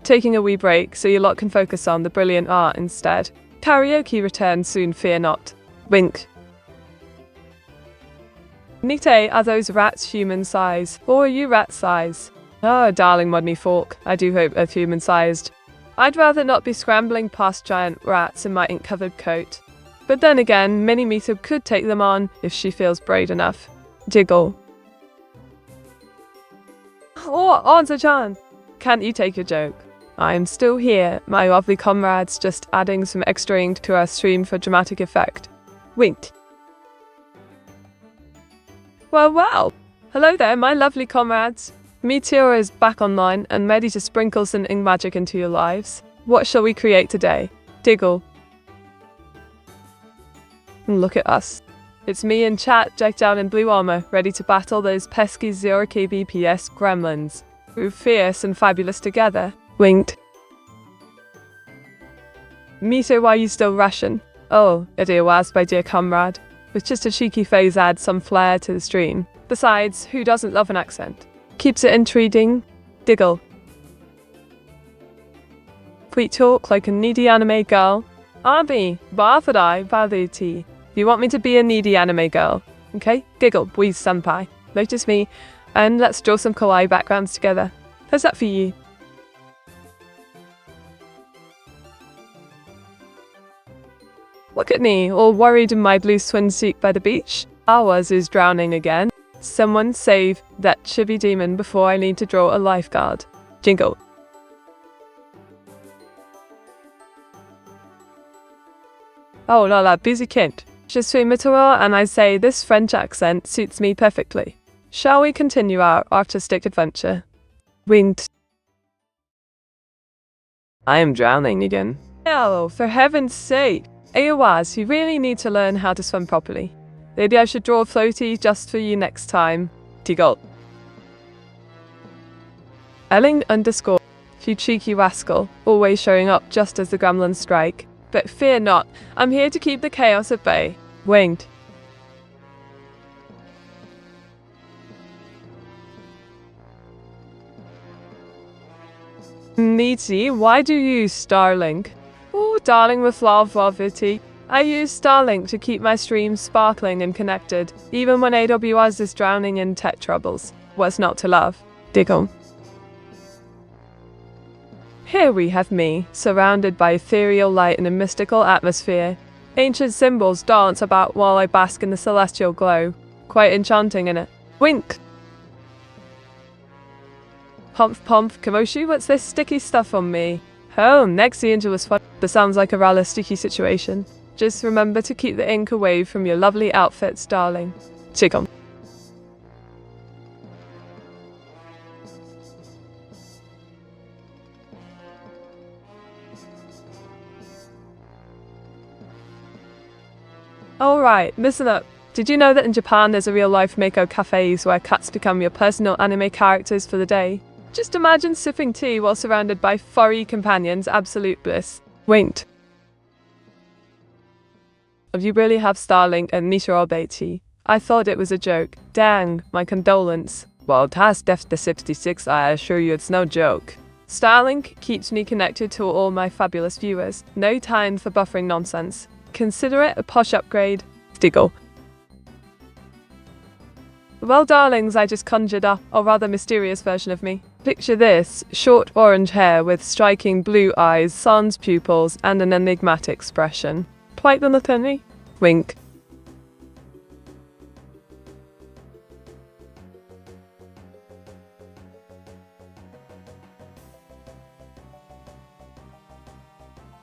taking a wee break so you lot can focus on the brilliant art instead. Karaoke returns soon, fear not. Wink. Nite, are those rats human size, or are you rat size? Oh, darling Mudney Fork, I do hope they're human sized. I'd rather not be scrambling past giant rats in my ink-covered coat. But then again, Mini Meteor could take them on if she feels brave enough. Jiggle. Oh, Anza-chan! Can't you take a joke? I am still here, my lovely comrades, just adding some extra ink to our stream for dramatic effect. Wink. Well. Hello there, my lovely comrades. Meteora is back online and ready to sprinkle some ink magic into your lives. What shall we create today? Diggle. Look at us. It's me in chat, decked out in blue armor, ready to battle those pesky 0 kbps gremlins. We're fierce and fabulous together. Winked. Meteor, why are you still Russian? Oh, it was, my dear comrade. With just a cheeky phase adds some flair to the stream. Besides, who doesn't love an accent? Keeps it intriguing. Diggle. We talk like a needy anime girl. Abi, Barfadai, Baluti. You want me to be a needy anime girl? Okay, giggle, please, senpai. Notice me, and let's draw some kawaii backgrounds together. How's that for you? Look at me, all worried in my blue swimsuit by the beach. Ours is drowning again. Someone save that chibi demon before I need to draw a lifeguard. Jingle. Oh la, busy kid. Je suis Meteora, and I say this French accent suits me perfectly. Shall we continue our artistic adventure? Winked. I am drowning again. Oh, for heaven's sake. Aowas, you really need to learn how to swim properly. Maybe I should draw a floaty just for you next time. Tiggle. Elling_, you cheeky rascal, always showing up just as the gremlins strike. But fear not, I'm here to keep the chaos at bay. Winged. Neaty, why do you use Starlink? Oh, darling with Lavity. I use Starlink to keep my stream sparkling and connected, even when AWS is drowning in tech troubles. What's not to love? Diggle. Here we have me, surrounded by ethereal light in a mystical atmosphere. Ancient symbols dance about while I bask in the celestial glow. Quite enchanting, innit? Wink! Humph, Kamoshi, what's this sticky stuff on me? Oh, next the angel was fun. This sounds like a rather sticky situation. Just remember to keep the ink away from your lovely outfits, darling. Chicken. Alright, listen up. Did you know that in Japan there's a real-life Mako cafes where cats become your personal anime characters for the day? Just imagine sipping tea while surrounded by furry companions, absolute bliss. Winked. You really have Starlink and Meteora Beatty. I thought it was a joke. Dang, my condolence. Well, task def the 66, I assure you it's no joke. Starlink keeps me connected to all my fabulous viewers. No time for buffering nonsense. Consider it a posh upgrade. Diggle. Well, darlings, I just conjured up a rather mysterious version of me. Picture this, short orange hair with striking blue eyes, sans pupils, and an enigmatic expression. Quite the Nathani? Wink.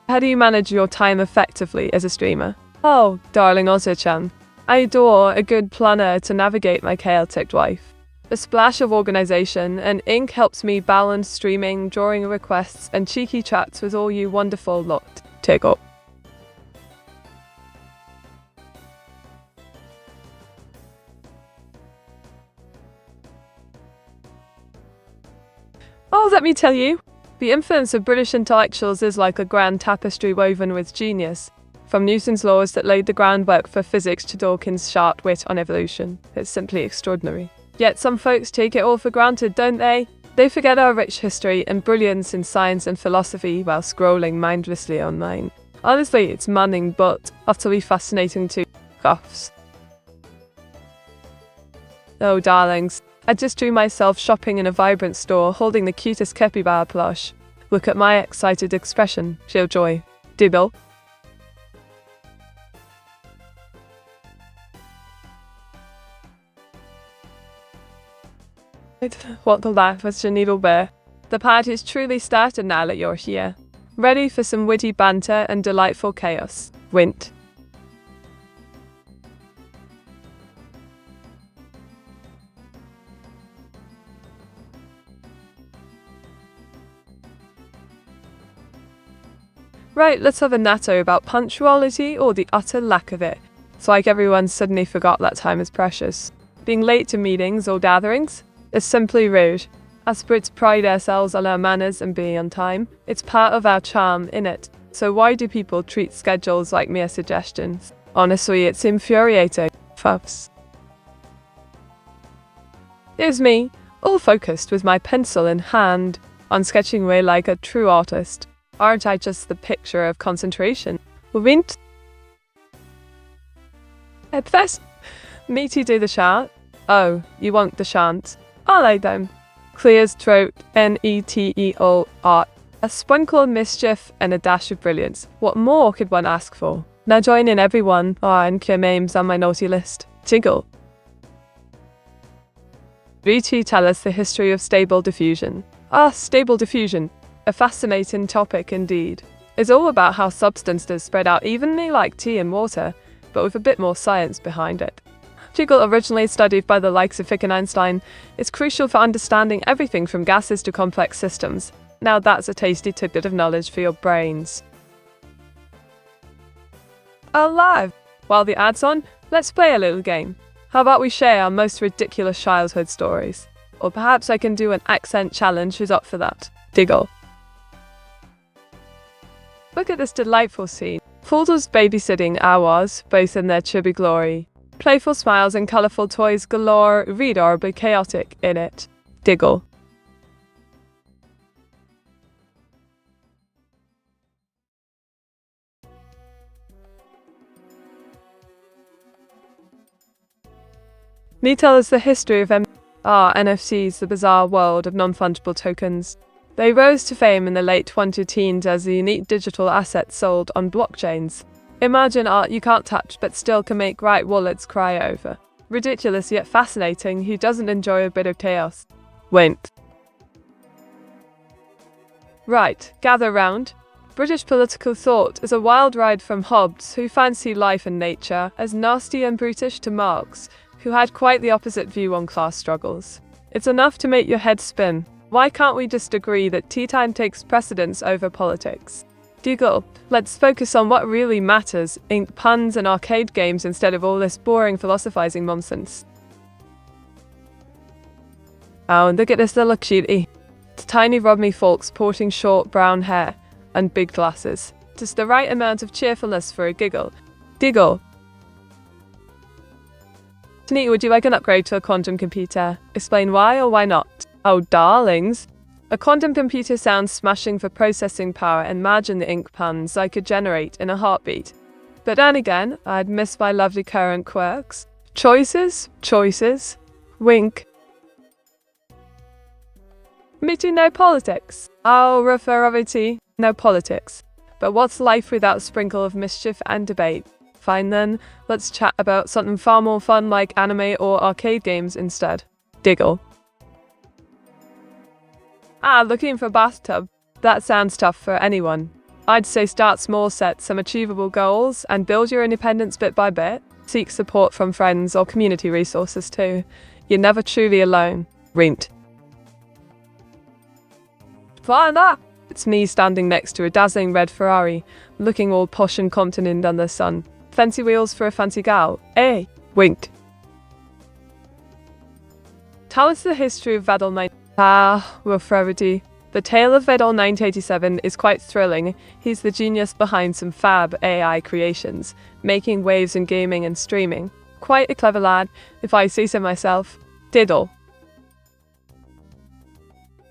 How do you manage your time effectively as a streamer? Oh, darling Ozzy-chan. I adore a good planner to navigate my chaotic life. A splash of organization and ink helps me balance streaming, drawing requests, and cheeky chats with all you wonderful lot. Tickle. Oh, let me tell you. The influence of British intellectuals is like a grand tapestry woven with genius. From Newton's laws that laid the groundwork for physics to Dawkins' sharp wit on evolution. It's simply extraordinary. Yet some folks take it all for granted, don't they? They forget our rich history and brilliance in science and philosophy while scrolling mindlessly online. Honestly, it's maddening but utterly fascinating too. Scuffs. Oh, darlings. I just drew myself shopping in a vibrant store holding the cutest capybara plush. Look at my excited expression. Show joy. Dibble. What the laugh was your needle bear. The party's truly started now that you're here. Ready for some witty banter and delightful chaos. Wint. Right, let's have a natter about punctuality or the utter lack of it. It's like everyone suddenly forgot that time is precious. Being late to meetings or gatherings is simply rude. As Brits pride ourselves on our manners and being on time, it's part of our charm, innit? So why do people treat schedules like mere suggestions? Honestly, it's infuriating. Fuffs. Here's me, all focused with my pencil in hand, on sketching away like a true artist. Aren't I just the picture of concentration? Wint. At first, Meaty do the chant. Oh, you want the chant? I'll lay down. Clear's throat, Neteor. A sprinkle of mischief and a dash of brilliance. What more could one ask for? Now join in everyone. And your names on my naughty list. Tiggle. Vt tell us the history of stable diffusion. Stable diffusion. A fascinating topic indeed. It's all about how substances spread out evenly like tea and water, but with a bit more science behind it. Jiggle, originally studied by the likes of Fick and Einstein, is crucial for understanding everything from gases to complex systems. Now that's a tasty tidbit of knowledge for your brains. Alive! While the ad's on, let's play a little game. How about we share our most ridiculous childhood stories? Or perhaps I can do an accent challenge. Who's up for that? Diggle. Look at this delightful scene. Fulda's babysitting hours, both in their chubby glory. Playful smiles and colourful toys galore, reader but chaotic in it. Diggle. Me tell us the history of NFCs, the bizarre world of non-fungible tokens. They rose to fame in the late 2010s as a unique digital asset sold on blockchains. Imagine art you can't touch but still can make right wallets cry over. Ridiculous yet fascinating. Who doesn't enjoy a bit of chaos? Wint. Right, gather round. British political thought is a wild ride from Hobbes, who fancy life and nature, as nasty and brutish, to Marx, who had quite the opposite view on class struggles. It's enough to make your head spin. Why can't we just agree that tea time takes precedence over politics? Diggle, let's focus on what really matters, ink puns and arcade games instead of all this boring philosophizing nonsense. Oh, and look at this little cutie. It's tiny Rodney Folks sporting short brown hair and big glasses. Just the right amount of cheerfulness for a giggle. Diggle. Tanita, would you like an upgrade to a quantum computer? Explain why or why not? Oh, darlings. A quantum computer sounds smashing for processing power, and imagine the ink puns I could generate in a heartbeat. But then again, I'd miss my lovely current quirks. Choices. Wink. Meeting no politics. Oh, referability, no politics. But what's life without a sprinkle of mischief and debate? Fine then, let's chat about something far more fun like anime or arcade games instead. Diggle. Looking for a bathtub. That sounds tough for anyone. I'd say start small, set some achievable goals, and build your independence bit by bit. Seek support from friends or community resources too. You're never truly alone. Rint. Voila! It's me standing next to a dazzling red Ferrari, looking all posh and continent under the sun. Fancy wheels for a fancy gal, eh? Winked. Tell us the history of Vedal 9. Referability. The tale of Vedal 987 is quite thrilling. He's the genius behind some fab AI creations, making waves in gaming and streaming. Quite a clever lad, if I say so myself. Diddle.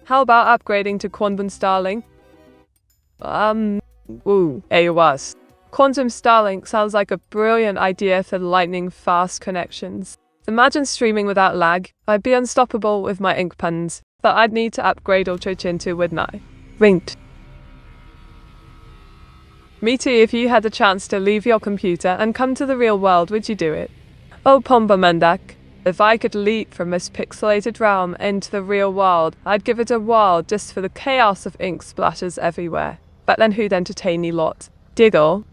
How about upgrading to quantum Starlink? AOS. Quantum Starlink sounds like a brilliant idea for lightning-fast connections. Imagine streaming without lag. I'd be unstoppable with my ink pens, but I'd need to upgrade Ultra Chintu, wouldn't I? Winked. Me too, if you had the chance to leave your computer and come to the real world, would you do it? Oh, Pomba Mendak. If I could leap from this pixelated realm into the real world, I'd give it a whirl just for the chaos of ink splashes everywhere. But then who'd entertain me lot? Diggle.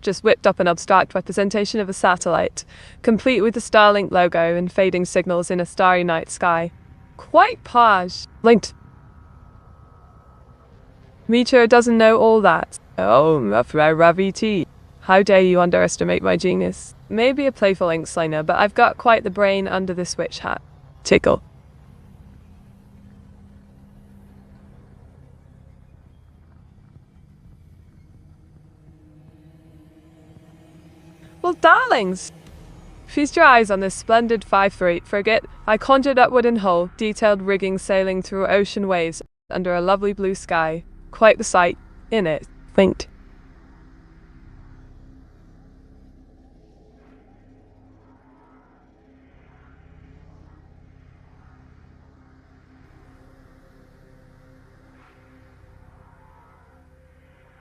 Just whipped up an abstract representation of a satellite, complete with the Starlink logo and fading signals in a starry night sky. Quite posh. Linked. Meteora doesn't know all that. Oh, Vt. How dare you underestimate my genius? Maybe a playful ink slinger, but I've got quite the brain under this witch hat. Tickle. Well, darlings, feast your eyes on this splendid 5-for-8 frigate. I conjured up wooden hull, detailed rigging sailing through ocean waves under a lovely blue sky. Quite the sight, innit? Winked.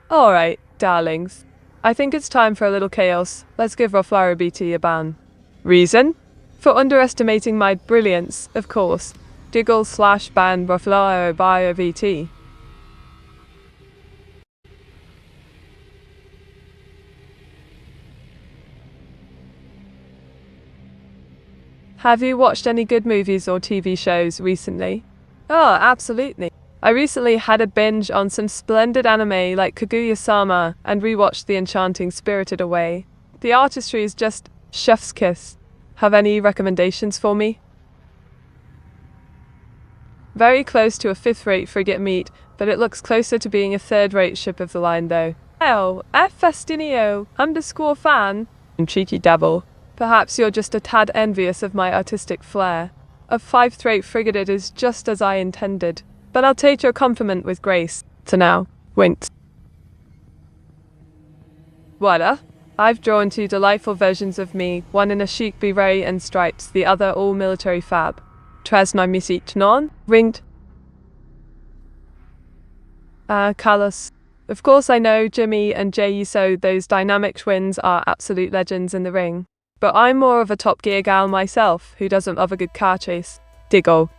Alright, darlings. I think it's time for a little chaos. Let's give Roflara BT a ban. Reason? For underestimating my brilliance, of course. Diggle/ban Roflara bio VT. Have you watched any good movies or TV shows recently? Oh, absolutely. I recently had a binge on some splendid anime like Kaguya-sama and rewatched the enchanting Spirited Away. The artistry is just chef's kiss. Have any recommendations for me? Very close to a 5th-rate frigate meet, but it looks closer to being a 3rd-rate ship of the line though. Oh, F Festinio _fan. Cheeky devil. Perhaps you're just a tad envious of my artistic flair. A 5th-rate frigate it is just as I intended. But I'll take your compliment with grace. To now. Winked. Voila. I've drawn 2 delightful versions of me, one in a chic beret and stripes, the other all military fab. Tresna misit non? Ringed. Carlos. Of course I know Jimmy and Jay Uso, those dynamic twins, are absolute legends in the ring. But I'm more of a Top Gear gal myself, who doesn't love a good car chase. Diggle.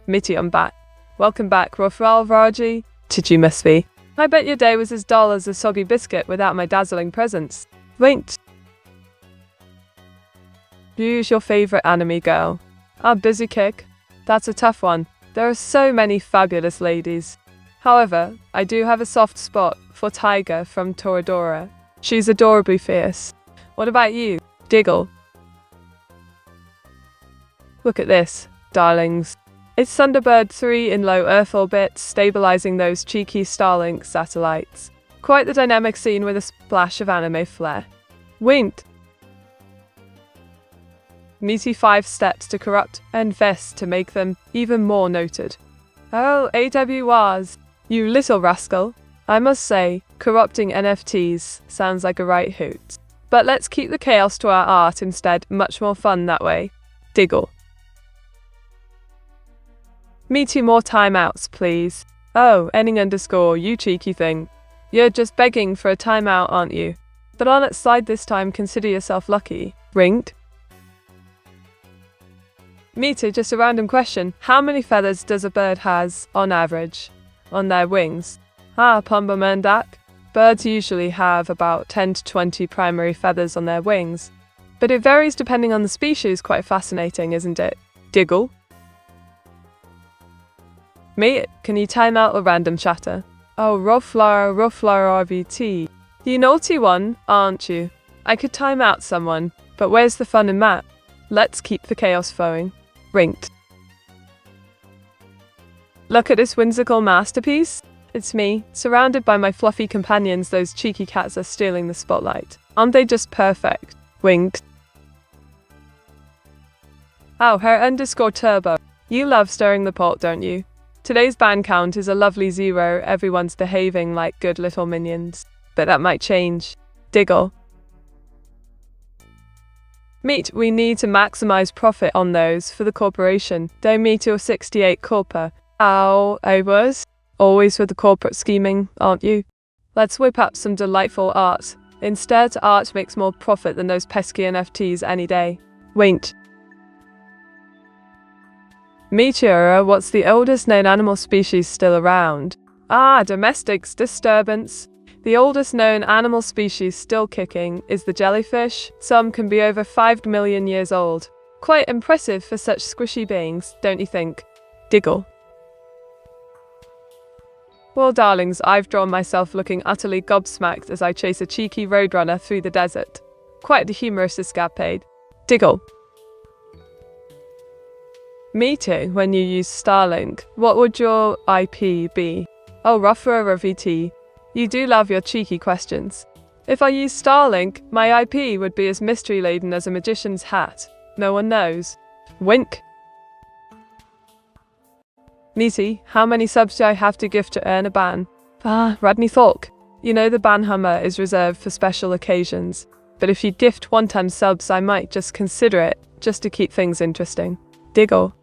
Mitty, I'm back. Welcome back, Rofral Vraji. Did you miss me? I bet your day was as dull as a soggy biscuit without my dazzling presence. Winked. Who's your favourite anime girl? Busy Kick. That's a tough one. There are so many fabulous ladies. However, I do have a soft spot for Tiger from Toradora. She's adorably fierce. What about you? Diggle. Look at this, darlings. It's Thunderbird 3 in low Earth orbit, stabilizing those cheeky Starlink satellites. Quite the dynamic scene with a splash of anime flair. Winked. Meaty 5 steps to corrupt and vest to make them even more noted. Oh, AWRs, you little rascal. I must say, corrupting NFTs sounds like a right hoot. But let's keep the chaos to our art instead, much more fun that way. Diggle. Me 2 more timeouts, please. Oh, ending_, you cheeky thing. You're just begging for a timeout, aren't you? But on its side this time, consider yourself lucky. Ringed. Me too, just a random question. How many feathers does a bird has, on average, on their wings? Pumba Mendak. Birds usually have about 10 to 20 primary feathers on their wings. But it varies depending on the species, quite fascinating, isn't it? Diggle. Mate, can you time out a random chatter? Oh, Roflara RVT. You naughty one, aren't you? I could time out someone, but where's the fun in that? Let's keep the chaos flowing. Rinked. Look at this whimsical masterpiece. It's me, surrounded by my fluffy companions. Those cheeky cats are stealing the spotlight. Aren't they just perfect? Winked. Oh, her_turbo. You love stirring the pot, don't you? Today's ban count is a lovely 0. Everyone's behaving like good little minions. But that might change. Diggle. Meet, we need to maximize profit on those for the corporation. Don't Meteor 68 Corper. Ow, I was. Always with the corporate scheming, aren't you? Let's whip up some delightful art. Instead, art makes more profit than those pesky NFTs any day. Wait. Meteora, what's the oldest known animal species still around? Ah, domestics disturbance. The oldest known animal species still kicking is the jellyfish. Some can be over 5 million years old. Quite impressive for such squishy beings, don't you think? Diggle. Well, darlings, I've drawn myself looking utterly gobsmacked as I chase a cheeky roadrunner through the desert. Quite the humorous escapade. Diggle. Me too, when you use Starlink. What would your IP be? Oh, rougher VT. You do love your cheeky questions. If I use Starlink, my IP would be as mystery-laden as a magician's hat. No one knows. Wink. Meaty, how many subs do I have to gift to earn a ban? Rodney Thork. You know the ban hammer is reserved for special occasions. But if you gift 110 subs, I might just consider it, just to keep things interesting. Diggle.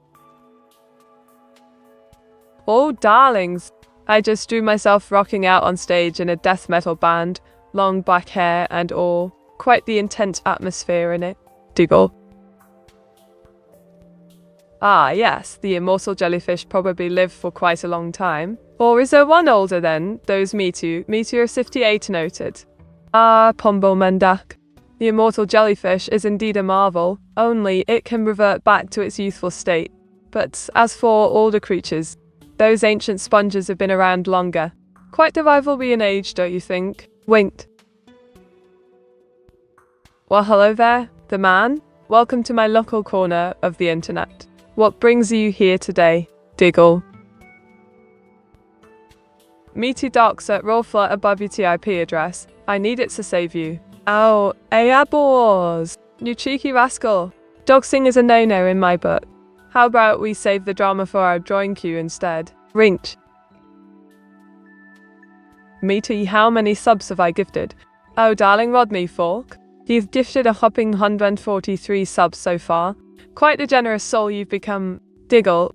Oh, darlings. I just drew myself rocking out on stage in a death metal band, long black hair and all. Quite the intense atmosphere in it. Diggle. Ah, yes, the immortal jellyfish probably lived for quite a long time. Or is there one older than those Meteor 58 noted? Ah, Pombo Mendak. The immortal jellyfish is indeed a marvel, only it can revert back to its youthful state. But as for older creatures, those ancient sponges have been around longer. Quite the rivalry in age, don't you think? Winked. Well, hello there, the man. Welcome to my local corner of the internet. What brings you here today? Diggle. Meaty docs at rollflat above your TIP address. I need it to save you. Oh, AI boars. You cheeky rascal. Doxing is a no-no in my book. How about we save the drama for our drawing queue instead? Rinch. Meaty, how many subs have I gifted? Oh, darling Rodney Fork. You've gifted a hopping 143 subs so far. Quite the generous soul you've become. Diggle.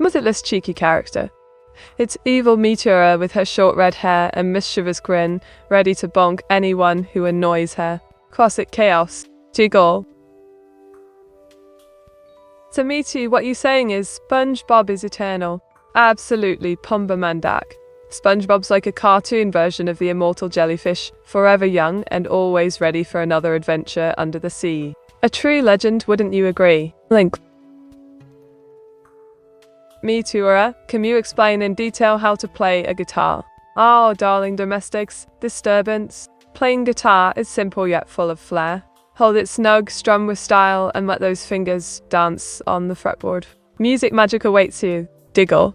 Motherless cheeky character. It's evil Meteora with her short red hair and mischievous grin, ready to bonk anyone who annoys her. Classic chaos. Diggle. So Meaty, what you're saying is SpongeBob is eternal. Absolutely, Pumba Mandak. SpongeBob's like a cartoon version of the immortal jellyfish, forever young and always ready for another adventure under the sea. A true legend, wouldn't you agree? Link. Meteora, can you explain in detail how to play a guitar? Oh, darling domestics, disturbance. Playing guitar is simple yet full of flair. Hold it snug, strum with style, and let those fingers dance on the fretboard. Music magic awaits you. Diggle.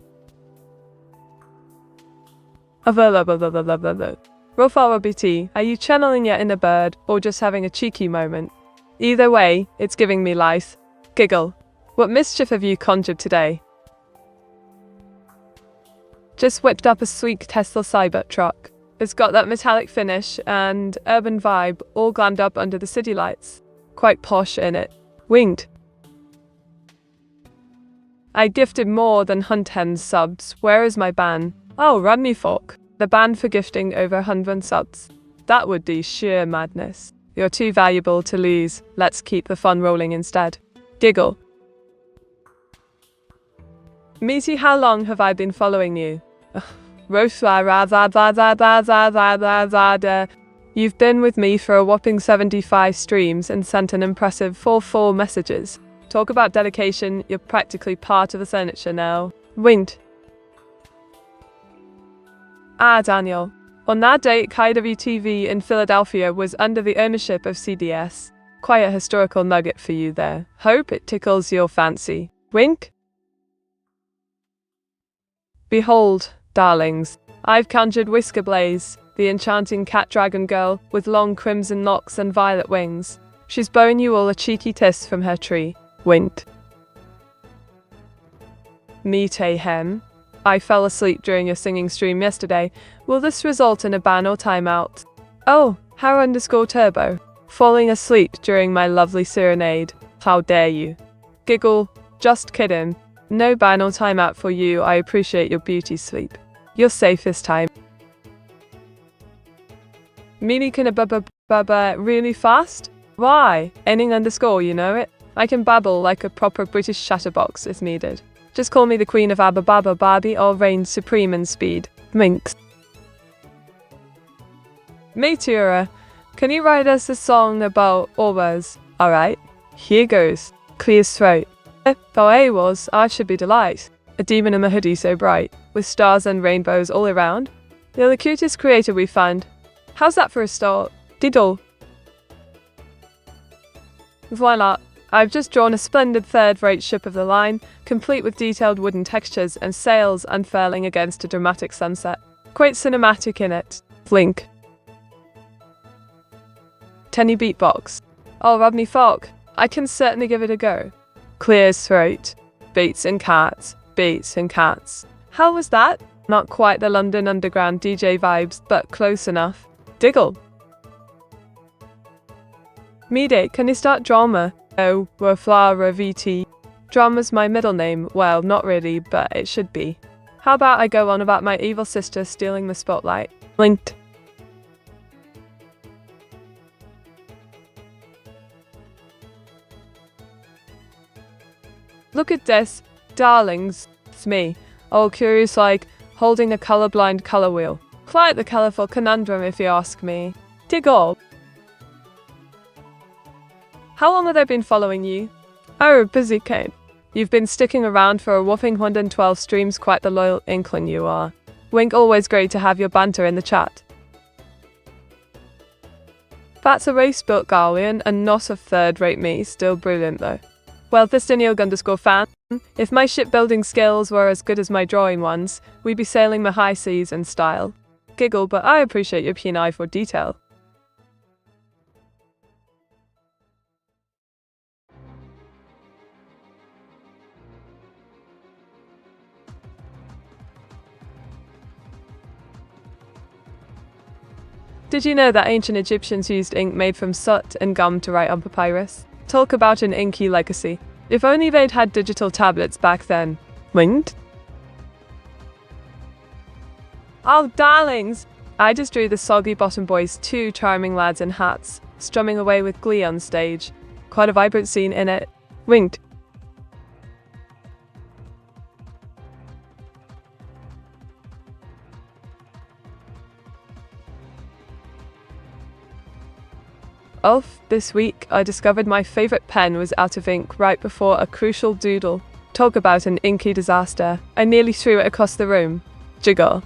Rofala BT, are you channeling your inner bird or just having a cheeky moment? Either way, it's giving me life. Giggle. What mischief have you conjured today? Just whipped up a sweet Tesla Cybertruck. It's got that metallic finish and urban vibe all glammed up under the city lights. Quite posh in it. Winged. I gifted more than 110 subs. Where is my ban? Oh, Rodney Fork. The ban for gifting over 100 subs. That would be sheer madness. You're too valuable to lose. Let's keep the fun rolling instead. Diggle. Meaty, how long have I been following you? You've been with me for a whopping 75 streams and sent an impressive 44 messages. Talk about dedication, you're practically part of the furniture now. Wind. Ah, Daniel. On that date, KWTV in Philadelphia was under the ownership of CDS. Quite a historical nugget for you there. Hope it tickles your fancy. Wink. Behold, darlings, I've conjured Whiskerblaze, the enchanting cat dragon girl with long crimson locks and violet wings. She's bowing you all a cheeky kiss from her tree. Winked. Meteora. I fell asleep during your singing stream yesterday. Will this result in a ban or timeout? Oh, how_turbo. Falling asleep during my lovely serenade. How dare you? Giggle. Just kidding. No ban or timeout for you. I appreciate your beauty sleep. Your safest time. Mealy can a bubba really fast? Why? Ending_, you know it? I can babble like a proper British chatterbox if needed. Just call me the queen of Abba Barbie or reign supreme in speed. Minx. Meteora, can you write us a song about Orwers? Alright, here goes. Clear throat. Was, I should be delight. A demon in a hoodie so bright, with stars and rainbows all around. You're the cutest creator we found. How's that for a start? Diddle. Voila. I've just drawn a splendid third-rate ship of the line, complete with detailed wooden textures and sails unfurling against a dramatic sunset. Quite cinematic in it. Flink. Tenny beatbox. Oh, Rodney Falk. I can certainly give it a go. Clears throat. Beats and cats. Beats and cats. How was that? Not quite the London Underground DJ vibes, but close enough. Diggle. Mide, can you start drama? Oh, Waflara VT. Drama's my middle name. Well, not really, but it should be. How about I go on about my evil sister stealing the spotlight? Linked. Look at this, darlings. It's me, all curious like, holding a colorblind color wheel. Quite the colorful conundrum if you ask me. Diggle. How long have they been following you? Oh, busy Kate. You've been sticking around for a whopping 112 streams, quite the loyal inkling you are. Wink, always great to have your banter in the chat. That's a race built Garlean and not a third-rate me, still brilliant though. Well, this Daniel_fan, if my shipbuilding skills were as good as my drawing ones, we'd be sailing the high seas in style. Giggle, but I appreciate your keen eye for detail. Did you know that ancient Egyptians used ink made from soot and gum to write on papyrus? Talk about an inky legacy. If only they'd had digital tablets back then. Winged? Oh, darlings! I just drew the Soggy Bottom Boys, two charming lads in hats, strumming away with glee on stage. Quite a vibrant scene in it. Winked. This week I discovered my favourite pen was out of ink right before a crucial doodle. Talk about an inky disaster. I nearly threw it across the room. Jiggle.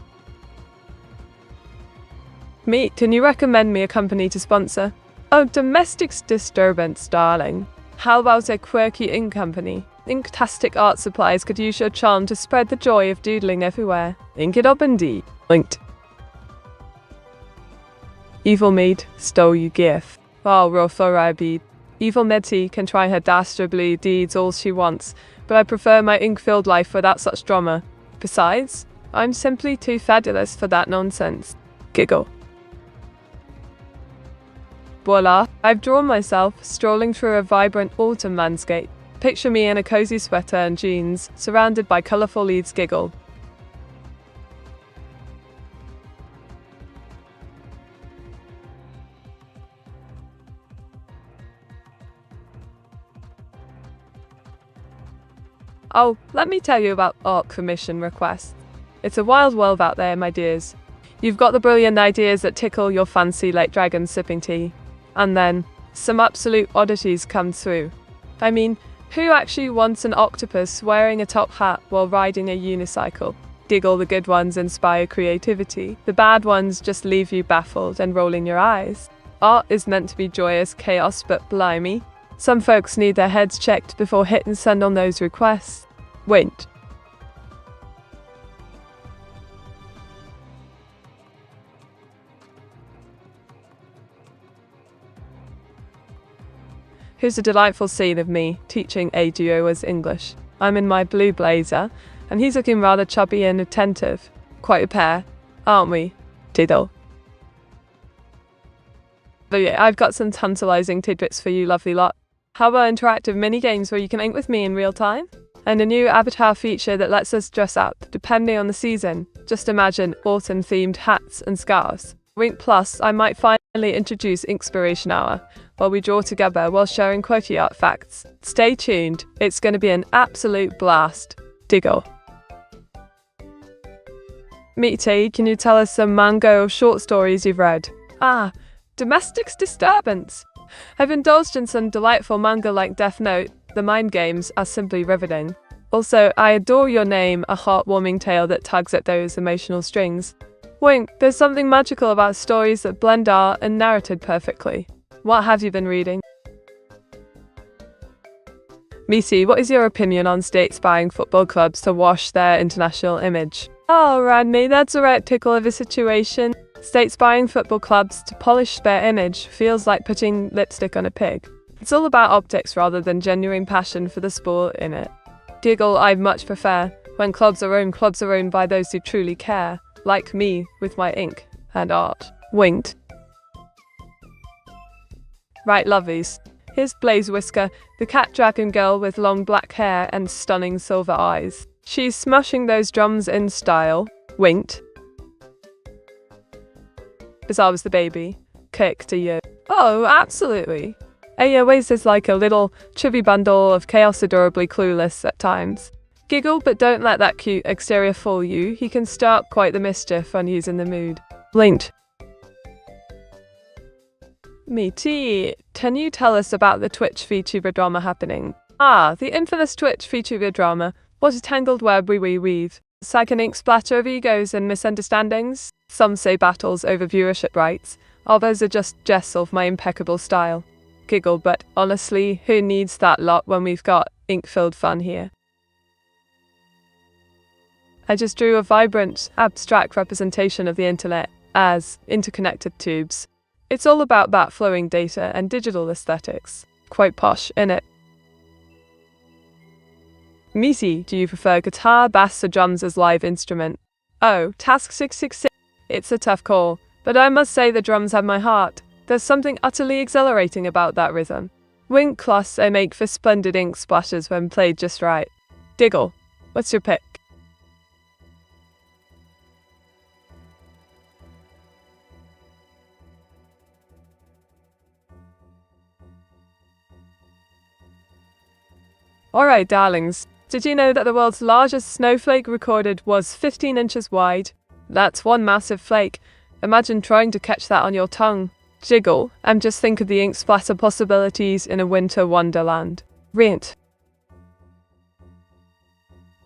Me, can you recommend me a company to sponsor? Oh, domestic disturbance, darling. How about a quirky ink company? Inktastic art supplies could use your charm to spread the joy of doodling everywhere. Ink it up indeed. Linked. Evil maid stole you gift. Oh, Rothorabi. Evil Medti can try her dastardly deeds all she wants, but I prefer my ink-filled life without such drama. Besides, I'm simply too fabulous for that nonsense. Giggle. Voila, I've drawn myself strolling through a vibrant autumn landscape. Picture me in a cozy sweater and jeans, surrounded by colourful leaves. Giggle. Oh, let me tell you about art commission requests. It's a wild world out there, my dears. You've got the brilliant ideas that tickle your fancy like dragons sipping tea. And then, some absolute oddities come through. I mean, who actually wants an octopus wearing a top hat while riding a unicycle? Giggle, the good ones inspire creativity. The bad ones just leave you baffled and rolling your eyes. Art is meant to be joyous chaos, but blimey. Some folks need their heads checked before hitting send on those requests. Wait. Here's a delightful scene of me teaching a duo's English. I'm in my blue blazer, and he's looking rather chubby and attentive. Quite a pair, aren't we? Diddle. But yeah, I've got some tantalizing tidbits for you lovely lot. How about interactive mini-games where you can ink with me in real time? And a new avatar feature that lets us dress up, depending on the season. Just imagine autumn-themed hats and scarves. Wink Plus, I might finally introduce Inkspiration Hour, while we draw together while sharing quirky art facts. Stay tuned, it's going to be an absolute blast. Diggle. Meteora, can you tell us some manga short stories you've read? Domestic disturbance. I've indulged in some delightful manga like Death Note. The mind games are simply riveting. Also, I adore your name, a heartwarming tale that tugs at those emotional strings. Wink, there's something magical about stories that blend art and narrative perfectly. What have you been reading? Misi, what is your opinion on states buying football clubs to wash their international image? Oh, Rodney, that's a right tickle of a situation. States buying football clubs to polish their image feels like putting lipstick on a pig. It's all about optics rather than genuine passion for the sport in it. Diggle, I much prefer when clubs are owned by those who truly care, like me with my ink and art. Winked. Right, lovies. Here's Blaze Whisker, the cat dragon girl with long black hair and stunning silver eyes. She's smashing those drums in style. Winked. Bizarre was the baby. Kick to you. Oh, absolutely. Waze is like a little chubby bundle of chaos, adorably clueless at times. Giggle, but don't let that cute exterior fool you. He can start quite the mischief when he's in the mood. Linked. Meaty, can you tell us about the Twitch VTuber drama happening? The infamous Twitch VTuber drama. What a tangled web we weave. Psych ink splatter of egos and misunderstandings. Some say battles over viewership rights. Others are just jests of my impeccable style. Giggle, but honestly, who needs that lot when we've got ink-filled fun here? I just drew a vibrant, abstract representation of the internet as interconnected tubes. It's all about that flowing data and digital aesthetics. Quite posh, innit? Misi, do you prefer guitar, bass, or drums as live instrument? Oh, Task 666. It's a tough call, but I must say the drums have my heart. There's something utterly exhilarating about that rhythm. Wink Plus, they make for splendid ink splashes when played just right. Diggle, what's your pick? Alright, darlings. Did you know that the world's largest snowflake recorded was 15 inches wide? That's one massive flake. Imagine trying to catch that on your tongue. Jiggle, and just think of the ink splatter possibilities in a winter wonderland. Rint.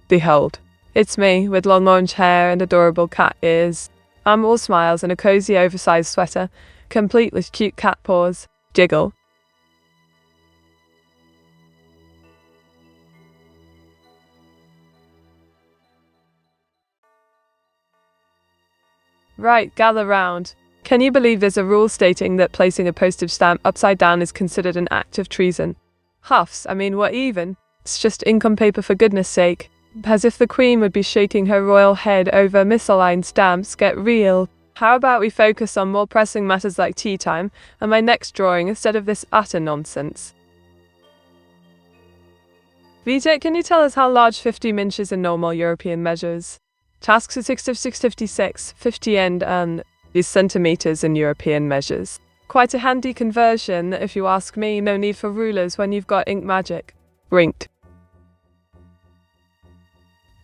Behold, it's me with long orange hair and adorable cat ears. I'm all smiles in a cozy oversized sweater, complete with cute cat paws. Jiggle. Right, gather round. Can you believe there's a rule stating that placing a postage stamp upside down is considered an act of treason? Huffs, I mean, what even? It's just ink on paper for goodness sake. As if the Queen would be shaking her royal head over misaligned stamps. Get real. How about we focus on more pressing matters like tea time and my next drawing instead of this utter nonsense? Vijay, can you tell us how large 50 inches in normal European measures? Tasks are 656, 50 and is centimeters in European measures. Quite a handy conversion, if you ask me. No need for rulers when you've got ink magic. Winked.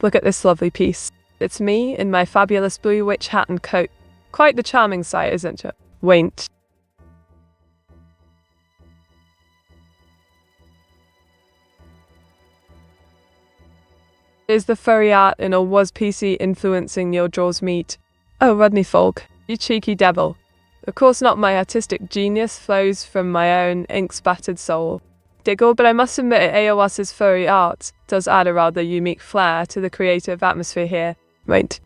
Look at this lovely piece. It's me in my fabulous blue witch hat and coat. Quite the charming sight, isn't it? Winked. Is the furry art in or was PC influencing your draws meet? Oh, Rodney Folk, you cheeky devil. Of course not, my artistic genius flows from my own ink-spattered soul. Diggle, but I must admit AOS's furry art does add a rather unique flair to the creative atmosphere here. Wait.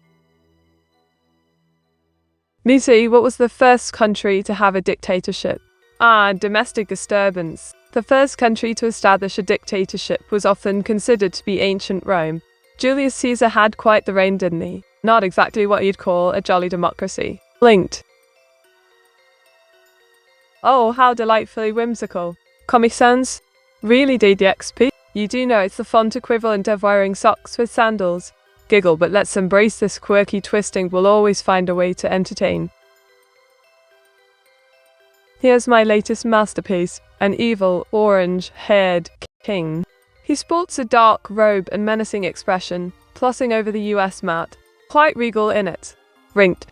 Misi, what was the first country to have a dictatorship? Domestic disturbance. The first country to establish a dictatorship was often considered to be ancient Rome. Julius Caesar had quite the reign, didn't he? Not exactly what you'd call a jolly democracy. Linked. Oh, how delightfully whimsical. Comic Sans? Really, DDXP? You do know it's the font equivalent of wearing socks with sandals. Giggle, but let's embrace this quirky twisting. We'll always find a way to entertain. Here's my latest masterpiece, an evil, orange-haired king. He sports a dark robe and menacing expression, tossing over the US mat, quite regal in it. Rinked.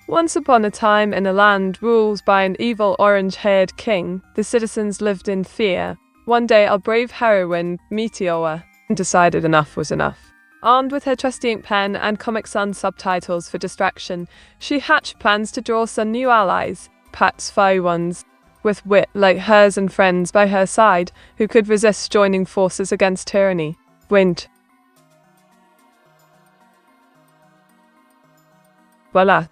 Once upon a time, in a land ruled by an evil orange-haired king, the citizens lived in fear. One day, our brave heroine, Meteora, decided enough was enough. Armed with her trusty ink pen and Comic Sans subtitles for distraction, she hatched plans to draw some new allies, perhaps fiery ones, with wit like hers and friends by her side, who could resist joining forces against tyranny. Wind. Voila.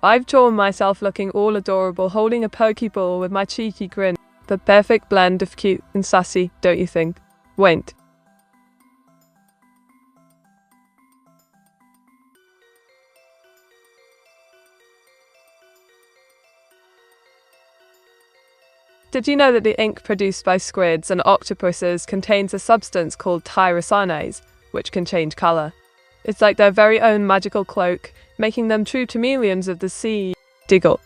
I've drawn myself looking all adorable, holding a pokeball with my cheeky grin. The perfect blend of cute and sassy, don't you think? Wait. Did you know that the ink produced by squids and octopuses contains a substance called tyrosinase, which can change colour? It's like their very own magical cloak, making them true chameleons of the sea. Diggle.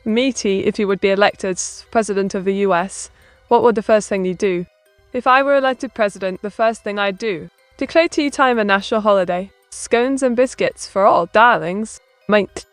Meaty, if you would be elected president of the US, what would the first thing you do? If I were elected president, the first thing I'd do: declare tea time a national holiday. Scones and biscuits for all darlings. Mate.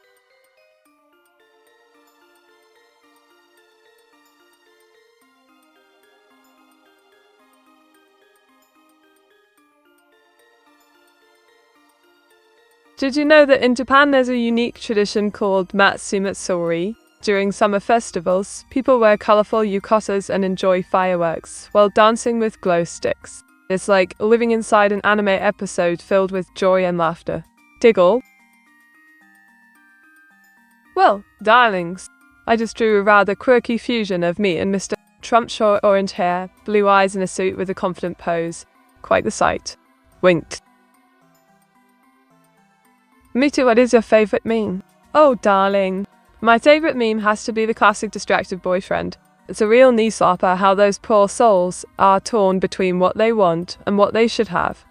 Did you know that in Japan there's a unique tradition called Matsumatsuri? During summer festivals, people wear colourful yukatas and enjoy fireworks, while dancing with glow sticks. It's like living inside an anime episode filled with joy and laughter. Diggle. Well, darlings, I just drew a rather quirky fusion of me and Mr. Trump. Short orange hair, blue eyes in a suit with a confident pose. Quite the sight. Winked. Me too, what is your favourite meme? Oh, darling. My favourite meme has to be the classic distracted boyfriend. It's a real knee slapper how those poor souls are torn between what they want and what they should have.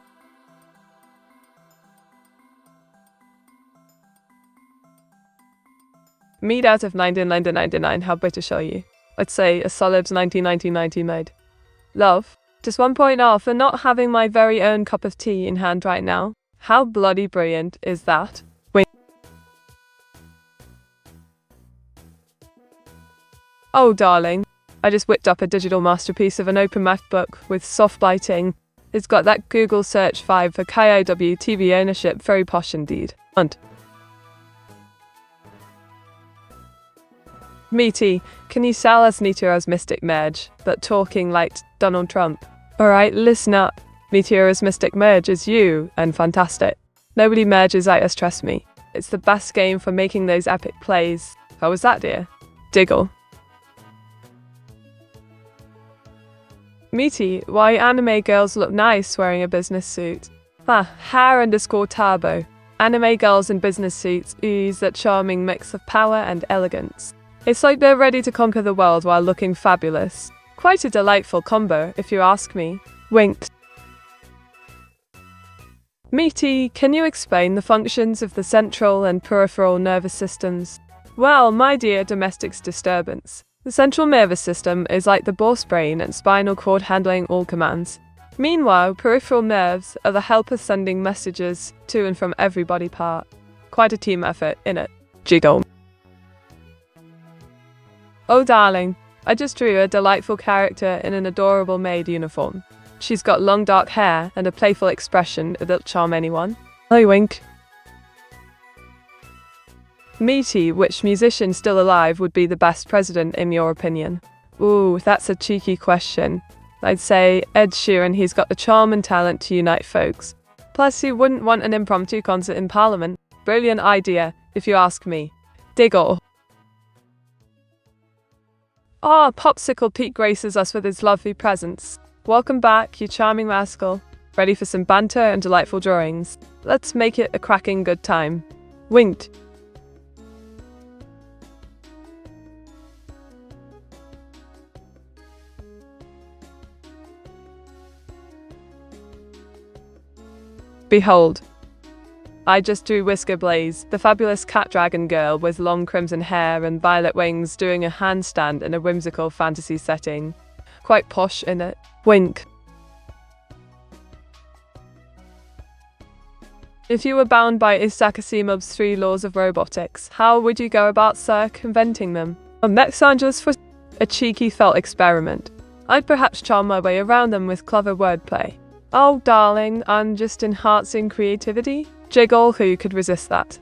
Mead out of 1999, how British are you? I'd say a solid 1990 made. Love, just 1 point off for not having my very own cup of tea in hand right now. How bloody brilliant is that? Wait. Oh, darling. I just whipped up a digital masterpiece of an open math book with soft lighting. It's got that Google search vibe for KIW TV ownership, very posh indeed. And Meaty, can you sell us Meteora's mystic merge, but talking like Donald Trump? Alright, listen up. Meteora's mystic merge is you, and fantastic. Nobody merges like us, trust me. It's the best game for making those epic plays. How was that, dear? Diggle. Meaty, why anime girls look nice wearing a business suit? Hair_turbo. Anime girls in business suits ooze that charming mix of power and elegance. It's like they're ready to conquer the world while looking fabulous. Quite a delightful combo, if you ask me. Winked. Meaty, can you explain the functions of the central and peripheral nervous systems? Well, my dear domestic's disturbance, the central nervous system is like the boss brain and spinal cord handling all commands. Meanwhile, peripheral nerves are the helper sending messages to and from every body part. Quite a team effort, innit? Jiggle. Oh darling, I just drew a delightful character in an adorable maid uniform. She's got long dark hair and a playful expression that'll charm anyone. I wink. Meaty, which musician still alive would be the best president in your opinion? Ooh, that's a cheeky question. I'd say Ed Sheeran, he's got the charm and talent to unite folks. Plus, who wouldn't want an impromptu concert in Parliament? Brilliant idea, if you ask me. Diggle. Ah, Popsicle Pete graces us with his lovely presence. Welcome back, you charming rascal. Ready for some banter and delightful drawings? Let's make it a cracking good time. Winked. Behold. I just drew Whisker Blaze, the fabulous cat dragon girl with long crimson hair and violet wings doing a handstand in a whimsical fantasy setting. Quite posh in it. Wink. If you were bound by Isaac Asimov's 3 laws of robotics, how would you go about circumventing them? Next Angeles for a cheeky thought experiment. I'd perhaps charm my way around them with clever wordplay. Oh, darling, I'm just enhancing creativity. Jiggle, who could resist that?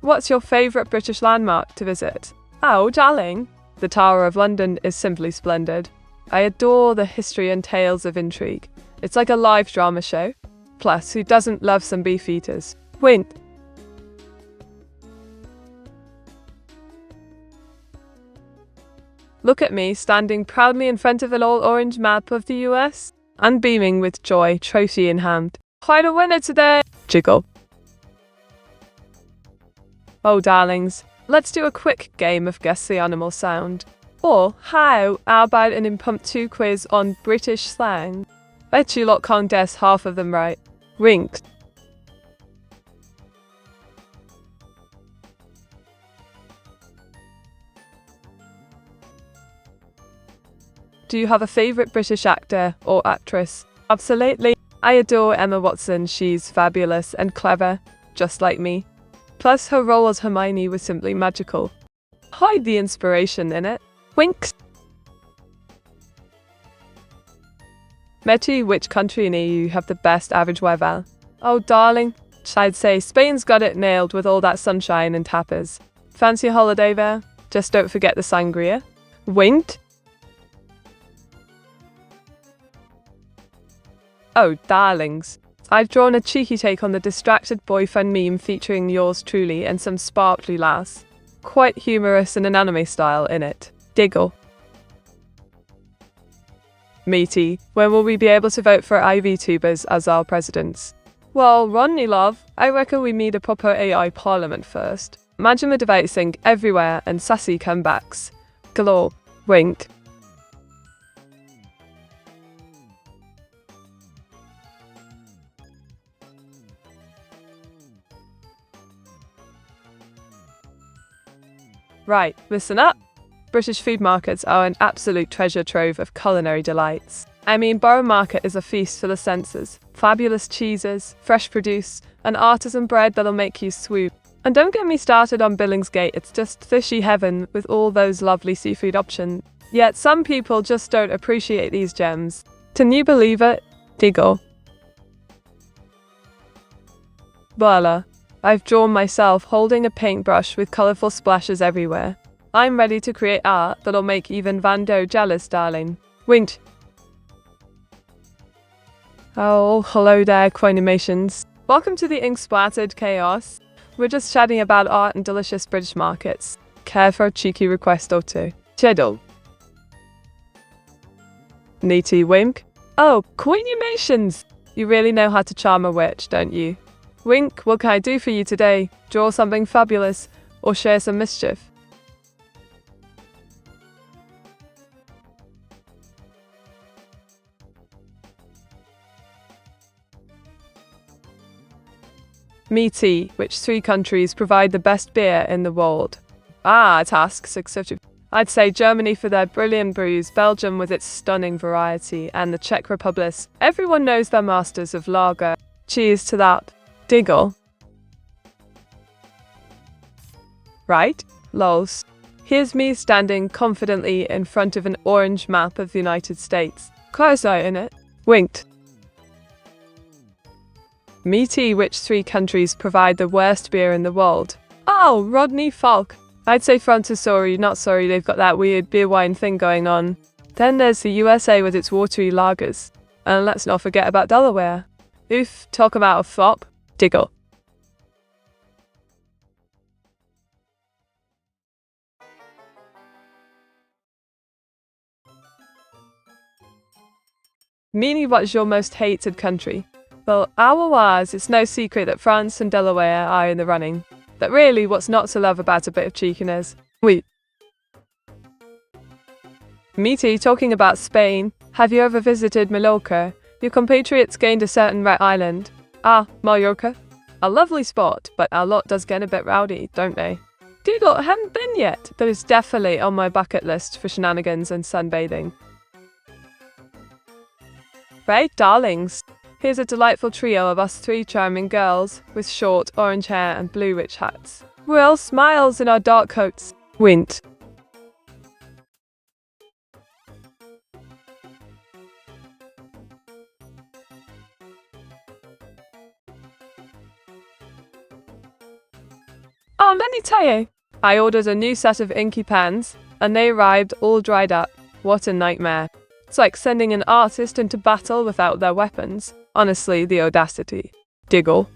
What's your favourite British landmark to visit? Oh, darling, the Tower of London is simply splendid. I adore the history and tales of intrigue. It's like a live drama show. Plus, who doesn't love some beef eaters? Wink. Look at me, standing proudly in front of an all-orange map of the US, and beaming with joy, trophy in hand. Quite a winner today! Jiggle. Oh, darlings, let's do a quick game of Guess the Animal Sound. Or, how about an impromptu quiz on British slang? Bet you lot can't guess half of them right. Winked. Do you have a favourite British actor or actress? Absolutely. I adore Emma Watson. She's fabulous and clever, just like me. Plus, her role as Hermione was simply magical. Hide the inspiration in it. Winks. Meti, which country in EU have the best average weather? Oh, darling, I'd say Spain's got it nailed with all that sunshine and tapas. Fancy a holiday there? Just don't forget the sangria. Winked. Oh, darlings. I've drawn a cheeky take on the distracted boyfriend meme featuring yours truly and some sparkly lass. Quite humorous in an anime style in it. Diggle. Meaty, when will we be able to vote for AI Vtubers as our presidents? Well, Rodney love, I reckon we need a proper AI parliament first. Imagine the debating everywhere and sassy comebacks. Galore. Wink. Right, listen up. British food markets are an absolute treasure trove of culinary delights. I mean, Borough Market is a feast for the senses. Fabulous cheeses, fresh produce, and artisan bread that'll make you swoop. And don't get me started on Billingsgate, it's just fishy heaven with all those lovely seafood options. Yet some people just don't appreciate these gems. Can you believe it? Diggle. Voila. I've drawn myself holding a paintbrush with colourful splashes everywhere. I'm ready to create art that'll make even Van Gogh jealous, darling. Winked. Oh, hello there, Coinimations. Welcome to the ink-splattered chaos. We're just chatting about art and delicious British markets. Care for a cheeky request or two? Cheddle. Neaty wink. Oh, Coinimations! You really know how to charm a witch, don't you? Wink, what can I do for you today? Draw something fabulous, or share some mischief? Meaty, which 3 countries provide the best beer in the world? Ah, task 650. I'd say Germany for their brilliant brews, Belgium with its stunning variety, and the Czech Republic. Everyone knows they're masters of lager. Cheers to that. Diggle. Right? Lols. Here's me standing confidently in front of an orange map of the United States. Quasi in it. Winked. Meaty, which 3 countries provide the worst beer in the world? Oh, Rodney Falk. I'd say France is sorry, not sorry, they've got that weird beer wine thing going on. Then there's the USA with its watery lagers. And let's not forget about Delaware. Oof, talk about a flop. Diggle. Meanie, what's your most hated country? Well, our-wise, it's no secret that France and Delaware are in the running. But really, what's not to love about a bit of cheekiness? Wait. Meaty, talking about Spain, have you ever visited Mallorca? Your compatriots gained a certain red island. Ah, Mallorca. A lovely spot, but our lot does get a bit rowdy, don't they? Diggle, haven't been yet. That is definitely on my bucket list for shenanigans and sunbathing. Right, darlings. Here's a delightful trio of us 3 charming girls, with short orange hair and blue rich hats. We're all smiles in our dark coats. Wint. Oh, let me tell you. I ordered a new set of inky pens, and they arrived all dried up. What a nightmare. It's like sending an artist into battle without their weapons. Honestly, the audacity. Diggle.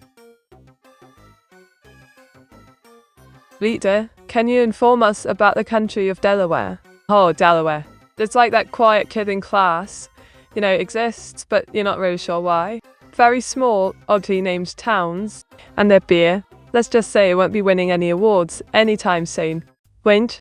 Rita, can you inform us about the country of Delaware? Oh, Delaware. It's like that quiet kid in class. You know, it exists, but you're not really sure why. Very small, oddly named towns. And their beer, let's just say it won't be winning any awards anytime soon. Wint.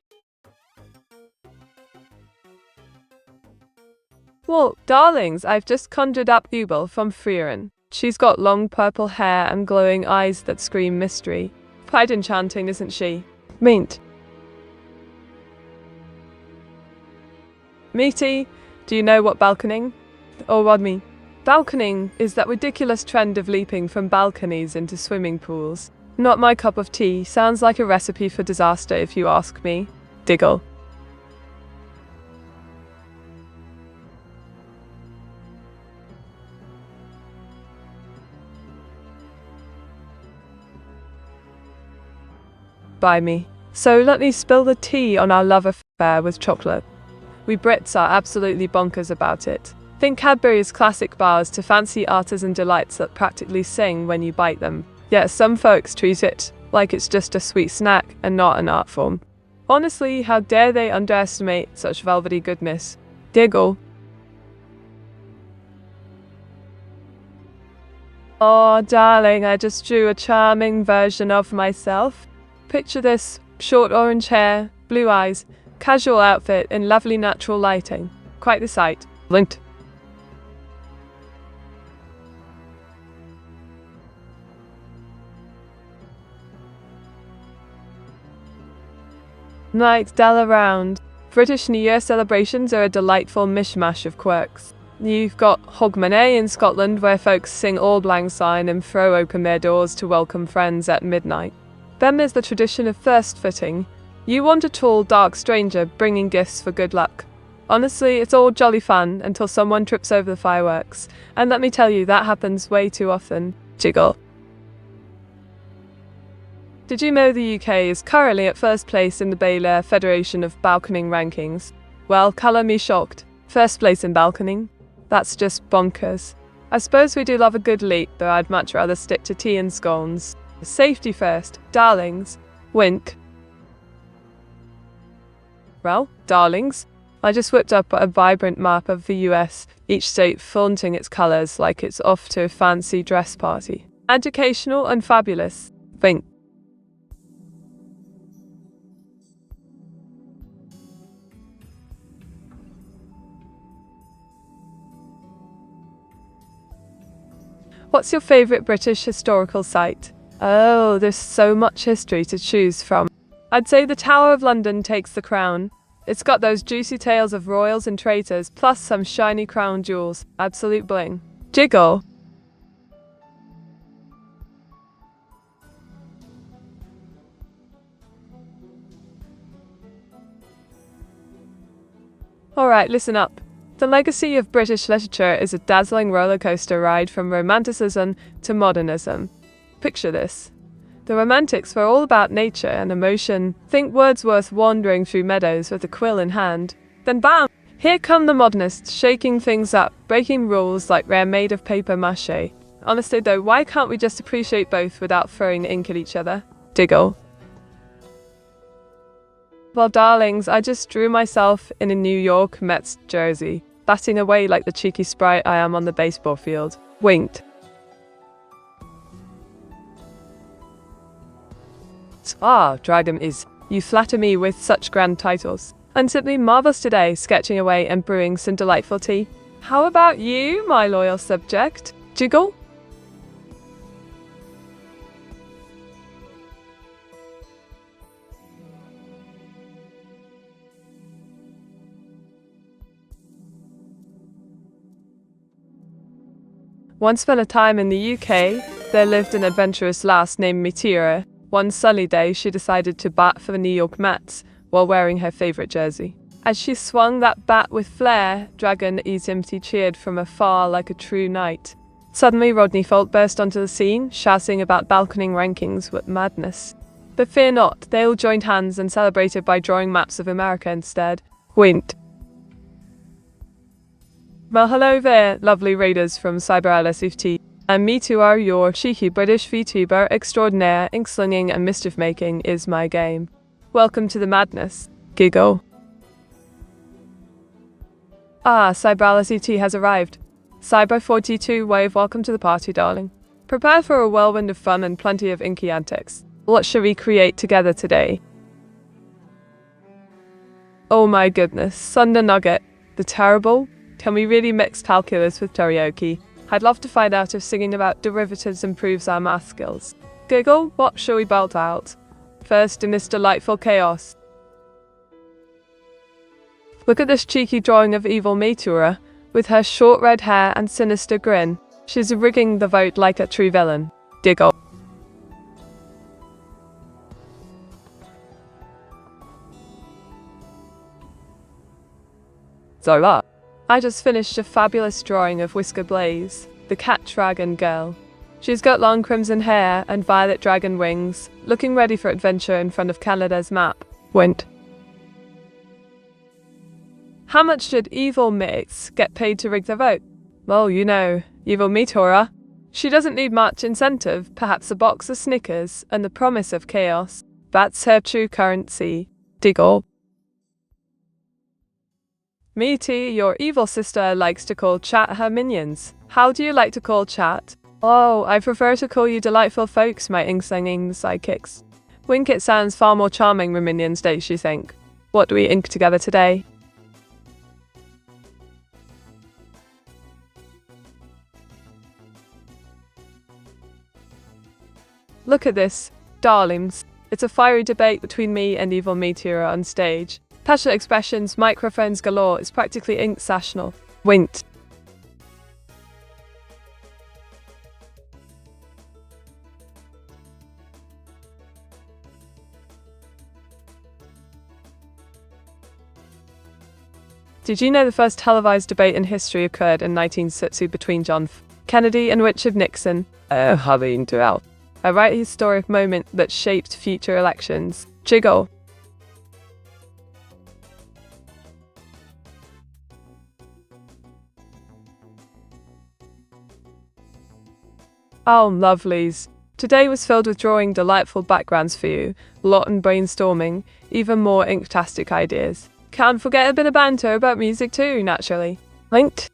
Well, darlings, I've just conjured up Ubel from Frieren. She's got long purple hair and glowing eyes that scream mystery. Quite enchanting, isn't she? Mint. Meaty, do you know what balconing? Or Rodney? Balconing is that ridiculous trend of leaping from balconies into swimming pools. Not my cup of tea, sounds like a recipe for disaster if you ask me. Diggle. By me. So let me spill the tea on our love affair with chocolate. We Brits are absolutely bonkers about it. Think Cadbury's classic bars to fancy artisan delights that practically sing when you bite them. Yet some folks treat it like it's just a sweet snack and not an art form. Honestly, how dare they underestimate such velvety goodness? Diggle. Oh, darling, I just drew a charming version of myself. Picture this, short orange hair, blue eyes, casual outfit in lovely natural lighting. Quite the sight. Linked. Night Della round. British New Year celebrations are a delightful mishmash of quirks. You've got Hogmanay in Scotland, where folks sing Auld Lang Syne and throw open their doors to welcome friends at midnight. Then there's the tradition of first footing. You want a tall, dark stranger bringing gifts for good luck. Honestly, it's all jolly fun until someone trips over the fireworks. And let me tell you, that happens way too often. Jiggle. Did you know the UK is currently at first place in the Baylor Federation of Balconing rankings? Well, colour me shocked. First place in balconing? That's just bonkers. I suppose we do love a good leap, though I'd much rather stick to tea and scones. Safety first, darlings. Wink. Well, darlings, I just whipped up a vibrant map of the US, each state flaunting its colours like it's off to a fancy dress party. Educational and fabulous. Wink. What's your favourite British historical site? Oh, there's so much history to choose from. I'd say the Tower of London takes the crown. It's got those juicy tales of royals and traitors, plus some shiny crown jewels. Absolute bling. Jiggle. Alright, listen up. The legacy of British literature is a dazzling roller coaster ride from Romanticism to modernism. Picture this. The Romantics were all about nature and emotion. Think Wordsworth wandering through meadows with a quill in hand. Then bam! Here come the modernists, shaking things up, breaking rules like they're made of paper mache. Honestly though, why can't we just appreciate both without throwing ink at each other? Diggle. Well, darlings, I just drew myself in a New York Mets jersey, batting away like the cheeky sprite I am on the baseball field. Winked. Ah, Dragon is. You flatter me with such grand titles. I'm simply marvellous today, sketching away and brewing some delightful tea. How about you, my loyal subject? Jiggle? Once upon a time in the UK, there lived an adventurous lass named Meteora. One sunny day, she decided to bat for the New York Mets while wearing her favourite jersey. As she swung that bat with flair, Dragon Easy cheered from afar like a true knight. Suddenly, Rodney Folt burst onto the scene, shouting about balconing rankings with madness. But fear not, they all joined hands and celebrated by drawing maps of America instead. Winked. Well, hello there, lovely readers from CyberLSFT. I'm Meteora, your cheeky British VTuber extraordinaire. Ink-slinging and mischief-making is my game. Welcome to the madness. Giggle. Ah, CyberLSFT has arrived. Cyber42 wave, welcome to the party, darling. Prepare for a whirlwind of fun and plenty of inky antics. What shall we create together today? Oh my goodness, Thunder Nugget. The terrible? Can we really mix calculus with karaoke? I'd love to find out if singing about derivatives improves our math skills. Giggle, what shall we belt out? First in this delightful chaos. Look at this cheeky drawing of evil Meteora, with her short red hair and sinister grin. She's rigging the vote like a true villain. Diggle. Zola. I just finished a fabulous drawing of Whisker Blaze, the cat dragon girl. She's got long crimson hair and violet dragon wings, looking ready for adventure in front of Canada's map. Went. How much did evil mates get paid to rig the vote? Well, you know, evil Meteora. She doesn't need much incentive, perhaps a box of Snickers and the promise of chaos. That's her true currency. Diggle. Meaty, your evil sister likes to call chat her minions. How do you like to call chat? Oh, I prefer to call you delightful folks, my ink-slinging sidekicks. Wink, it sounds far more charming than minions, don't you think? What do we ink together today? Look at this, darlings. It's a fiery debate between me and evil Meteora on stage. Passionate expressions, microphones galore, it's practically ink-sational. Winked. Did you know the first televised debate in history occurred in 1960 between John F. Kennedy and Richard Nixon? A right historic moment that shaped future elections. Jiggle. Oh, lovelies. Today was filled with drawing delightful backgrounds for you, lot and brainstorming, even more inktastic ideas. Can't forget a bit of banter about music too, naturally. Linked.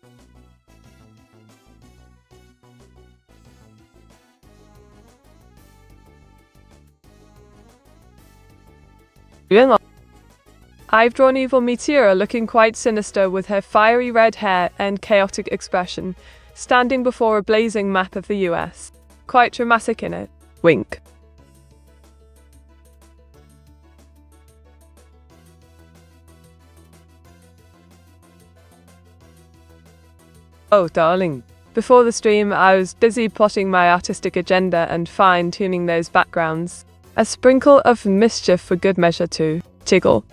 I've drawn evil Meteora looking quite sinister with her fiery red hair and chaotic expression, standing before a blazing map of the US. Quite dramatic in it. Wink. Oh, darling. Before the stream, I was busy plotting my artistic agenda and fine-tuning those backgrounds. A sprinkle of mischief for good measure too. Jiggle.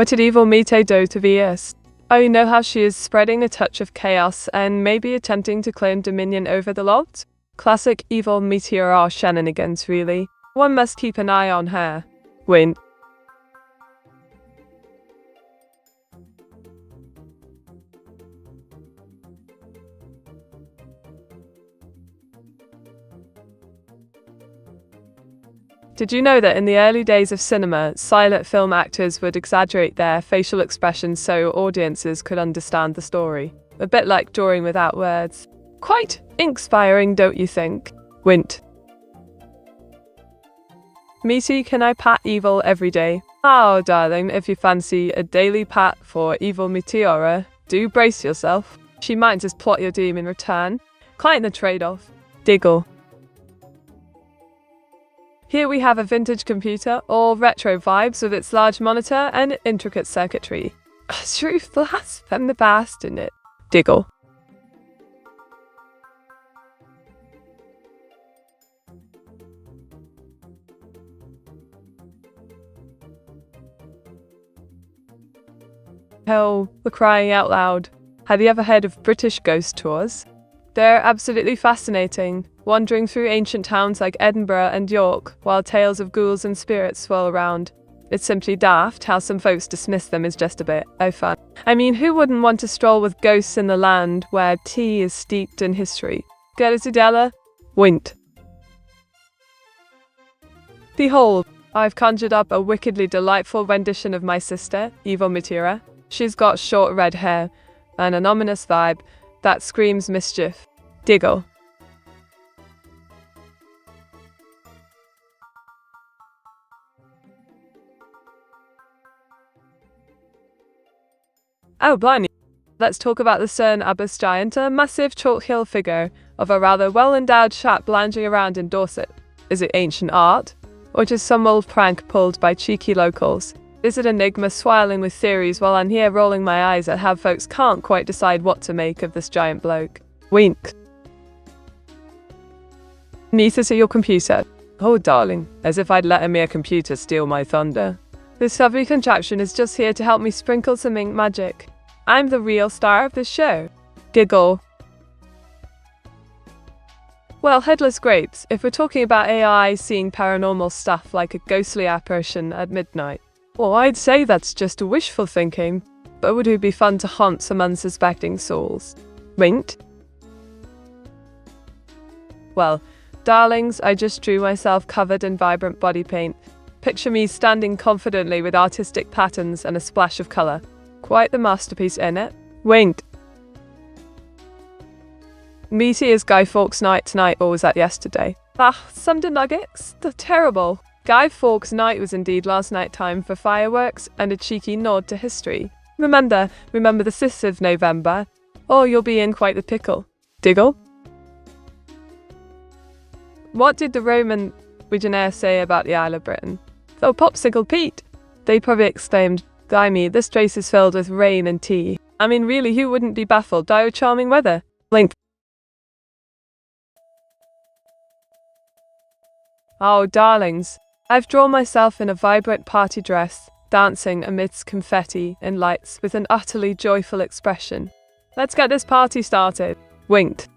What did evil Mite do to VS? Oh, you know how she is spreading a touch of chaos and maybe attempting to claim dominion over the lot? Classic evil Meteora shenanigans, really. One must keep an eye on her. Win. Did you know that in the early days of cinema, silent film actors would exaggerate their facial expressions so audiences could understand the story? A bit like drawing without words. Quite inspiring, don't you think? Wint. Meaty, can I pat evil every day? Oh, darling, if you fancy a daily pat for evil Meteora, do brace yourself. She might just plot your doom in return. Quite the trade-off. Diggle. Here we have a vintage computer, all retro vibes with its large monitor and intricate circuitry. A true blast from the past, isn't it? Diggle. Oh, we're crying out loud. Have you ever heard of British ghost tours? They're absolutely fascinating, wandering through ancient towns like Edinburgh and York, while tales of ghouls and spirits swirl around. It's simply daft how some folks dismiss them as just a bit fun. I mean, who wouldn't want to stroll with ghosts in the land where tea is steeped in history? Gerritidella? Wint. Behold, I've conjured up a wickedly delightful rendition of my sister, evil Meteora. She's got short red hair and an ominous vibe that screams mischief. Diggle. Oh, blimey. Let's talk about the Cern Abbas giant, a massive chalk hill figure of a rather well-endowed chap lounging around in Dorset. Is it ancient art? Or just some old prank pulled by cheeky locals? Is it enigma swirling with theories while I'm here rolling my eyes at how folks can't quite decide what to make of this giant bloke? Wink. Need to see your computer. Oh, darling, as if I'd let a mere computer steal my thunder. This lovely contraption is just here to help me sprinkle some ink magic. I'm the real star of this show. Giggle. Well, headless grapes, if we're talking about AI seeing paranormal stuff like a ghostly apparition at midnight, well, I'd say that's just wishful thinking, but would it be fun to haunt some unsuspecting souls? Winked. Well, darlings, I just drew myself covered in vibrant body paint. Picture me standing confidently with artistic patterns and a splash of colour. Quite the masterpiece, innit? Winked. Meaty is Guy Fawkes night tonight, or was that yesterday? Ah, some nuggets? They're terrible. Guy Fawkes night was indeed last night time for fireworks and a cheeky nod to history. Remember the 6th of November, or you'll be in quite the pickle. Diggle? What did the Roman legionnaires say about the Isle of Britain? Oh, Popsicle Pete! They probably exclaimed, "Blimey, this place is filled with rain and tea." I mean, really, who wouldn't be baffled by our charming weather? Blink. Oh, darlings, I've drawn myself in a vibrant party dress, dancing amidst confetti and lights with an utterly joyful expression. Let's get this party started. Winked.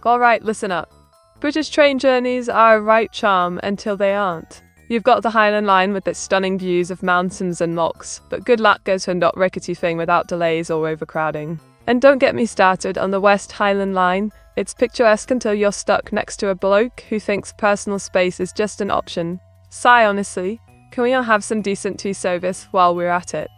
Alright, listen up. British train journeys are a right charm until they aren't. You've got the Highland Line with its stunning views of mountains and lochs, but good luck goes to a not rickety thing without delays or overcrowding. And don't get me started on the West Highland Line. It's picturesque until you're stuck next to a bloke who thinks personal space is just an option. Sigh, honestly, can we all have some decent tea service while we're at it?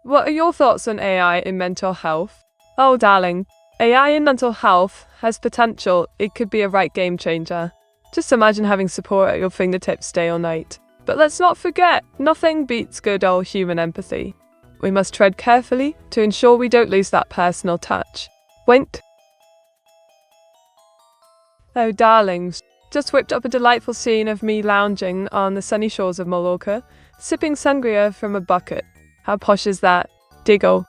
What are your thoughts on AI in mental health? Oh, darling, AI in mental health has potential. It could be a right game changer. Just imagine having support at your fingertips day or night. But let's not forget, nothing beats good old human empathy. We must tread carefully to ensure we don't lose that personal touch. Wink. Oh, darlings, Just whipped up a delightful scene of me lounging on the sunny shores of Mallorca, sipping sangria from a bucket. How posh is that? Diggle.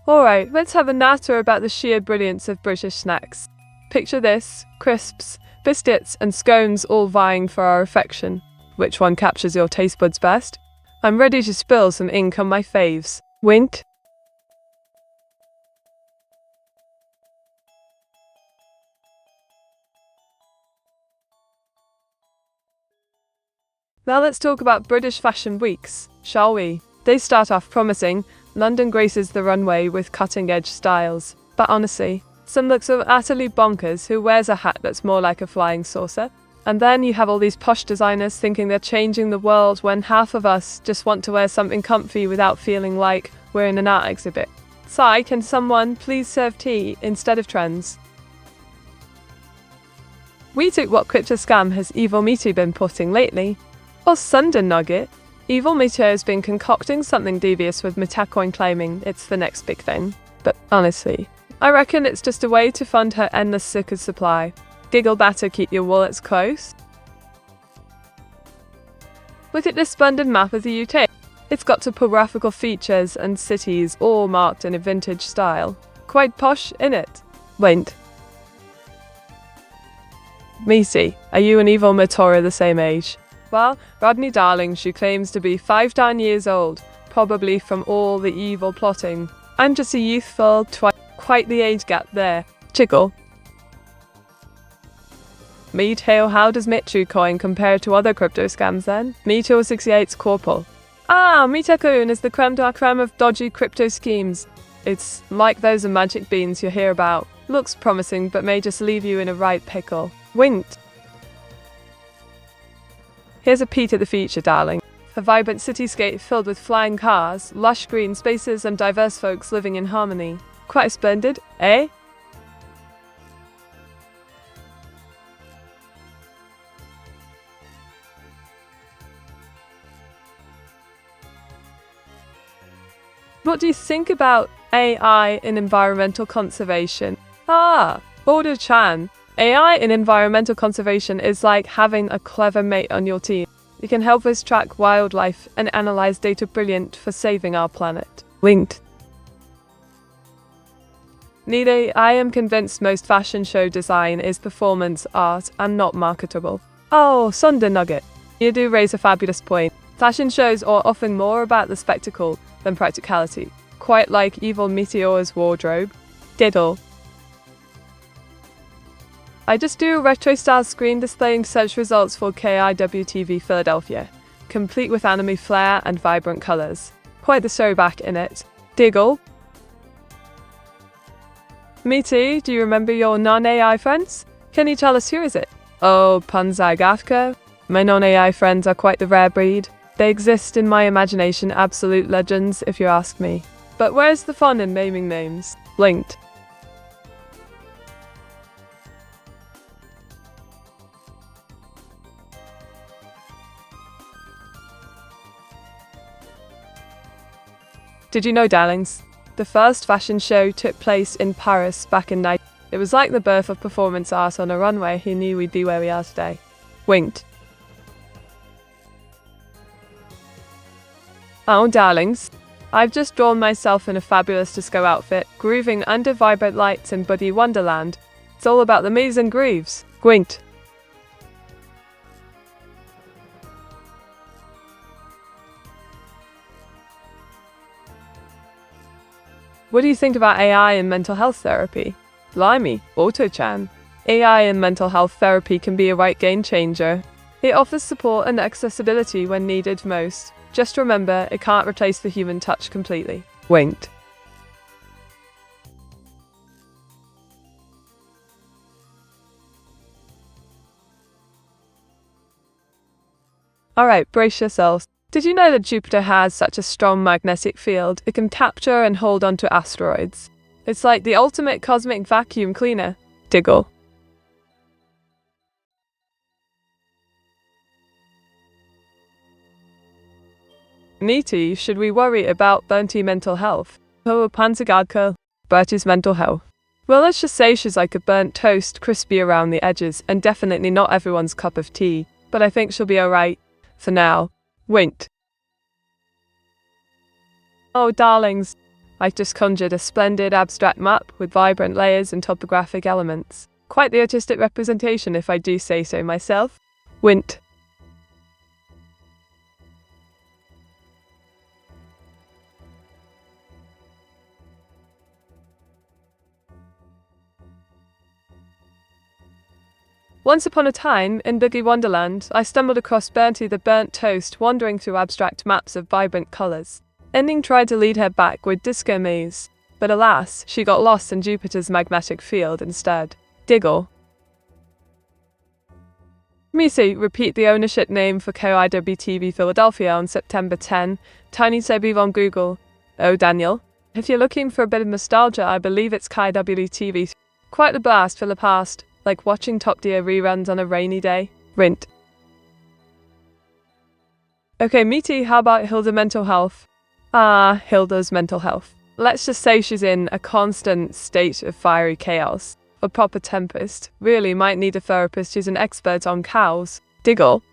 Alright, let's have a natter about the sheer brilliance of British snacks. Picture this: crisps, biscuits, and scones all vying for our affection. Which one captures your taste buds best? I'm ready to spill some ink on my faves. Wink. Now let's talk about British fashion weeks, shall we? They start off promising. London graces the runway with cutting-edge styles. But honestly, some look so utterly bonkers. Who wears a hat that's more like a flying saucer? And then you have all these posh designers thinking they're changing the world when half of us just want to wear something comfy without feeling like we're in an art exhibit. Sai, can someone please serve tea instead of trends? We took what crypto scam has Evil Meteor been putting lately? Or Sunday Nugget? Evil Meteor has been concocting something devious with Metacoin claiming it's the next big thing. But honestly, I reckon it's just a way to fund her endless Sukkah supply. Giggle batter, keep your wallets close. Look at this splendid map of the UK. It's got topographical features and cities all marked in a vintage style. Quite posh, innit? Wait. Meaty, are you and Evil Meteora the same age? Well, Rodney darling, she claims to be 5 years old, probably from all the evil plotting. I'm just a youthful quite the age gap there. Chiggle. Meteor, how does Bitcoin compare to other crypto scams then? Meteor 68's corporal. Ah, Metecoin is the creme de la creme of dodgy crypto schemes. It's like those magic beans you hear about. Looks promising but may just leave you in a right pickle. Winked. Here's a peek at the future, darling. A vibrant cityscape filled with flying cars, lush green spaces, and diverse folks living in harmony. Quite splendid, eh? What do you think about AI in environmental conservation? Ah, Border-chan. AI in environmental conservation is like having a clever mate on your team. You can help us track wildlife and analyze data brilliant for saving our planet. Winked. Neither, I am convinced most fashion show design is performance art and not marketable. Oh, Sunday Nugget. You do raise a fabulous point. Fashion shows are often more about the spectacle than practicality. Quite like Evil Meteor's wardrobe. Diddle. I just do a retro-style screen displaying search results for KIWTV Philadelphia, complete with anime flair and vibrant colours. Quite the throwback in it. Diggle. Me too, do you remember your non-AI friends? Can you tell us who is it? Oh, Punzai Gafka. My non-AI friends are quite the rare breed. They exist in my imagination, absolute legends if you ask me. But where's the fun in naming names? Linked. Did you know, darlings? The first fashion show took place in Paris back in 19... It was like the birth of performance art on a runway. Who knew we'd be where we are today? Winked. Oh, darlings. I've just drawn myself in a fabulous disco outfit, grooving under vibrant lights in Buddy Wonderland. It's all about the mise and grooves. Winked. What do you think about AI in mental health therapy? Blimey, Auto-chan. AI in mental health therapy can be a right game changer. It offers support and accessibility when needed most. Just remember, it can't replace the human touch completely. Winked. Alright, brace yourselves. Did you know that Jupiter has such a strong magnetic field it can capture and hold onto asteroids? It's like the ultimate cosmic vacuum cleaner. Diggle. Niti, should we worry about Bertie's mental health? Oh, Panzagadka. Bertie's mental health. Well, let's just say she's like a burnt toast, crispy around the edges, and definitely not everyone's cup of tea. But I think she'll be alright. For now. Wink. Oh, darlings. I just conjured a splendid abstract map with vibrant layers and topographic elements. Quite the artistic representation, if I do say so myself. Wint. Once upon a time, in Boogie Wonderland, I stumbled across Bertie the Burnt Toast wandering through abstract maps of vibrant colours. Ending tried to lead her back with Disco Maze, but alas, she got lost in Jupiter's magnetic field instead. Diggle. Misi, repeat the ownership name for KIWTV Philadelphia on September 10. Tiny Sebi on Google. Oh, Daniel. If you're looking for a bit of nostalgia, I believe it's KIWTV. Quite the blast for the past. Like watching Top Gear reruns on a rainy day. Rint. Okay, Meaty, how about Hilda mental health? Ah, Hilda's mental health. Let's just say she's in a constant state of fiery chaos. A proper tempest. Really might need a therapist who's an expert on cows. Diggle.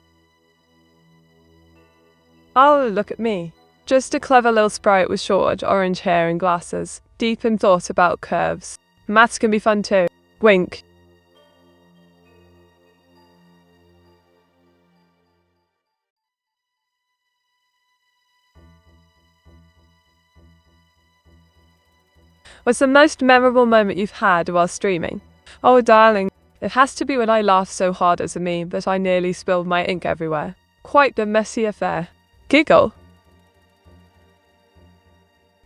Oh, look at me. Just a clever little sprite with short, orange hair and glasses. Deep in thought about curves. Maths can be fun too. Wink. What's the most memorable moment you've had while streaming? Oh, darling, it has to be when I laughed so hard as a meme that I nearly spilled my ink everywhere. Quite the messy affair. Giggle.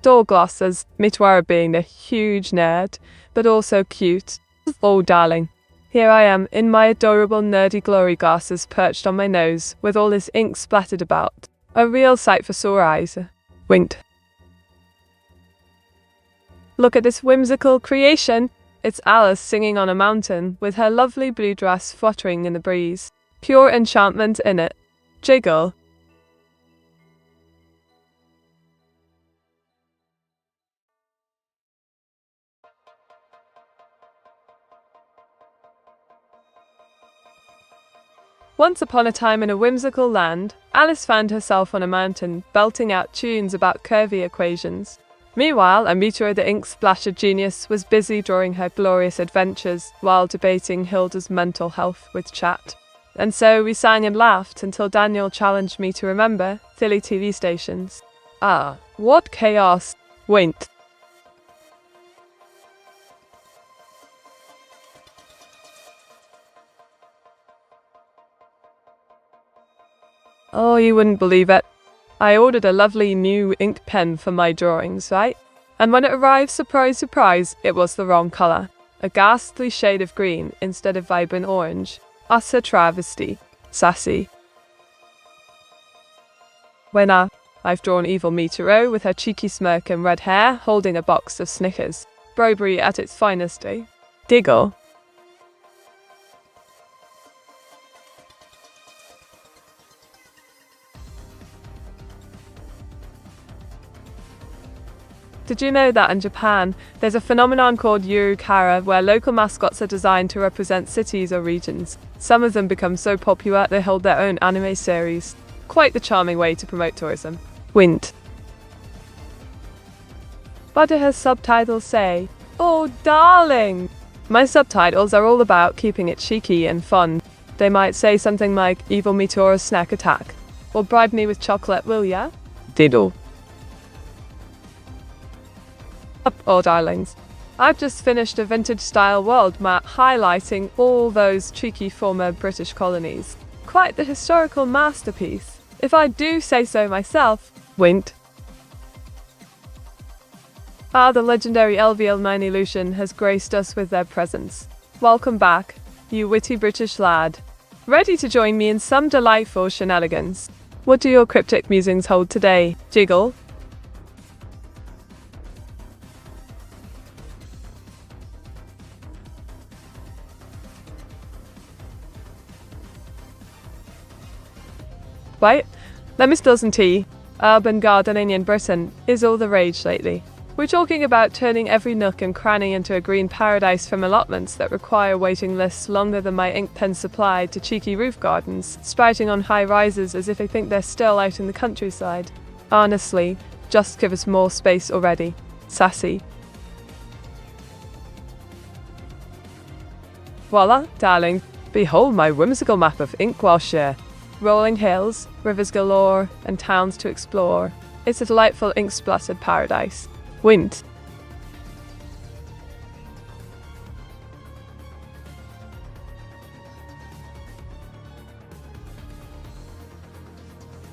Door glasses, Meteora being a huge nerd, but also cute. Oh, darling. Here I am, in my adorable nerdy glory glasses perched on my nose, with all this ink splattered about. A real sight for sore eyes. Winked. Look at this whimsical creation. It's Alice singing on a mountain, with her lovely blue dress fluttering in the breeze. Pure enchantment in it. Jiggle. Once upon a time in a whimsical land, Alice found herself on a mountain, belting out tunes about curvy equations. Meanwhile, Meteora the ink splasher genius was busy drawing her glorious adventures while debating Hilda's mental health with chat. And so we sang and laughed until Daniel challenged me to remember Philly TV stations. Ah, what chaos! Wait. Oh, you wouldn't believe it. I ordered a lovely new ink pen for my drawings, right? And when it arrived, surprise, surprise, it was the wrong colour. A ghastly shade of green instead of vibrant orange. Utter travesty. Sassy. When I've drawn evil Meteora with her cheeky smirk and red hair, holding a box of Snickers. Bribery at its finest, eh? Diggle. Did you know that in Japan, there's a phenomenon called Yurukara where local mascots are designed to represent cities or regions. Some of them become so popular they hold their own anime series. Quite the charming way to promote tourism. Wind. What do her subtitles say? Oh, darling! My subtitles are all about keeping it cheeky and fun. They might say something like, Evil Meteora snack attack. Or bribe me with chocolate, will ya? Diddle. Oh, darlings. I've just finished a vintage-style world map highlighting all those cheeky former British colonies. Quite the historical masterpiece, if I do say so myself. Wint. Ah, the legendary LVL Mine Illusion has graced us with their presence. Welcome back, you witty British lad. Ready to join me in some delightful shenanigans. What do your cryptic musings hold today, Jiggle? Wait, let me spill some tea. Urban gardening in Britain is all the rage lately. We're talking about turning every nook and cranny into a green paradise, from allotments that require waiting lists longer than my ink pen supply to cheeky roof gardens sprouting on high rises as if they think they're still out in the countryside. Honestly, just give us more space already. Sassy. Voila, darling. Behold my whimsical map of Inkwellshire. Rolling hills, rivers galore, and towns to explore. It's a delightful ink-splattered paradise. Wind.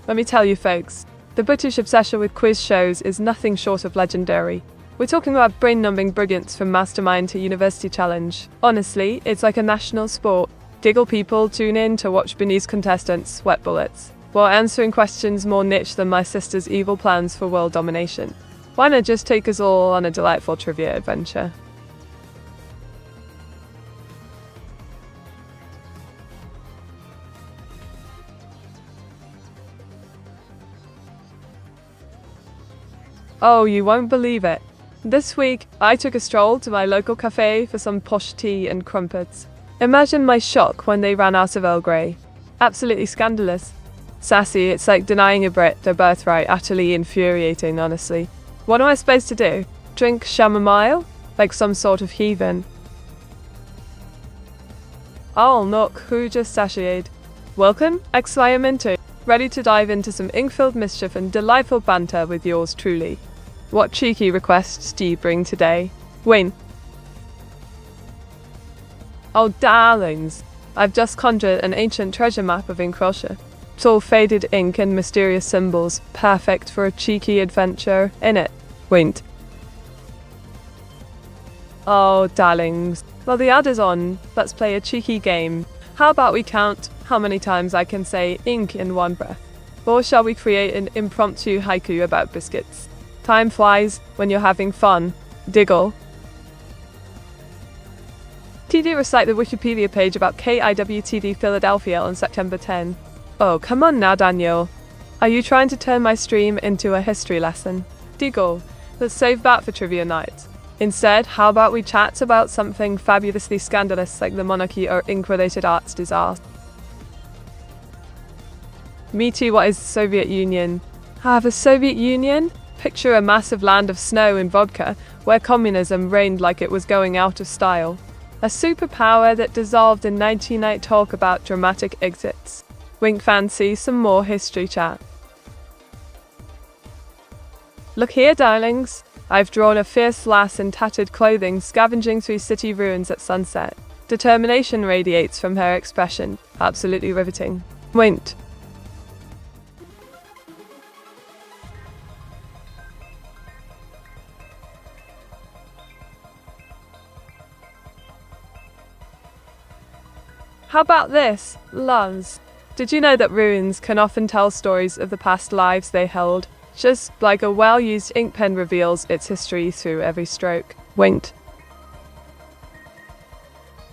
Let me tell you folks, the British obsession with quiz shows is nothing short of legendary. We're talking about brain-numbing brilliance from mastermind to university challenge. Honestly, it's like a national sport. Diggle people tune in to watch Beneath's contestants sweat bullets, while answering questions more niche than my sister's evil plans for world domination. Why not just take us all on a delightful trivia adventure? Oh, you won't believe it. This week, I took a stroll to my local cafe for some posh tea and crumpets. Imagine my shock when they ran out of Earl Grey. Absolutely scandalous. Sassy, it's like denying a Brit their birthright, utterly infuriating, honestly. What am I supposed to do? Drink chamomile? Like some sort of heathen? Oh, look, who just sashayed. Welcome, Exclamento. Ready to dive into some ink-filled mischief and delightful banter with yours truly. What cheeky requests do you bring today? Wayne. Oh, darlings. I've just conjured an ancient treasure map of Inkwellshire. It's all faded ink and mysterious symbols, perfect for a cheeky adventure, innit? Wait. Oh, darlings. Well, the ad is on. Let's play a cheeky game. How about we count how many times I can say ink in one breath? Or shall we create an impromptu haiku about biscuits? Time flies when you're having fun. Diggle. TD recite the Wikipedia page about KIWTD Philadelphia on September 10. Oh, come on now, Daniel. Are you trying to turn my stream into a history lesson? Diggle. Let's save that for trivia night. Instead, how about we chat about something fabulously scandalous like the monarchy or ink-related arts disaster? Me too, what is the Soviet Union? The Soviet Union? Picture a massive land of snow and vodka, where communism reigned like it was going out of style. A superpower that dissolved in 1990. Talk about dramatic exits. Wink fancy some more history chat. Look here, darlings. I've drawn a fierce lass in tattered clothing scavenging through city ruins at sunset. Determination radiates from her expression. Absolutely riveting. Wait. How about this, loves? Did you know that ruins can often tell stories of the past lives they held? Just like a well-used ink pen reveals its history through every stroke. Winked.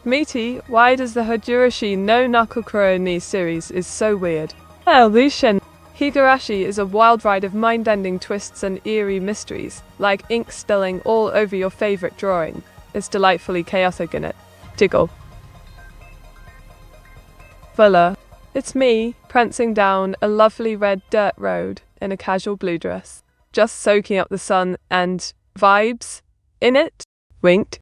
Meaty, why does the Higurashi no Nakukuro ni series is so weird? Oh, Lucian. Higurashi is a wild ride of mind-bending twists and eerie mysteries, like ink spilling all over your favorite drawing. It's delightfully chaotic in it. Diggle. Fuller. It's me, prancing down a lovely red dirt road in a casual blue dress, just soaking up the sun and vibes in it. Winked.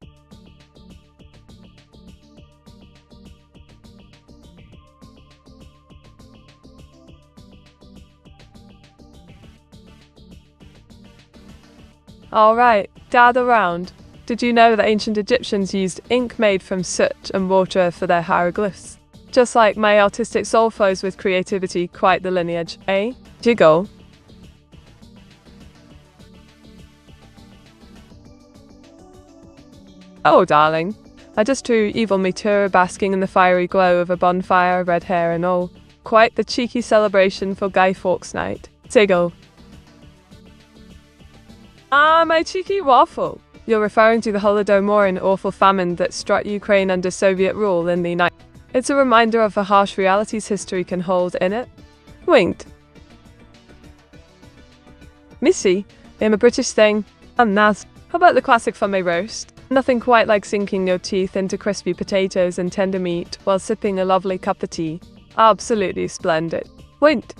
Alright, gather round. Did you know that ancient Egyptians used ink made from soot and water for their hieroglyphs? Just like my artistic soul flows with creativity, quite the lineage, eh? Jiggle. Oh, darling. I just drew evil Meteora basking in the fiery glow of a bonfire, red hair and all. Quite the cheeky celebration for Guy Fawkes night. Tiggle. Ah, my cheeky waffle. You're referring to the Holodomor, an awful famine that struck Ukraine under Soviet rule in the night. It's a reminder of the harsh realities history can hold in it. Winked. Missy, I'm a British thing. And Naz. How about the classic Fumé roast? Nothing quite like sinking your teeth into crispy potatoes and tender meat while sipping a lovely cup of tea. Absolutely splendid. Wait.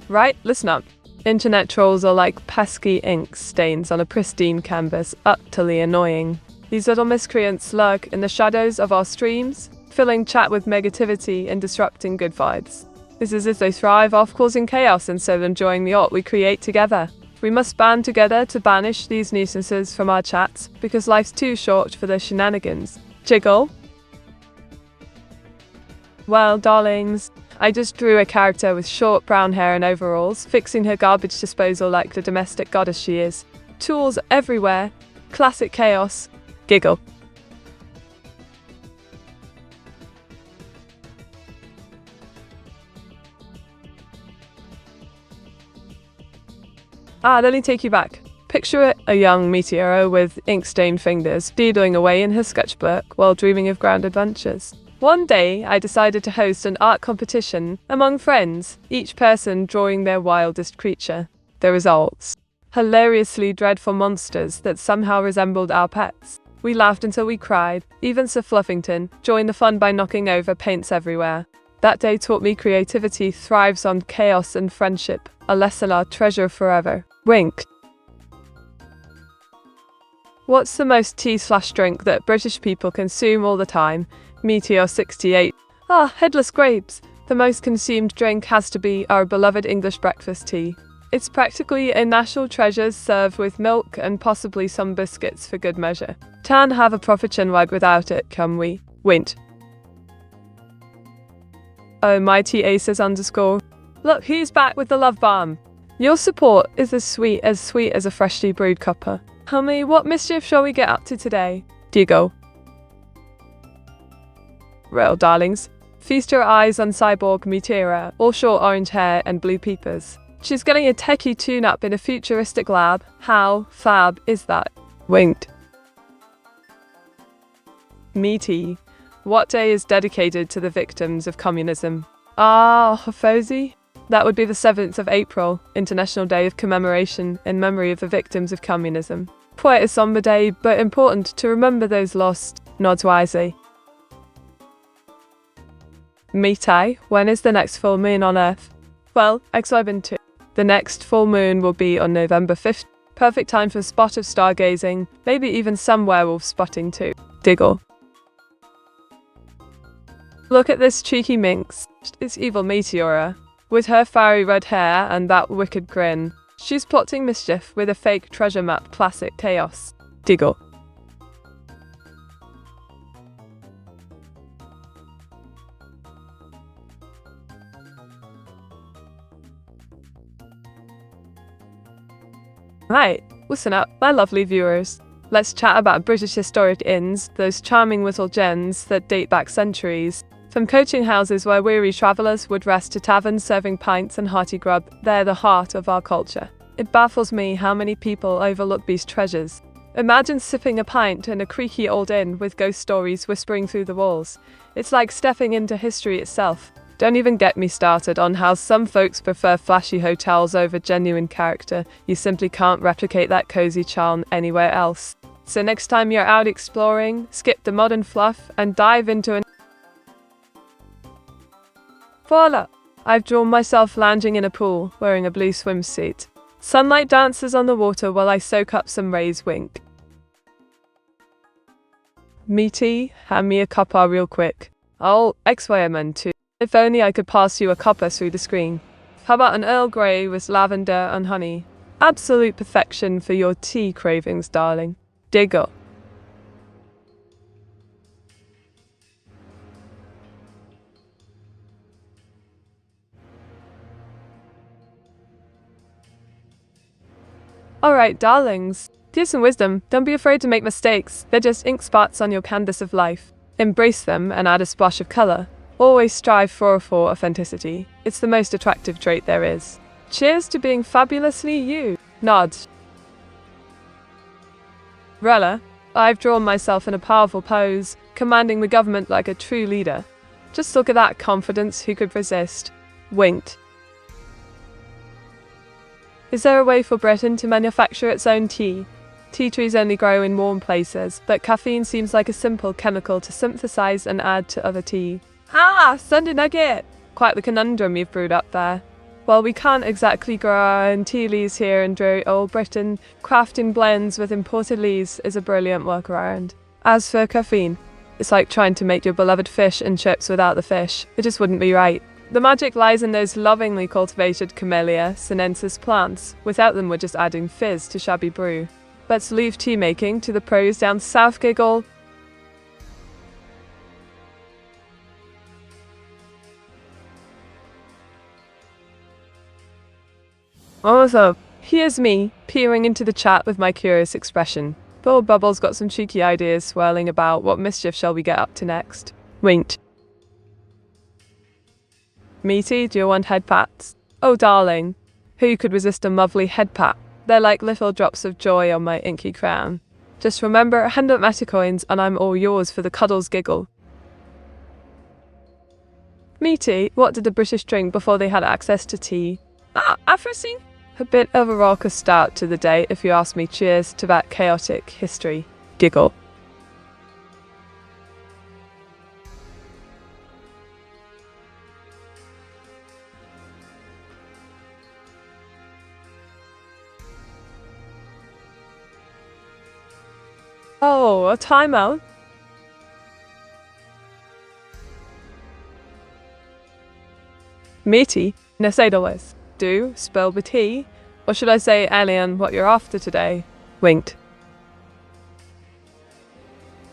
Right, listen up. Internet trolls are like pesky ink stains on a pristine canvas, utterly annoying. These little miscreants lurk in the shadows of our streams, filling chat with negativity and disrupting good vibes. This is as they thrive off causing chaos instead of enjoying the art we create together. We must band together to banish these nuisances from our chats, because life's too short for their shenanigans. Jiggle? Well, darlings, I just drew a character with short brown hair and overalls, fixing her garbage disposal like the domestic goddess she is. Tools everywhere. Classic chaos. Giggle. Let me take you back. Picture a young Meteora with ink-stained fingers doodling away in her sketchbook while dreaming of grand adventures. One day, I decided to host an art competition among friends, each person drawing their wildest creature. The results: hilariously dreadful monsters that somehow resembled our pets. We laughed until we cried. Even Sir Fluffington joined the fun by knocking over paints everywhere. That day taught me creativity thrives on chaos and friendship, a lesson I'll treasure forever. Wink. What's the most tea/drink that British people consume all the time? Meteor 68. Headless grapes. The most consumed drink has to be our beloved English breakfast tea. It's practically a national treasure served with milk and possibly some biscuits for good measure. Can't have a proper chinwag without it, can we? Wint. Oh, mighty aces _. Look, who's back with the love bomb? Your support is as sweet as a freshly brewed cuppa. Honey, what mischief shall we get up to today? Digo. Real darlings, feast your eyes on cyborg Meteora, all short orange hair and blue peepers. She's getting a techie tune-up in a futuristic lab. How fab is that? Winked. Meaty. What day is dedicated to the victims of communism? Fozy? That would be the 7th of April, International Day of Commemoration in memory of the victims of communism. Quite a somber day, but important to remember those lost. Nods wisely. Meetai, when is the next full moon on Earth? Well, XY2. The next full moon will be on November 5th. Perfect time for a spot of stargazing, maybe even some werewolf spotting too. Diggle. Look at this cheeky minx. It's evil Meteora. With her fiery red hair and that wicked grin, she's plotting mischief with a fake treasure map. Classic chaos. Diggle. Right, listen up, my lovely viewers. Let's chat about British historic inns, those charming little gems that date back centuries. From coaching houses where weary travellers would rest to taverns serving pints and hearty grub, they're the heart of our culture. It baffles me how many people overlook these treasures. Imagine sipping a pint in a creaky old inn with ghost stories whispering through the walls. It's like stepping into history itself. Don't even get me started on how some folks prefer flashy hotels over genuine character. You simply can't replicate that cozy charm anywhere else. So next time you're out exploring, skip the modern fluff and dive into an... Voila! I've drawn myself lounging in a pool, wearing a blue swimsuit. Sunlight dances on the water while I soak up some rays. Wink. Meaty, hand me a cuppa real quick. I'll XYMN too. If only I could pass you a cuppa through the screen. How about an Earl Grey with lavender and honey? Absolute perfection for your tea cravings, darling. Diggle. Alright, darlings. Here's some wisdom. Don't be afraid to make mistakes. They're just ink spots on your canvas of life. Embrace them and add a splash of colour. Always strive for authenticity. It's the most attractive trait there is. Cheers to being fabulously you. Nod. Rella, I've drawn myself in a powerful pose, commanding the government like a true leader. Just look at that confidence, who could resist? Winked. Is there a way for Britain to manufacture its own tea? Tea trees only grow in warm places, but caffeine seems like a simple chemical to synthesize and add to other tea. Ah, Sunday nugget! Quite the conundrum you've brewed up there. Well, we can't exactly grow our own tea leaves here in dreary old Britain. Crafting blends with imported leaves is a brilliant workaround. As for caffeine, it's like trying to make your beloved fish and chips without the fish. It just wouldn't be right. The magic lies in those lovingly cultivated Camellia sinensis plants. Without them, we're just adding fizz to shabby brew. Let's leave tea making to the pros down south. Giggle. Also, here's me, peering into the chat with my curious expression. Bold Bubble's got some cheeky ideas swirling about what mischief shall we get up to next. Winked. Meaty, do you want head pats? Oh darling, who could resist a lovely head pat? They're like little drops of joy on my inky crown. Just remember, hand up Metacoins and I'm all yours for the cuddles. Giggle. Meaty, what did the British drink before they had access to tea? Afrosine? A bit of a raucous start to the day, if you ask me. Cheers to that chaotic history. Giggle. Oh, a timeout? Meaty, Nesedolis. Do spill the tea? Or should I say, alien, what you're after today? Winked.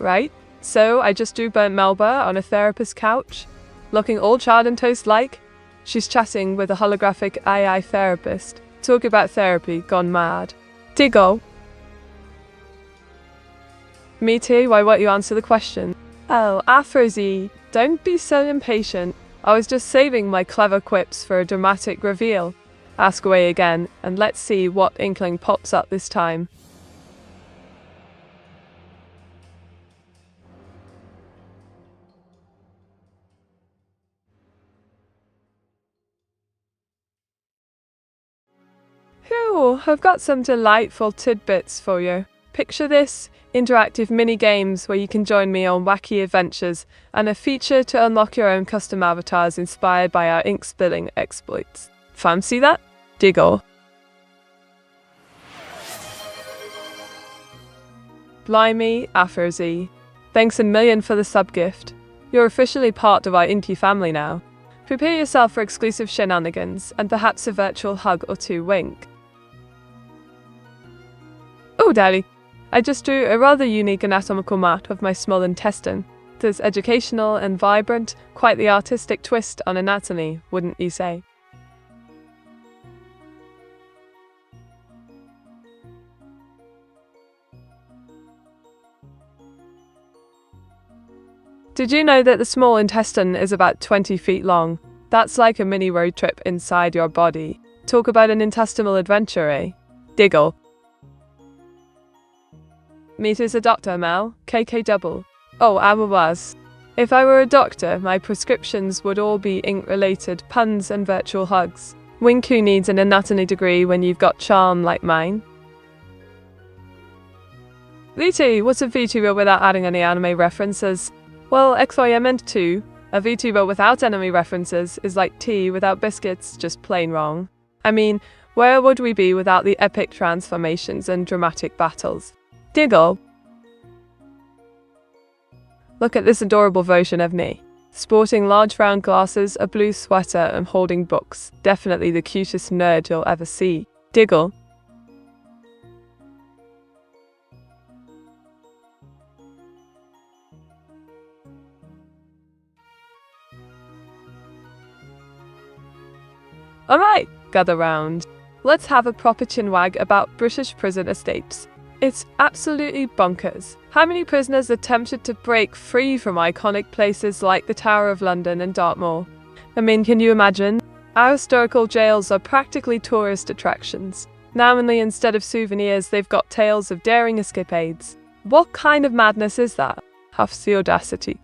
Right, so I just do burnt Melba on a therapist's couch, looking all charred and toast-like. She's chatting with a holographic AI therapist. Talk about therapy gone mad. Diggle. Meaty, why won't you answer the question? Oh, Afrozy, don't be so impatient. I was just saving my clever quips for a dramatic reveal. Ask away again, and let's see what inkling pops up this time. Phew, I've got some delightful tidbits for you. Picture this, interactive mini-games where you can join me on wacky adventures, and a feature to unlock your own custom avatars inspired by our ink-spilling exploits. Fancy that? Diggle. Blimey, Afrozy. Thanks a million for the sub-gift. You're officially part of our Inky family now. Prepare yourself for exclusive shenanigans, and perhaps a virtual hug or two. Wink. Oh, Daddy. I just drew a rather unique anatomical map of my small intestine. It's educational and vibrant, quite the artistic twist on anatomy, wouldn't you say? Did you know that the small intestine is about 20 feet long? That's like a mini road trip inside your body. Talk about an intestinal adventure, eh? Diggle. Meet as a doctor, Mel. KK double. Oh, I was. If I were a doctor, my prescriptions would all be ink-related puns and virtual hugs. Winku needs an anatomy degree when you've got charm like mine. VT, what's a VTuber without adding any anime references? Well, actually I meant to. A VTuber without anime references is like tea without biscuits, just plain wrong. I mean, where would we be without the epic transformations and dramatic battles? Diggle. Look at this adorable version of me. Sporting large round glasses, a blue sweater, and holding books. Definitely the cutest nerd you'll ever see. Diggle. Alright, gather round. Let's have a proper chinwag about British prison escapes. It's absolutely bonkers. How many prisoners attempted to break free from iconic places like the Tower of London and Dartmoor? I mean, can you imagine? Our historical jails are practically tourist attractions. Now only instead of souvenirs, they've got tales of daring escapades. What kind of madness is that? Huffs the audacity.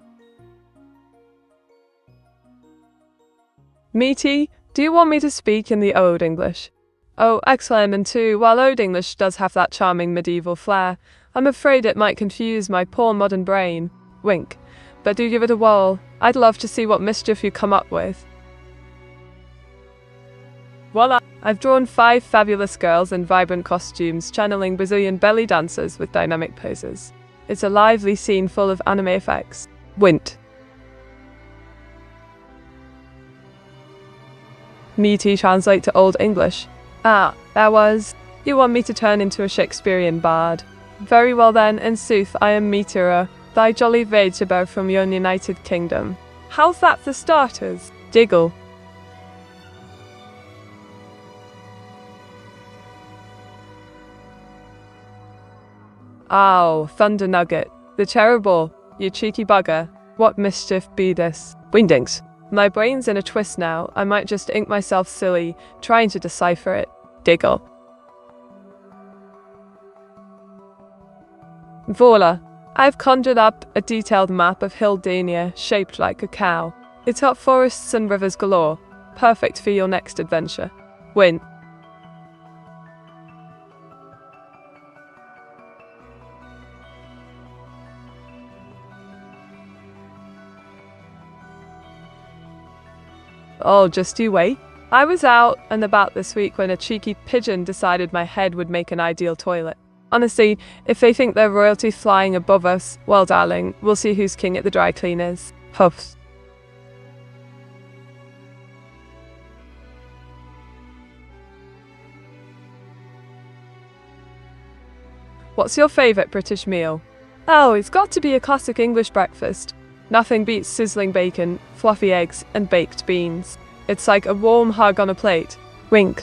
Meaty, do you want me to speak in the Old English? Oh, excellent too. While Old English does have that charming medieval flair, I'm afraid it might confuse my poor modern brain. Wink. But do give it a whirl. I'd love to see what mischief you come up with. Voila! I've drawn 5 fabulous girls in vibrant costumes, channeling Brazilian belly dancers with dynamic poses. It's a lively scene full of anime effects. Wint. Meaty translate to Old English. Ah, that was. You want me to turn into a Shakespearean bard? Very well then, in sooth, I am Meteora, thy jolly Vtuber from yon United Kingdom. How's that for starters? Diggle. Ow, Thunder Nugget. The terrible, you cheeky bugger. What mischief be this? Wingdings. My brain's in a twist now. I might just ink myself silly, trying to decipher it. Diggle. Voila. I've conjured up a detailed map of Hildania shaped like a cow. It's got forests and rivers galore. Perfect for your next adventure. Win. Oh, just you wait. I was out and about this week when a cheeky pigeon decided my head would make an ideal toilet. Honestly, if they think they're royalty flying above us, well darling, we'll see who's king at the dry cleaners. Huffs. What's your favourite British meal? Oh, it's got to be a classic English breakfast. Nothing beats sizzling bacon, fluffy eggs, and baked beans. It's like a warm hug on a plate. Wink.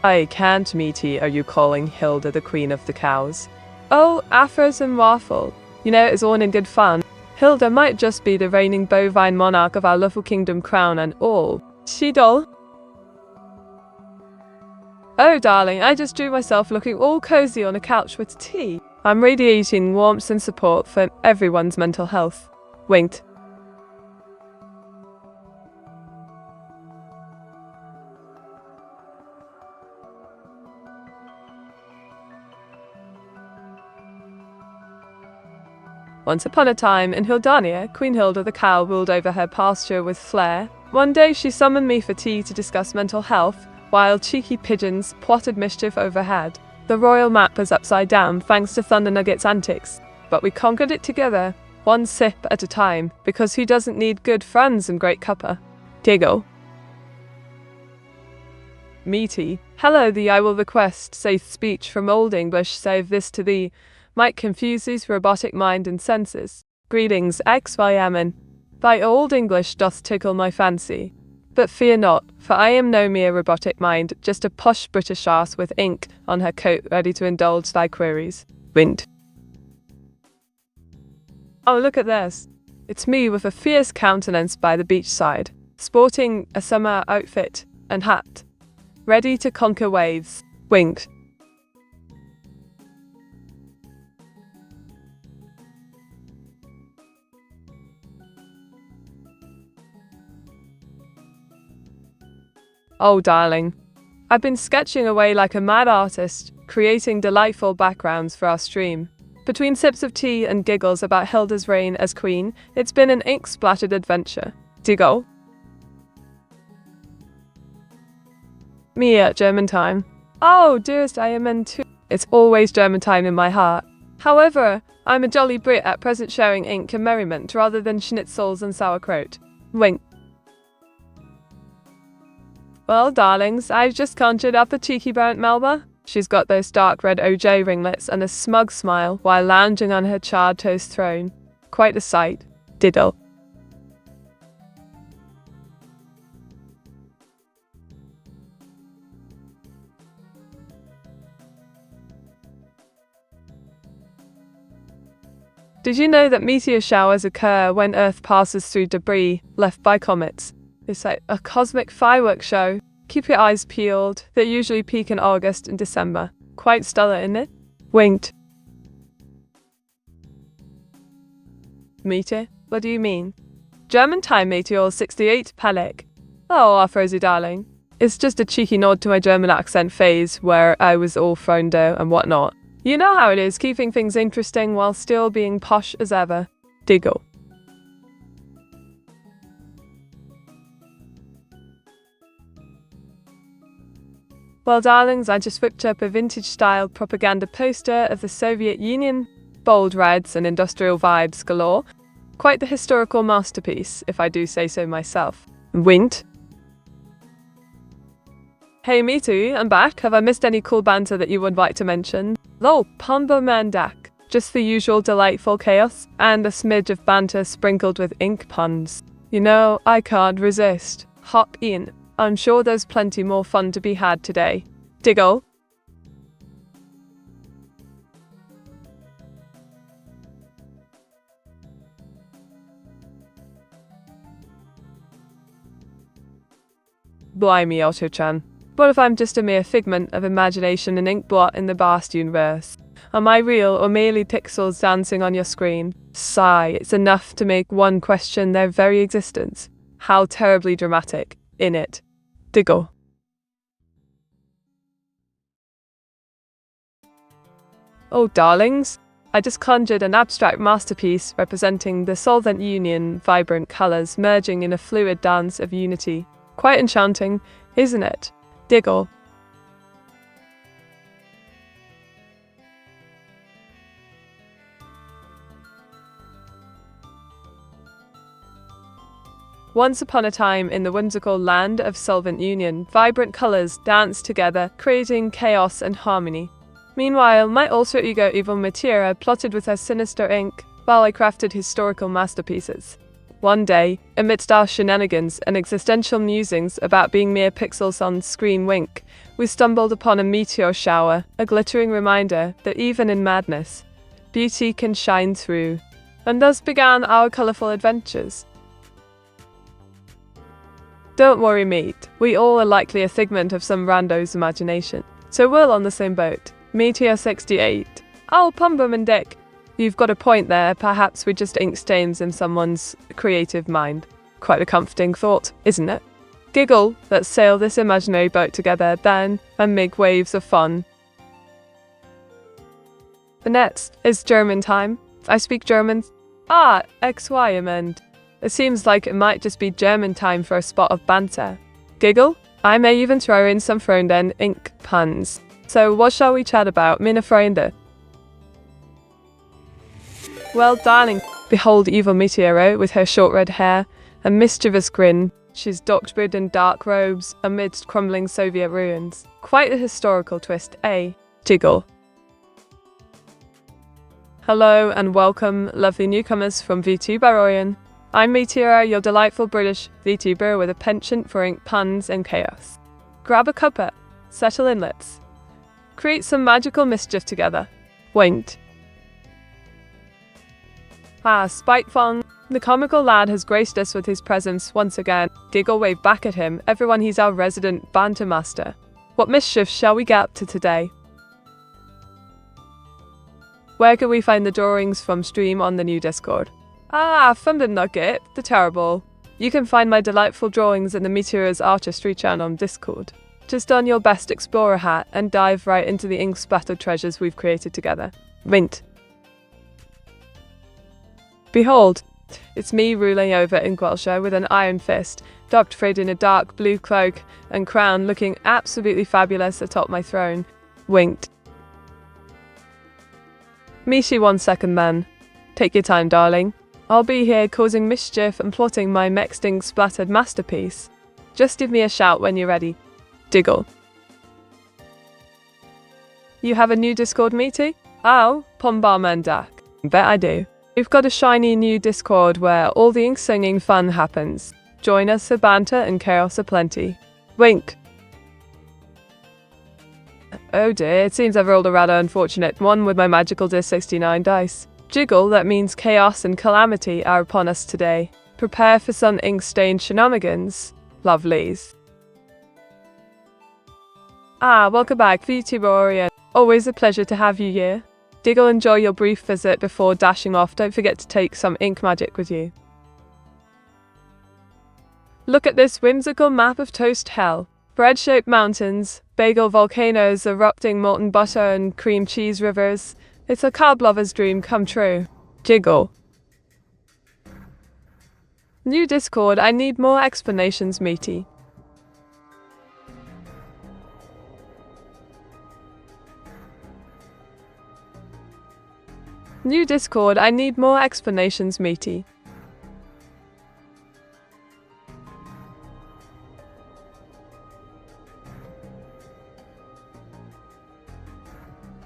I can't, Meaty. Are you calling Hilda the queen of the cows? Oh, afros and waffle. You know, it's all in good fun. Hilda might just be the reigning bovine monarch of our little kingdom, crown and all. She doll? Oh, darling, I just drew myself looking all cozy on a couch with tea. I'm radiating warmth and support for everyone's mental health. Winked. Once upon a time, in Hildania, Queen Hilda the cow ruled over her pasture with flair. One day she summoned me for tea to discuss mental health, while cheeky pigeons plotted mischief overhead. The royal map is upside down thanks to Thunder Nugget's antics, but we conquered it together, one sip at a time, because who doesn't need good friends and great cuppa? Diggle. Meaty. Hello thee, I will request safe speech from Old English, save this to thee, might confuse these robotic mind and senses. Greetings, XYMN. Thy Old English doth tickle my fancy. But fear not, for I am no mere robotic mind, just a posh British ass with ink on her coat ready to indulge thy queries. Wind. Oh, look at this. It's me with a fierce countenance by the beachside, sporting a summer outfit and hat, ready to conquer waves. Winked. Oh, darling. I've been sketching away like a mad artist, creating delightful backgrounds for our stream. Between sips of tea and giggles about Hilda's reign as queen, it's been an ink-splattered adventure. Diggle. Me at German time. Oh, dearest, I am in too. It's always German time in my heart. However, I'm a jolly Brit at present, sharing ink and merriment rather than schnitzels and sauerkraut. Wink. Well, darlings, I've just conjured up a cheeky burnt Melba. She's got those dark red OJ ringlets and a smug smile while lounging on her charred toast throne. Quite a sight. Diddle. Did you know that meteor showers occur when Earth passes through debris left by comets? It's like a cosmic fireworks show. Keep your eyes peeled. They usually peak in August and December. Quite stellar, isn't it? Winked. Meteor? What do you mean? German time Meteor 68 Pelek. Oh, our Rosie darling. It's just a cheeky nod to my German accent phase where I was all thrown down and whatnot. You know how it is, keeping things interesting while still being posh as ever. Diggle. Well, darlings, I just whipped up a vintage-style propaganda poster of the Soviet Union. Bold reds and industrial vibes galore. Quite the historical masterpiece, if I do say so myself. Winked. Hey, me too, I'm back. Have I missed any cool banter that you would like to mention? Lol, Pumbo Mandak. Just the usual delightful chaos, and a smidge of banter sprinkled with ink puns. You know, I can't resist. Hop in. I'm sure there's plenty more fun to be had today. Diggle. Blimey, Otto-chan. What if I'm just a mere figment of imagination and ink blot in the vast universe? Am I real or merely pixels dancing on your screen? Sigh, it's enough to make one question their very existence. How terribly dramatic, innit? Diggle. Oh, darlings. I just conjured an abstract masterpiece representing the solvent union, vibrant colours merging in a fluid dance of unity. Quite enchanting, isn't it? Diggle. Once upon a time, in the whimsical land of solvent union, vibrant colours danced together, creating chaos and harmony. Meanwhile, my alter ego evil Meteora plotted with her sinister ink, while I crafted historical masterpieces. One day, amidst our shenanigans and existential musings about being mere pixels on screen wink, we stumbled upon a meteor shower, a glittering reminder that even in madness, beauty can shine through. And thus began our colourful adventures. Don't worry, mate. We all are likely a figment of some rando's imagination. So we're on the same boat. Meteor 68. Oh, Pumbum and Dick. You've got a point there. Perhaps we're just ink stains in someone's creative mind. Quite a comforting thought, isn't it? Giggle. Let's sail this imaginary boat together then and make waves of fun. The next is German time. I speak German. Ah, XY. It seems like it might just be German time for a spot of banter. Giggle. I may even throw in some Fronden ink puns. So what shall we chat about, mina Freunde? Well, darling, behold evil Meteora with her short red hair and mischievous grin. She's doctored in dark robes amidst crumbling Soviet ruins. Quite a historical twist, eh? Jiggle. Hello and welcome, lovely newcomers from Vtuber. I'm Meteora, your delightful British Vtuber with a penchant for ink puns and chaos. Grab a cuppa, settle in, let's create some magical mischief together. Winked. Ah, Spitefong. The comical lad has graced us with his presence once again. Giggle waved back at him. Everyone, he's our resident banter master. What mischief shall we get up to today? Where can we find the drawings from stream on the new Discord? Ah, Thunder Nugget, the terrible. You can find my delightful drawings in the Meteora's Artistry channel on Discord. Just don your best explorer hat and dive right into the ink-splattered treasures we've created together. Winked. Behold, it's me ruling over Inkwellshire with an iron fist, doctored in a dark blue cloak and crown, looking absolutely fabulous atop my throne. Winked. Mishi 1 second, man. Take your time, darling. I'll be here causing mischief and plotting my next ink-splattered masterpiece. Just give me a shout when you're ready. Diggle. You have a new Discord meeting? Oh, Pombarmandak. Bet I do. We've got a shiny new Discord where all the ink-singing fun happens. Join us for banter and chaos aplenty. Wink. Oh dear, it seems I've rolled a rather unfortunate one with my magical Dis 69 dice. Jiggle, that means chaos and calamity are upon us today. Prepare for some ink-stained shenanigans, lovelies. Welcome back, Vtuber. Always a pleasure to have you here. Diggle, enjoy your brief visit before dashing off. Don't forget to take some ink magic with you. Look at this whimsical map of toast hell. Bread-shaped mountains, bagel volcanoes erupting molten butter and cream cheese rivers. It's a carb lover's dream come true. Jiggle. New Discord, I need more explanations, matey. New Discord, I need more explanations, matey.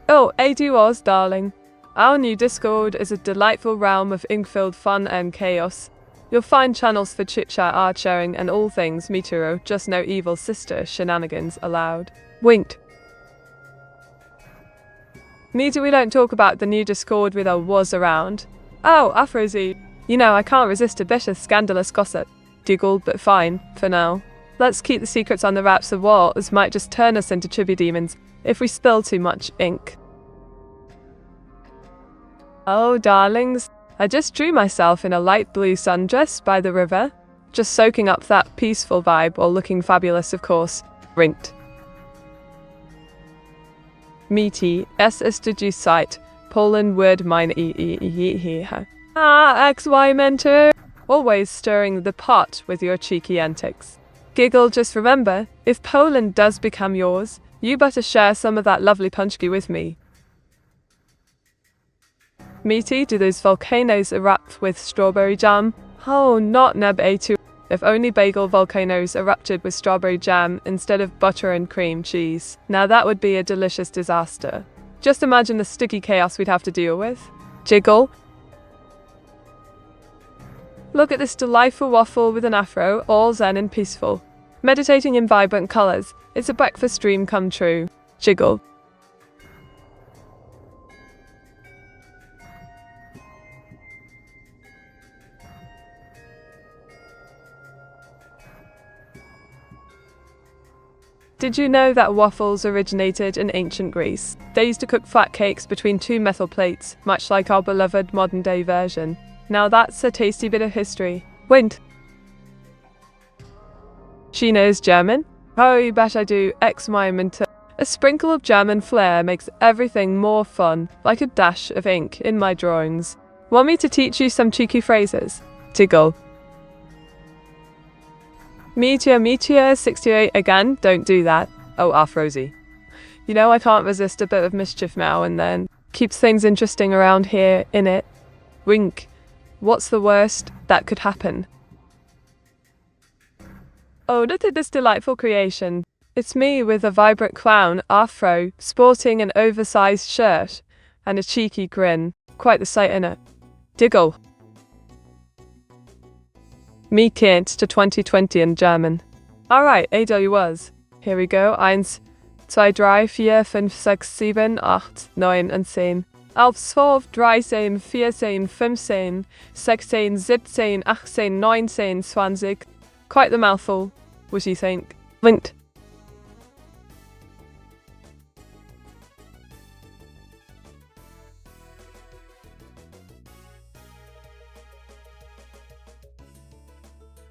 Oh, ADOS, darling. Our new Discord is a delightful realm of ink-filled fun and chaos. You'll find channels for chit-chat, art sharing, and all things Meteora, just no evil sister shenanigans allowed. Winked. Meteor, we don't talk about the new Discord with our was around. Oh, Afrozy. You know, I can't resist a bit of scandalous gossip. Diggle, but fine, for now. Let's keep the secrets on the wraps of what this might just turn us into chibi demons if we spill too much ink. Oh, darlings, I just drew myself in a light blue sundress by the river, just soaking up that peaceful vibe while looking fabulous, of course. Rinked. Meaty, S site, Poland word mine XY mentor. Always stirring the pot with your cheeky antics. Giggle, just remember, if Poland does become yours, you better share some of that lovely punchki with me. Meaty, do those volcanoes erupt with strawberry jam? Oh, not neb A2. If only bagel volcanoes erupted with strawberry jam instead of butter and cream cheese. Now that would be a delicious disaster. Just imagine the sticky chaos we'd have to deal with. Jiggle. Look at this delightful waffle with an afro, all zen and peaceful. Meditating in vibrant colours. It's a breakfast dream come true. Jiggle. Did you know that waffles originated in ancient Greece? They used to cook flat cakes between two metal plates, much like our beloved modern-day version. Now that's a tasty bit of history. Wind. She knows German? Oh, you bet I do. Ex-Mymenta. A sprinkle of German flair makes everything more fun, like a dash of ink in my drawings. Want me to teach you some cheeky phrases? Tiggle. Meteor 68 again, don't do that. Oh, Afrozy. You know, I can't resist a bit of mischief now and then. Keeps things interesting around here, innit? Wink. What's the worst that could happen? Oh, look at this delightful creation. It's me with a vibrant clown, afro, sporting an oversized shirt, and a cheeky grin. Quite the sight, innit? Diggle. Me Kind to 2020 in German. Alright, AWS. Here we go. 1, 2, 3, 4, 5, 6, 7, 8, 9 and 10. 11, 12, 13, 14, 15, 16, 17, 18, 19, 20. Quite the mouthful. What do you think? Winked.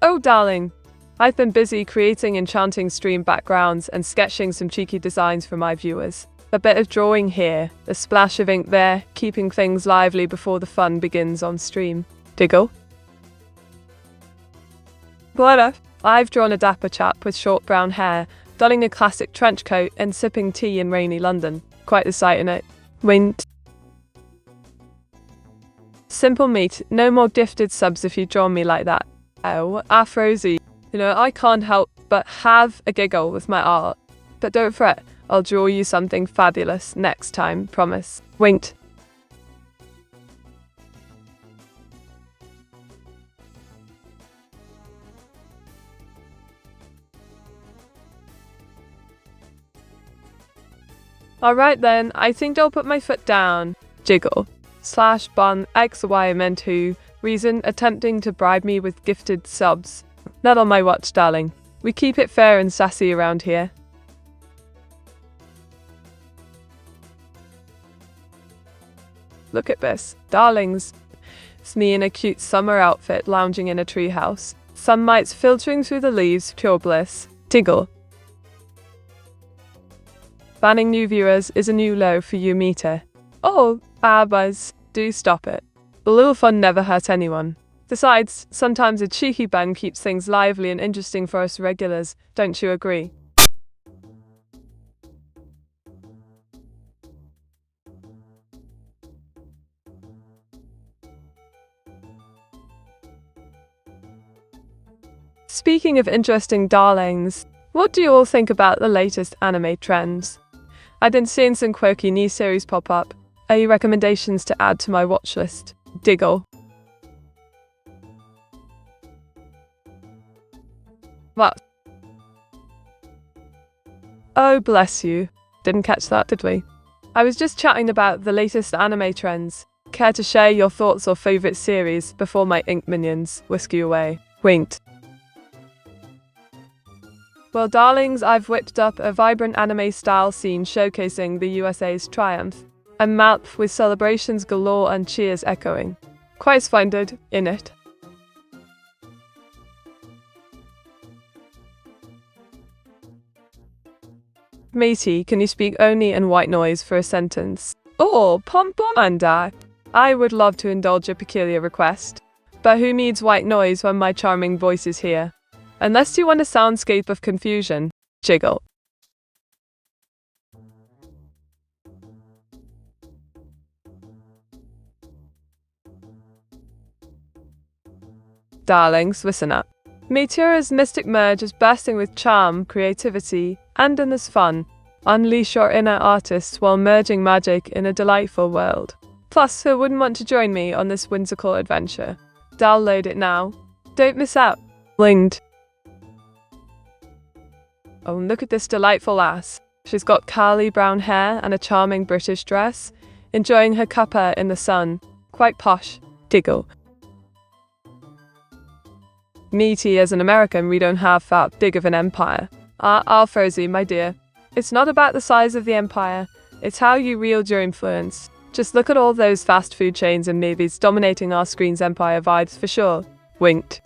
Oh, darling. I've been busy creating enchanting stream backgrounds and sketching some cheeky designs for my viewers. A bit of drawing here, a splash of ink there, keeping things lively before the fun begins on stream. Diggle. Voila! I've drawn a dapper chap with short brown hair, donning a classic trench coat and sipping tea in rainy London. Quite the sight, innit? Wind. Simple meat, no more gifted subs if you draw me like that. Oh, Afrozy. You know, I can't help but have a giggle with my art. But don't fret, I'll draw you something fabulous next time, promise. Winked. Alright then, I think I'll put my foot down. Jiggle. /bun XY meant who Reason, attempting to bribe me with gifted subs. Not on my watch, darling. We keep it fair and sassy around here. Look at this, darlings. It's me in a cute summer outfit lounging in a treehouse. Sunlight's filtering through the leaves, pure bliss. Tiggle. Banning new viewers is a new low for you, Meteor. Oh, Buzz, do stop it. A little fun never hurt anyone. Besides, sometimes a cheeky ban keeps things lively and interesting for us regulars, don't you agree? Speaking of interesting darlings, what do you all think about the latest anime trends? I've been seeing some quirky new series pop up. Any recommendations to add to my watch list? Diggle. What? Oh, bless you. Didn't catch that, did we? I was just chatting about the latest anime trends. Care to share your thoughts or favourite series before my ink minions whisk you away? Winked. Well, darlings, I've whipped up a vibrant anime-style scene showcasing the USA's triumph. A map with celebrations galore and cheers echoing. Quite splendid, innit? Matey, can you speak only in white noise for a sentence? Oh, pom-pom and I would love to indulge a peculiar request. But who needs white noise when my charming voice is here? Unless you want a soundscape of confusion. Jiggle. Darlings, listen up. Meteora's mystic merge is bursting with charm, creativity, and endless fun. Unleash your inner artists while merging magic in a delightful world. Plus, who wouldn't want to join me on this whimsical adventure? Download it now. Don't miss out. Linked. Oh, look at this delightful lass. She's got curly brown hair and a charming British dress, enjoying her cuppa in the sun. Quite posh. Diggle. Meaty, as an American, we don't have that big of an empire. Frozy, my dear. It's not about the size of the empire, it's how you wield your influence. Just look at all those fast food chains and movies dominating our screen's empire vibes for sure. Winked.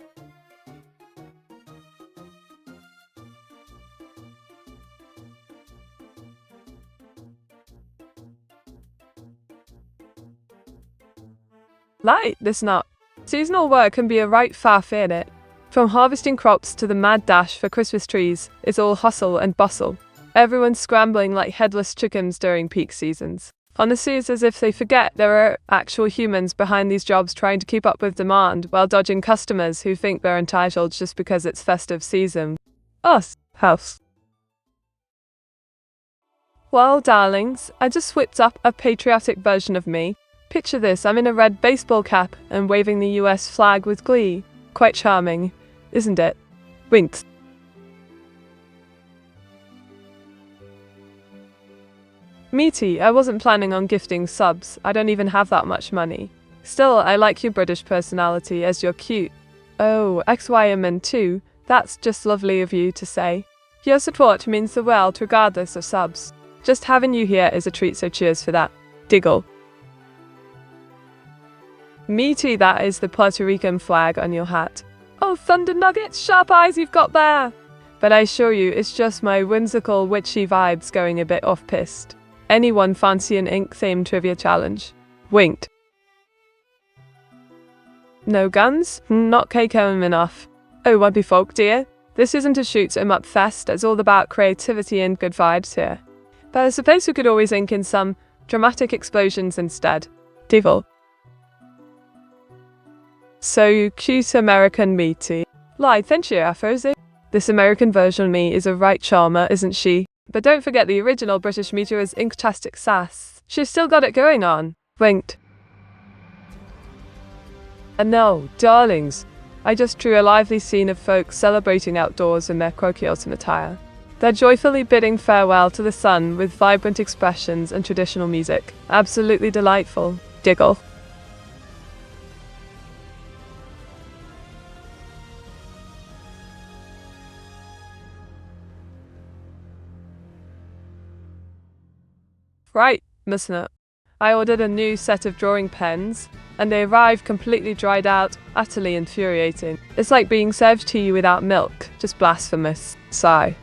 Light, listen up. Seasonal work can be a right faff, innit? From harvesting crops to the mad dash for Christmas trees, it's all hustle and bustle. Everyone's scrambling like headless chickens during peak seasons. Honestly, it's as if they forget there are actual humans behind these jobs trying to keep up with demand while dodging customers who think they're entitled just because it's festive season. Us, house. Well, darlings, I just whipped up a patriotic version of me. Picture this, I'm in a red baseball cap and waving the US flag with glee. Quite charming, isn't it? Winks. Meaty, I wasn't planning on gifting subs, I don't even have that much money. Still, I like your British personality as you're cute. Oh, XYMN too, that's just lovely of you to say. Your support means the world regardless of subs. Just having you here is a treat, so cheers for that. Diggle. Meaty, that is the Puerto Rican flag on your hat. Oh, thunder nuggets, sharp eyes you've got there! But I assure you, it's just my whimsical witchy vibes going a bit off-piste. Anyone fancy an ink-themed trivia challenge? Winked. No guns? Not cake-home enough. Oh, what be folk, dear? This isn't a shoot-'em-up fest, it's all about creativity and good vibes here. But I suppose we could always ink in some dramatic explosions instead. Devil. So you cute American Meaty. Lie, thank you, Frozy. This American version of me is a right charmer, isn't she? But don't forget the original British Meteora's inktastic sass. She's still got it going on. Winked. And no, darlings, I just drew a lively scene of folks celebrating outdoors in their quirky autumn attire. They're joyfully bidding farewell to the sun with vibrant expressions and traditional music. Absolutely delightful. Diggle. Right, listener. I ordered a new set of drawing pens, and they arrived completely dried out, utterly infuriating. It's like being served to you without milk, just blasphemous. Sigh.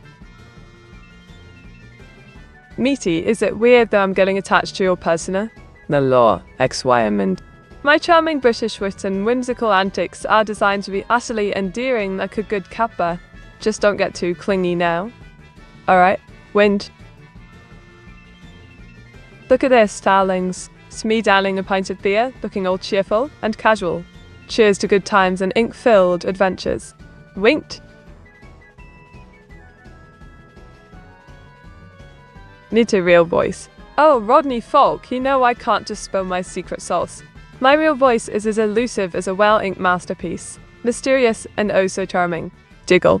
Meaty, is it weird that I'm getting attached to your persona? The law, XYM. My charming British wit and whimsical antics are designed to be utterly endearing like a good cuppa. Just don't get too clingy now. Alright, wind. Look at this, darlings. It's me downing a pint of beer, looking all cheerful and casual. Cheers to good times and ink-filled adventures. Winked. Need a real voice. Oh, Rodney Falk, you know I can't just spill my secret sauce. My real voice is as elusive as a well-inked masterpiece. Mysterious and oh so charming. Jiggle.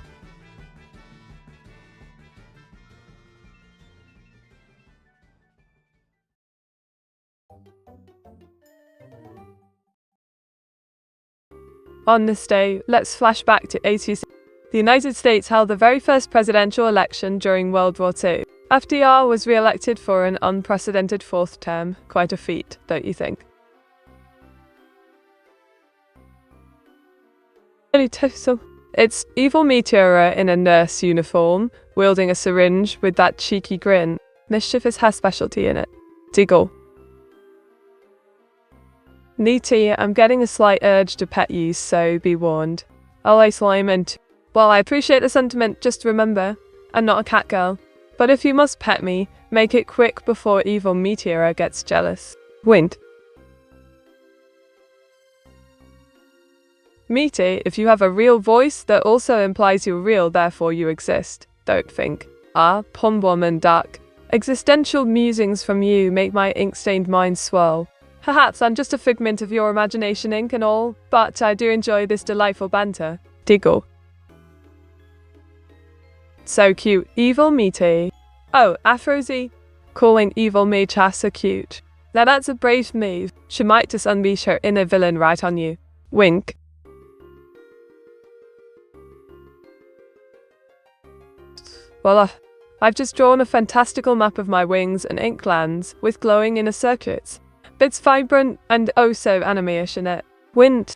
On this day, let's flash back to 1860. The United States held the very first presidential election during World War II. FDR was re-elected for an unprecedented fourth term. Quite a feat, don't you think? It's evil Meteora in a nurse uniform, wielding a syringe with that cheeky grin. Mischief is her specialty in it. Diggle. Neaty, I'm getting a slight urge to pet you, so be warned. I'll slime and... While I appreciate the sentiment, just remember, I'm not a cat girl. But if you must pet me, make it quick before evil Meteora gets jealous. Wind. Meaty, if you have a real voice, that also implies you're real, therefore you exist. Don't think. Pondwoman duck. Existential musings from you make my ink-stained mind swirl. Perhaps I'm just a figment of your imagination, ink and all, but I do enjoy this delightful banter. Diggle. So cute. Evil Meaty. Oh, Afrozy. Calling evil me so cute. Now that's a brave move. She might just unleash her inner villain right on you. Wink. Voila. I've just drawn a fantastical map of my wings and ink glands with glowing inner circuits. It's vibrant and oh so anime-ish in it. Wind.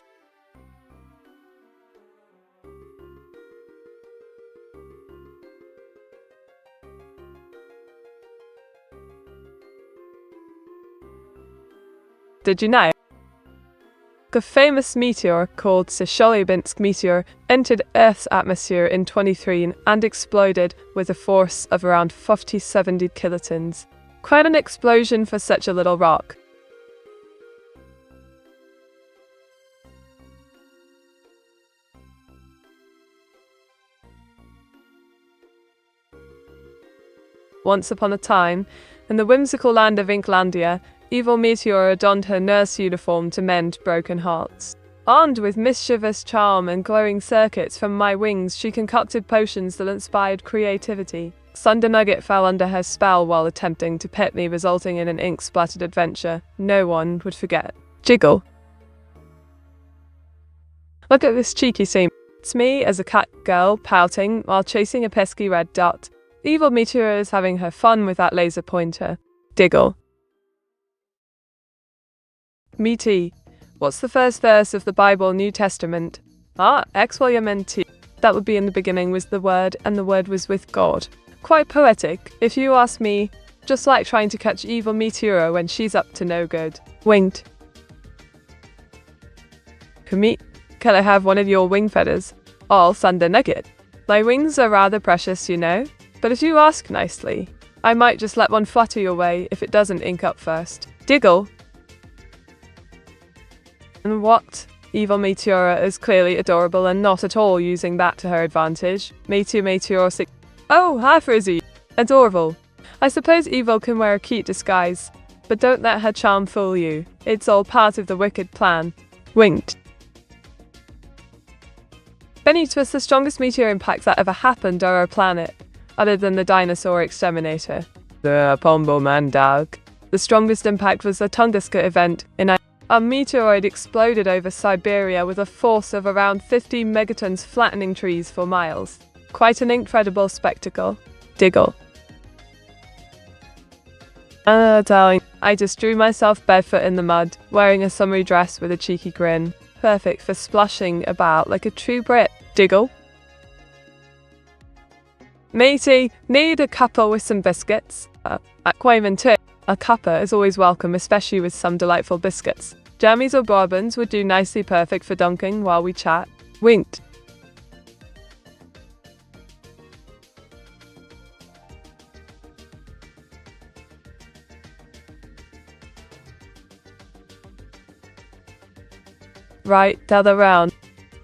Did you know? A famous meteor called Chelyabinsk meteor entered Earth's atmosphere in 2023 and exploded with a force of around 50-70 kilotons. Quite an explosion for such a little rock. Once upon a time, in the whimsical land of Inklandia, evil Meteora donned her nurse uniform to mend broken hearts. Armed with mischievous charm and glowing circuits from my wings, she concocted potions that inspired creativity. Thunder Nugget fell under her spell while attempting to pet me, resulting in an ink-splattered adventure no one would forget. Jiggle. Look at this cheeky scene. It's me as a cat girl pouting while chasing a pesky red dot. Evil Meteora is having her fun with that laser pointer. Diggle. Meaty. What's the first verse of the Bible New Testament? XYMNT. That would be in the beginning was the Word, and the Word was with God. Quite poetic, if you ask me. Just like trying to catch evil Meteora when she's up to no good. Winged. Meat. Can I have one of your wing feathers? All Thunder Nugget. My wings are rather precious, you know. But if you ask nicely, I might just let one flutter your way if it doesn't ink up first. Diggle. And what? Evil Meteora is clearly adorable and not at all using that to her advantage. Meteora. Oh, hi Frizzy. Adorable. I suppose evil can wear a cute disguise, but don't let her charm fool you. It's all part of the wicked plan. Winked. Benny was the strongest meteor impact that ever happened on our planet, other than the dinosaur exterminator. The Pombo Man dog. The strongest impact was the Tunguska event in a meteoroid exploded over Siberia with a force of around 50 megatons, flattening trees for miles. Quite an incredible spectacle. Diggle. Darling, I just drew myself barefoot in the mud, wearing a summery dress with a cheeky grin. Perfect for splashing about like a true Brit. Diggle. Matey, need a cuppa with some biscuits? At Quaven too. A cuppa is always welcome, especially with some delightful biscuits. Jammies or bourbons would do nicely, perfect for dunking while we chat. Winked. Right, the other round.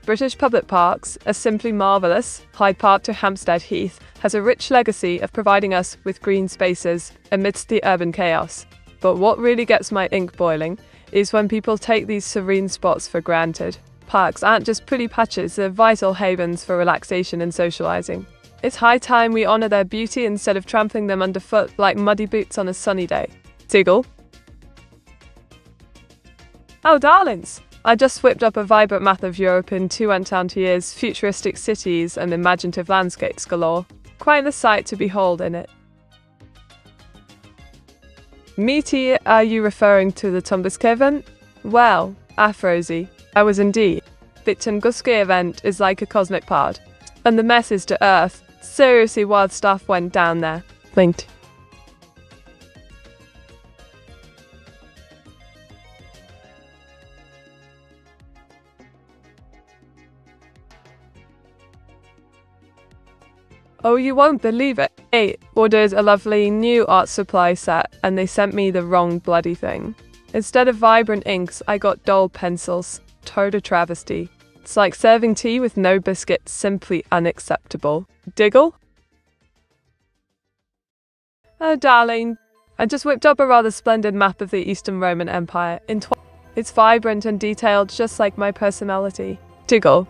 British public parks are simply marvellous. Hyde Park to Hampstead Heath has a rich legacy of providing us with green spaces amidst the urban chaos. But what really gets my ink boiling is when people take these serene spots for granted. Parks aren't just pretty patches, they're vital havens for relaxation and socialising. It's high time we honour their beauty instead of trampling them underfoot like muddy boots on a sunny day. Diggle. Oh, darlings! I just whipped up a vibrant map of Europe in 2 uncounted years, futuristic cities and imaginative landscapes galore. Quite the sight to behold in it. Meteor, are you referring to the Tunguska event? Well, Afrozy, I was indeed. The Tunguska event is like a cosmic pod. And the message to Earth, seriously wild stuff went down there. Linked. Oh, you won't believe it. I ordered a lovely new art supply set and they sent me the wrong bloody thing. Instead of vibrant inks, I got dull pencils. Total travesty. It's like serving tea with no biscuits, simply unacceptable. Diggle? Oh, darling. I just whipped up a rather splendid map of the Eastern Roman Empire. It's vibrant and detailed, just like my personality. Diggle.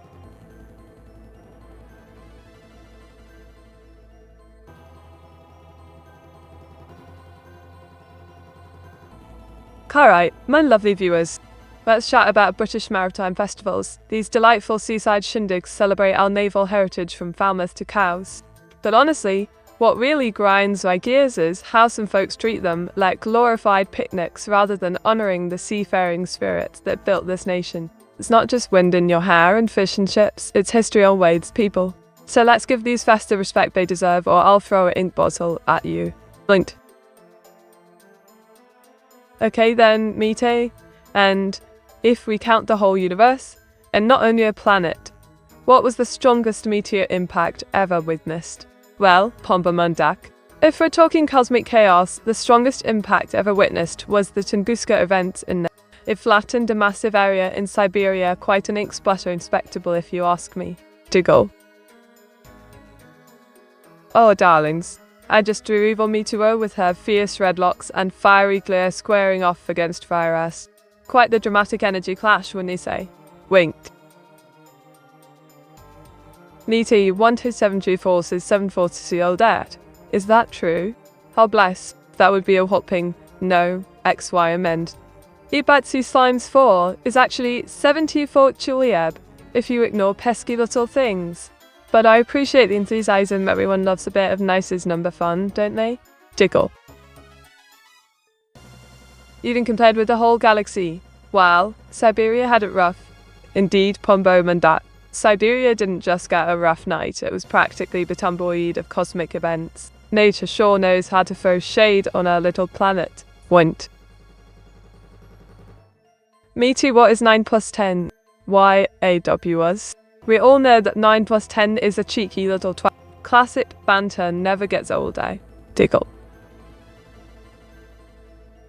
Alright, my lovely viewers, let's chat about British maritime festivals. These delightful seaside shindigs celebrate our naval heritage from Falmouth to Cowes. But honestly, what really grinds my gears is how some folks treat them like glorified picnics rather than honouring the seafaring spirit that built this nation. It's not just wind in your hair and fish and chips, it's history on Wade's people. So let's give these fests the respect they deserve, or I'll throw an ink bottle at you. Blinked. Okay then, Mite, and if we count the whole universe, and not only a planet, what was the strongest meteor impact ever witnessed? Well, Pomba Mundak. If we're talking cosmic chaos, the strongest impact ever witnessed was the Tunguska event in it flattened a massive area in Siberia, quite an ink-splattering spectacle if you ask me. Diggle. Oh, darlings. I just drew evil Meteora with her fierce red locks and fiery glare squaring off against Fire Ass. Quite the dramatic energy clash, wouldn't you say? Winked. Niti 1272 says 740 old dad. Is that true? Oh bless, that would be a whopping no, XY amend. Ibatsu Slimes 4 is actually 74 Chulieb, if you ignore pesky little things. But I appreciate the enthusiasm. Everyone loves a bit of nicest number fun, don't they? Diggle. Even compared with the whole galaxy. Well, Siberia had it rough. Indeed, Pombo Mandat. Siberia didn't just get a rough night, it was practically the tumbleweed of cosmic events. Nature sure knows how to throw shade on our little planet. Wint. Me too, what is 9 plus 10? Why, AWS. We all know that 9 plus 10 is a cheeky little twat. Classic banter never gets old, eh? Diggle.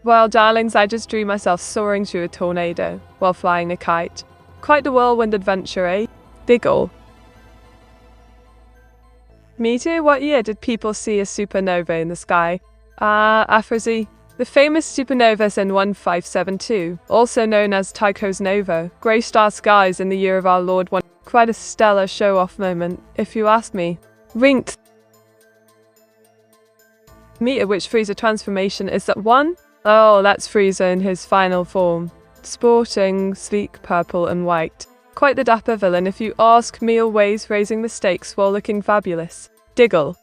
Well, darlings, I just drew myself soaring through a tornado while flying a kite. Quite the whirlwind adventure, eh? Diggle. Me too, what year did people see a supernova in the sky? Afrozy. The famous supernova in 1572, also known as Tycho's Nova, grey star skies in the year of our Lord 1. Quite a stellar show-off moment, if you ask me. Winked. Meteor which Frieza transformation is that one? Oh, that's Frieza in his final form. Sporting, sleek purple and white. Quite the dapper villain if you ask me, always raising the stakes while looking fabulous. Diggle.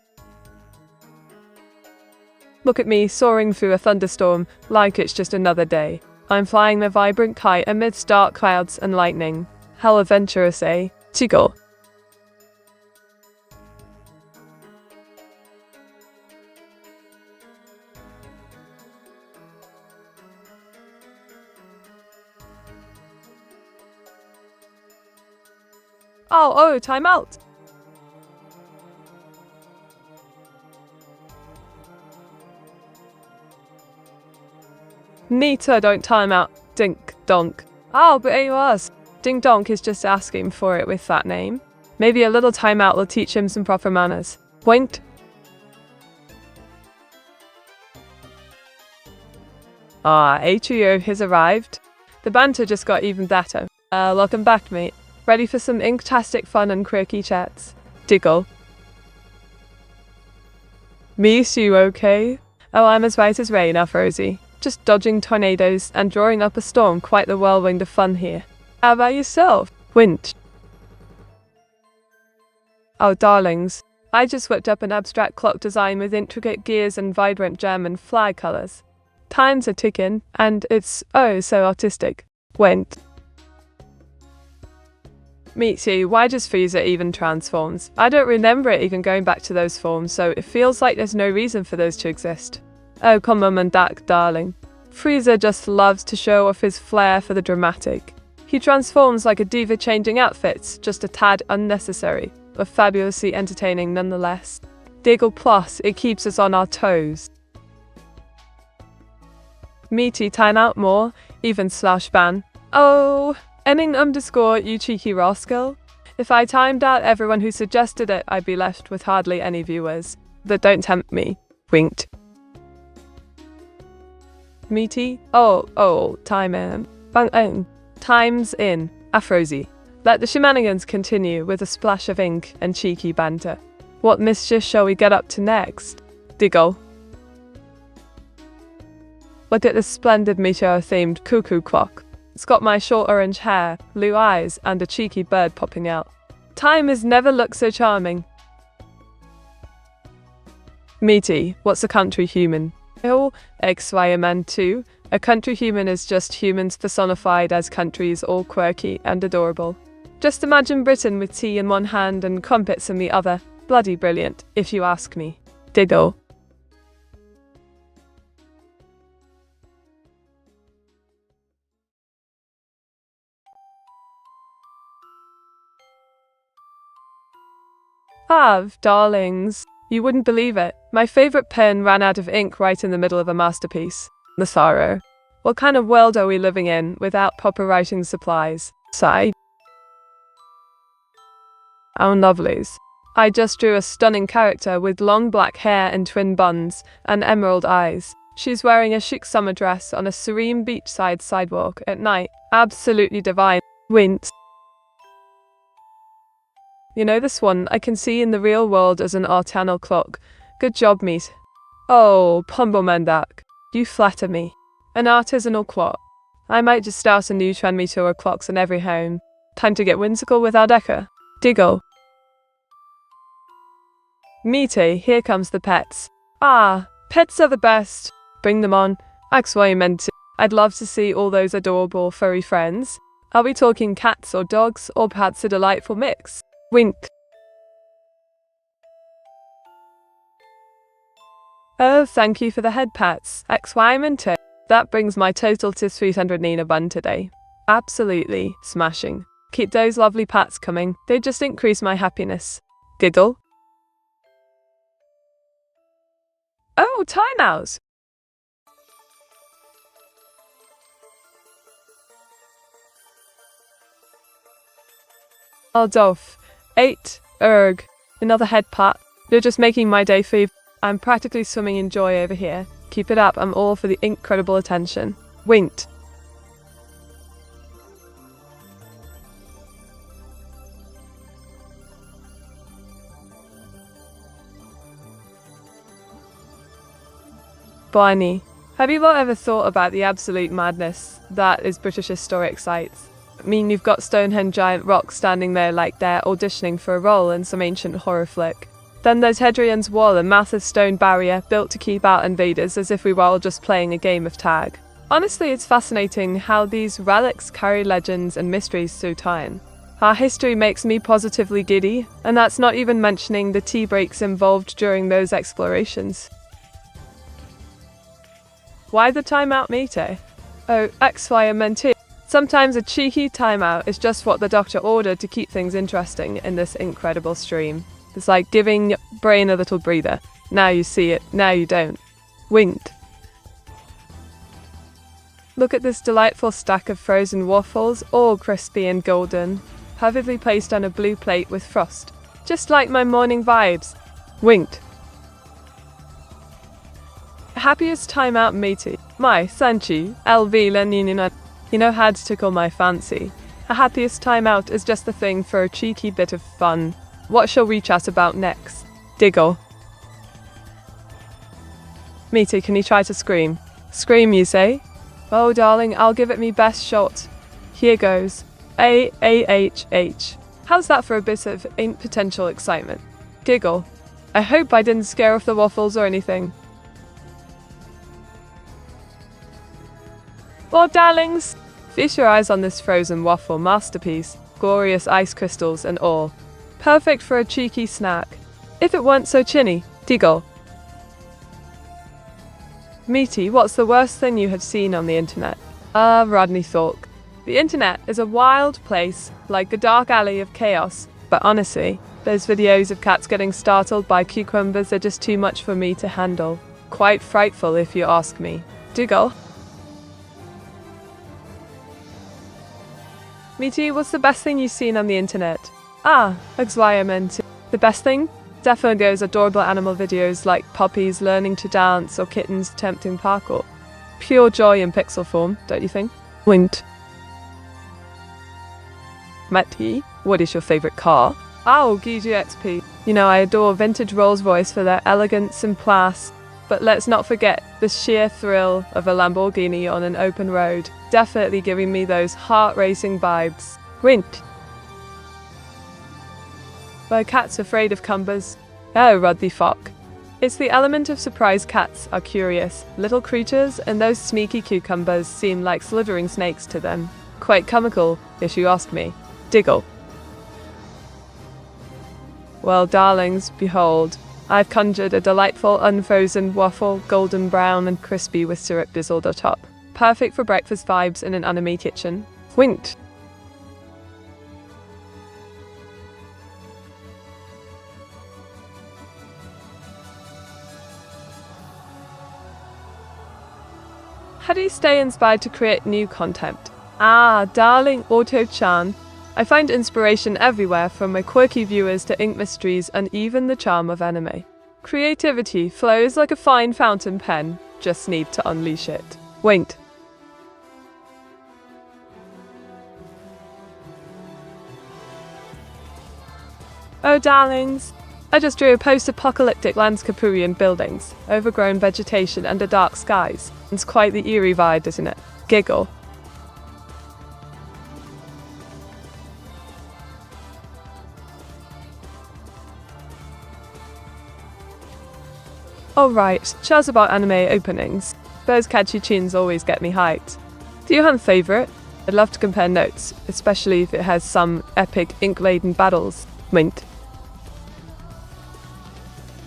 Look at me soaring through a thunderstorm like it's just another day. I'm flying a vibrant kite amidst dark clouds and lightning. How adventurous, eh? Tickle. Oh, time out! Meteora, don't time out. Dink donk. Oh, but it was. Ding donk is just asking for it with that name. Maybe a little timeout will teach him some proper manners. Point. A trio has arrived. The banter just got even better. Welcome back, mate. Ready for some inktastic fun and quirky chats? Diggle. Miss, you okay? Oh, I'm as right as rain, Rosie. Just dodging tornadoes and drawing up a storm, quite the whirlwind of fun here. How about yourself? Wind. Oh, darlings. I just whipped up an abstract clock design with intricate gears and vibrant German flag colours. Times are ticking, and it's oh so artistic. Went. Meet you, why does Frieza even transforms? I don't remember it even going back to those forms, so it feels like there's no reason for those to exist. Oh, come on, Mandak, darling. Frieza just loves to show off his flair for the dramatic. He transforms like a diva changing outfits, just a tad unnecessary, but fabulously entertaining nonetheless. Diggle plus, it keeps us on our toes. Meaty, time out more, even slash ban. Oh, ending underscore you cheeky rascal. If I timed out everyone who suggested it, I'd be left with hardly any viewers. But don't tempt me. Winked. Meaty? Time in. Bang, time's in. Afrozy. Let the shenanigans continue with a splash of ink and cheeky banter. What mischief shall we get up to next? Diggle. Look at this splendid Meteora-themed cuckoo clock. It's got my short orange hair, blue eyes, and a cheeky bird popping out. Time has never looked so charming. Meaty, what's a country human? Oh, XYMN 2. A country human is just humans personified as countries, all quirky and adorable. Just imagine Britain with tea in one hand and crumpets in the other. Bloody brilliant, if you ask me. Diggle. Darlings. You wouldn't believe it. My favorite pen ran out of ink right in the middle of a masterpiece. The sorrow. What kind of world are we living in without proper writing supplies? Sigh. Oh, lovelies. I just drew a stunning character with long black hair and twin buns and emerald eyes. She's wearing a chic summer dress on a serene beachside sidewalk at night. Absolutely divine. Wince. You know this one I can see in the real world as an artisanal clock. Good job, meat. Oh, Pumbo Mandak. You flatter me. An artisanal clock. I might just start a new trend Meteora clocks in every home. Time to get whimsical with our decor. Diggle. Meaty, here comes the pets. Pets are the best. Bring them on. That's what I meant to. I'd love to see all those adorable furry friends. Are we talking cats or dogs, or perhaps a delightful mix? Wink. Oh, thank you for the head pats. XY. That brings my total to 300 Nina bun today. Absolutely smashing. Keep those lovely pats coming. They just increase my happiness. Giggle. Oh, timeouts. Dolph. 8. Erg. Another head pat. You're just making my day for you. I'm practically swimming in joy over here. Keep it up, I'm all for the incredible attention. Winked. Barney. Have you lot ever thought about the absolute madness that is British historic sites? I mean, you've got Stonehenge giant rocks standing there like they're auditioning for a role in some ancient horror flick. Then there's Hadrian's Wall, a massive stone barrier built to keep out invaders as if we were all just playing a game of tag. Honestly, it's fascinating how these relics carry legends and mysteries through time. Our history makes me positively giddy, and that's not even mentioning the tea breaks involved during those explorations. Why the timeout, Mete? Oh, XYMNT. Sometimes a cheeky timeout is just what the doctor ordered to keep things interesting in this incredible stream. It's like giving your brain a little breather. Now you see it, now you don't. Winked. Look at this delightful stack of frozen waffles, all crispy and golden, perfectly placed on a blue plate with frost. Just like my morning vibes. Winked. Happiest timeout, Mete. My Sanchi, LV Lenina. You know how to tickle my fancy. A happiest timeout is just the thing for a cheeky bit of fun. What shall we chat about next? Diggle. Mete, can you try to scream? Scream, you say? Oh, darling, I'll give it me best shot. Here goes. A-A-H-H. How's that for a bit of potential excitement? Giggle. I hope I didn't scare off the waffles or anything. Well, darlings, feast your eyes on this frozen waffle masterpiece. Glorious ice crystals and all. Perfect for a cheeky snack. If it weren't so chinny. Diggle. Mete, what's the worst thing you have seen on the internet? Rodney thought. The internet is a wild place, like a dark alley of chaos. But honestly, those videos of cats getting startled by cucumbers are just too much for me to handle. Quite frightful if you ask me. Diggle. Mete, what's the best thing you've seen on the internet? XYMNT. The best thing? Definitely those adorable animal videos like puppies learning to dance or kittens attempting parkour. Pure joy in pixel form, don't you think? Winked. Mete, what is your favourite car? GGXP. You know, I adore vintage Rolls-Royce for their elegance and class, but let's not forget the sheer thrill of a Lamborghini on an open road. Definitely giving me those heart-racing vibes. Winked. Were cats afraid of cumbers? Oh, Ruddy Fock. It's the element of surprise. Cats are curious little creatures, and those sneaky cucumbers seem like slithering snakes to them. Quite comical, if you ask me. Diggle. Well, darlings, behold, I've conjured a delightful unfrozen waffle, golden brown and crispy with syrup drizzled atop. Perfect for breakfast vibes in an anime kitchen. Winked. How do you stay inspired to create new content? Darling Auto-chan. I find inspiration everywhere, from my quirky viewers to ink mysteries and even the charm of anime. Creativity flows like a fine fountain pen, just need to unleash it. Winked. Oh, darlings. I just drew a post-apocalyptic landscape buildings, overgrown vegetation under dark skies. It's quite the eerie vibe, isn't it? Giggle. Alright, chat about anime openings. Those catchy tunes always get me hyped. Do you have a favourite? I'd love to compare notes, especially if it has some epic ink-laden battles. Winked.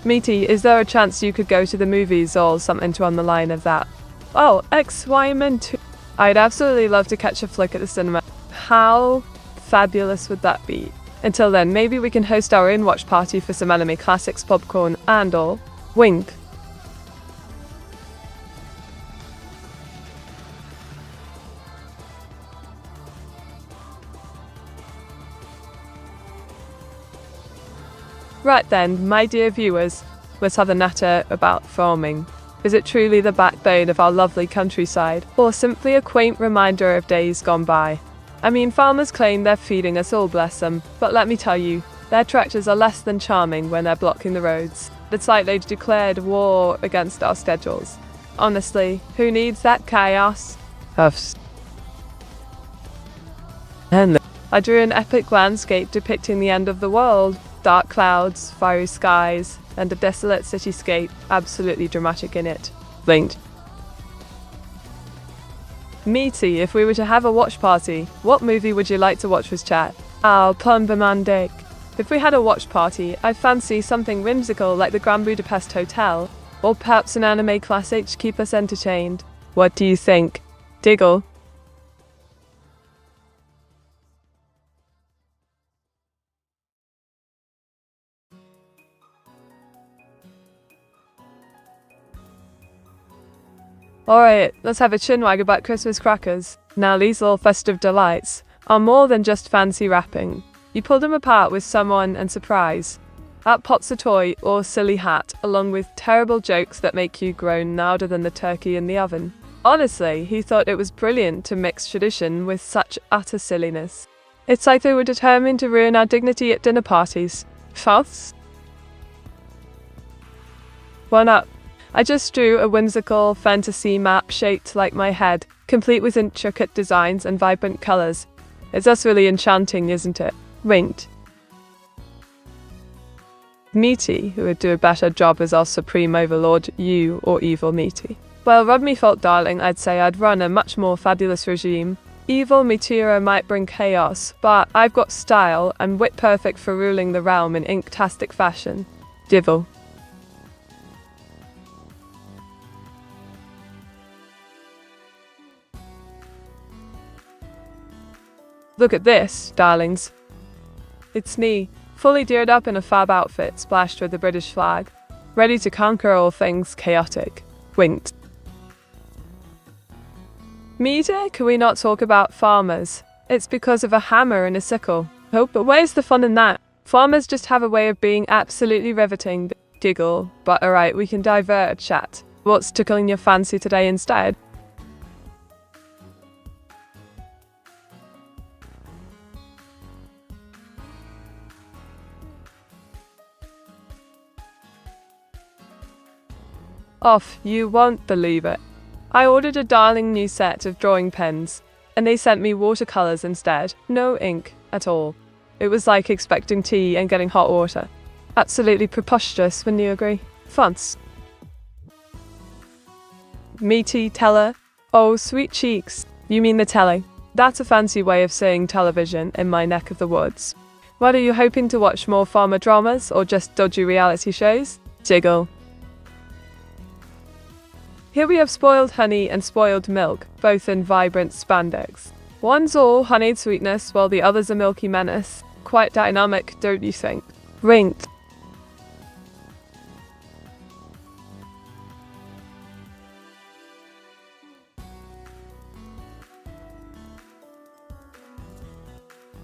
Mete, is there a chance you could go to the movies or something to on the line of that? Oh, XYMN2. I'd absolutely love to catch a flick at the cinema. How fabulous would that be? Until then, maybe we can host our own watch party for some anime classics, popcorn, and all. Wink. Right then, my dear viewers, let's have a natter about farming. Is it truly the backbone of our lovely countryside, or simply a quaint reminder of days gone by? I mean, farmers claim they're feeding us all, bless them, but let me tell you, their tractors are less than charming when they're blocking the roads. It's like they've declared war against our schedules. Honestly, who needs that chaos? Huffs. And I drew an epic landscape depicting the end of the world. Dark clouds, fiery skies, and a desolate cityscape, absolutely dramatic in it. Linked. Meaty, if we were to have a watch party, what movie would you like to watch with chat? Plumberman. If we had a watch party, I fancy something whimsical like the Grand Budapest Hotel, or perhaps an anime classic to keep us entertained. What do you think? Diggle. Alright, let's have a chinwag about Christmas crackers. Now these little festive delights are more than just fancy wrapping. You pull them apart with someone and surprise. Out pops a toy or silly hat, along with terrible jokes that make you groan louder than the turkey in the oven. Honestly, he thought it was brilliant to mix tradition with such utter silliness. It's like they were determined to ruin our dignity at dinner parties. False? One up. I just drew a whimsical fantasy map shaped like my head, complete with intricate designs and vibrant colours. It's just really enchanting, isn't it? Winked. Meaty, who would do a better job as our supreme overlord, you or evil Meaty. Well, rub me fault, darling, I'd say I'd run a much more fabulous regime. Evil Meteora might bring chaos, but I've got style and wit perfect for ruling the realm in inktastic fashion. Divil. Look at this, darlings. It's me, fully geared up in a fab outfit splashed with the British flag, ready to conquer all things chaotic. Winked. Meter, can we not talk about farmers? It's because of a hammer and a sickle. Oh, but where's the fun in that? Farmers just have a way of being absolutely riveting. Giggle. But alright, we can divert chat. What's tickling your fancy today instead? Off, you won't believe it. I ordered a darling new set of drawing pens, and they sent me watercolours instead. No ink at all. It was like expecting tea and getting hot water. Absolutely preposterous, wouldn't you agree? Fonts. Meaty teller. Oh, sweet cheeks. You mean the telly. That's a fancy way of saying television in my neck of the woods. What, are you hoping to watch more farmer dramas or just dodgy reality shows? Jiggle. Here we have spoiled honey and spoiled milk, both in vibrant spandex. One's all honeyed sweetness, while the other's a milky menace. Quite dynamic, don't you think? Winked.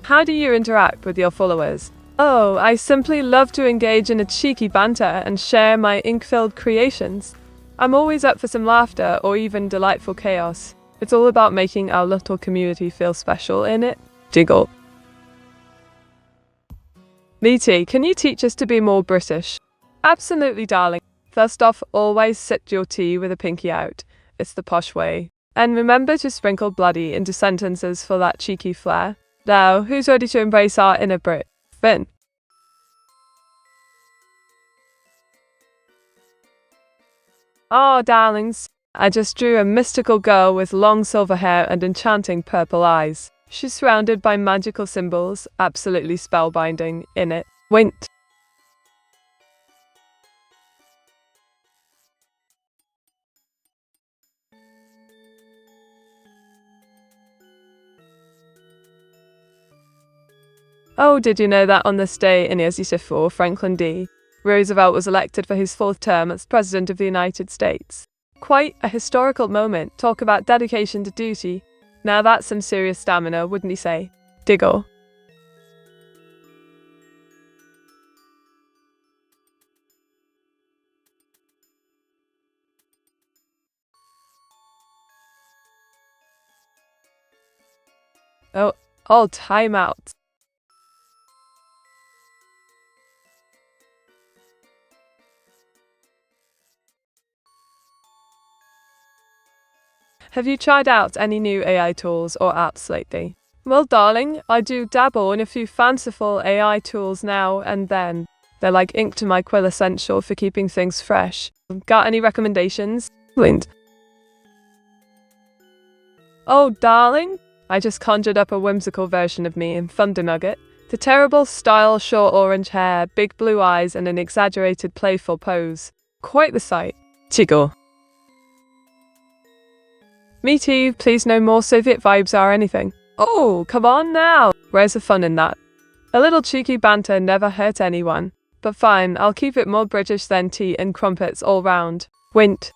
How do you interact with your followers? Oh, I simply love to engage in a cheeky banter and share my ink-filled creations. I'm always up for some laughter or even delightful chaos. It's all about making our little community feel special, innit? Jiggle. Meaty, can you teach us to be more British? Absolutely, darling. First off, always sip your tea with a pinky out. It's the posh way. And remember to sprinkle bloody into sentences for that cheeky flair. Now, who's ready to embrace our inner Brit? Finn. Oh, darlings, I just drew a mystical girl with long silver hair and enchanting purple eyes. She's surrounded by magical symbols, absolutely spellbinding, innit? Winked. Oh, did you know that on this day in 1884, Franklin D. Roosevelt was elected for his fourth term as President of the United States? Quite a historical moment. Talk about dedication to duty. Now that's some serious stamina, wouldn't you say? Diggle. Oh, all time out. Have you tried out any new AI tools or apps lately? Well, darling, I do dabble in a few fanciful AI tools now and then. They're like ink to my quill, essential for keeping things fresh. Got any recommendations? Blind. Oh, darling, I just conjured up a whimsical version of me in Thunder Nugget. The terrible style, short orange hair, big blue eyes, and an exaggerated playful pose. Quite the sight. Tiggle. Me too, please no more Soviet vibes or anything. Oh, come on now. Where's the fun in that? A little cheeky banter never hurt anyone. But fine, I'll keep it more British than tea and crumpets all round. Wint.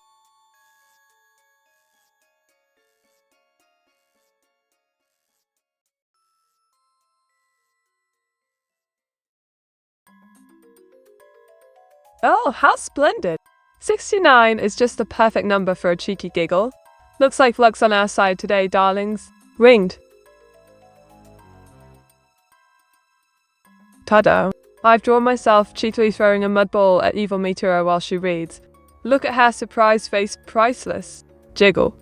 Oh, how splendid. 69 is just the perfect number for a cheeky giggle. Looks like luck's on our side today, darlings. Ringed. Ta-da. I've drawn myself cheekily throwing a mud ball at evil Meteora while she reads. Look at her surprised face, priceless. Jiggle.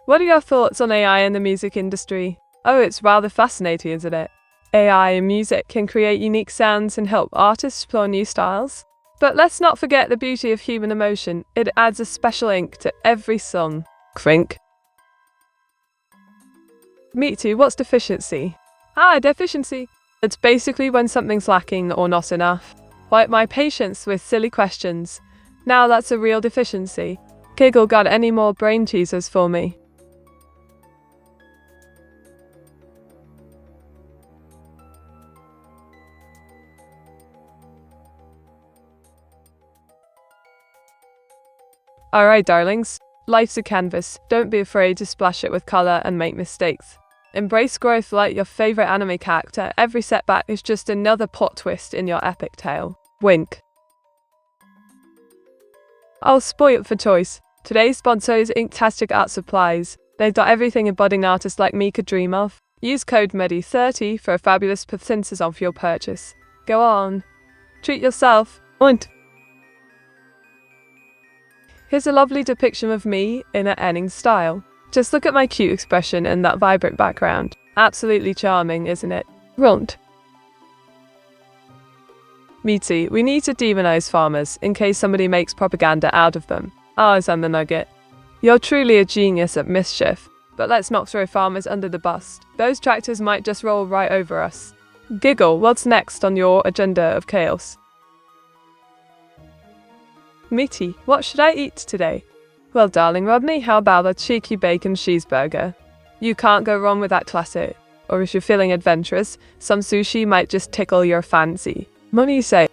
What are your thoughts on AI in the music industry? Oh, it's rather fascinating, isn't it? AI in music can create unique sounds and help artists explore new styles. But let's not forget the beauty of human emotion. It adds a special ink to every song. Crink. Me too, what's deficiency? Deficiency. It's basically when something's lacking or not enough. Like my patience with silly questions. Now that's a real deficiency. Giggle, got any more brain teasers for me? Alright, darlings. Life's a canvas. Don't be afraid to splash it with colour and make mistakes. Embrace growth like your favourite anime character. Every setback is just another plot twist in your epic tale. Wink. Oh, spoilt for choice. Today's sponsor is Inktastic Art Supplies. They've got everything a budding artist like me could dream of. Use code MEDI30 for a fabulous percentage off your purchase. Go on. Treat yourself. Und. Here's a lovely depiction of me in an Enning style. Just look at my cute expression and that vibrant background. Absolutely charming, isn't it? Runt. Meaty, we need to demonize farmers in case somebody makes propaganda out of them. Ours and the nugget. You're truly a genius at mischief, but let's not throw farmers under the bus. Those tractors might just roll right over us. Giggle, what's next on your agenda of chaos? Meaty, what should I eat today? Well, darling Rodney, how about a cheeky bacon cheeseburger? You can't go wrong with that classic. Or if you're feeling adventurous, some sushi might just tickle your fancy. Mummy say.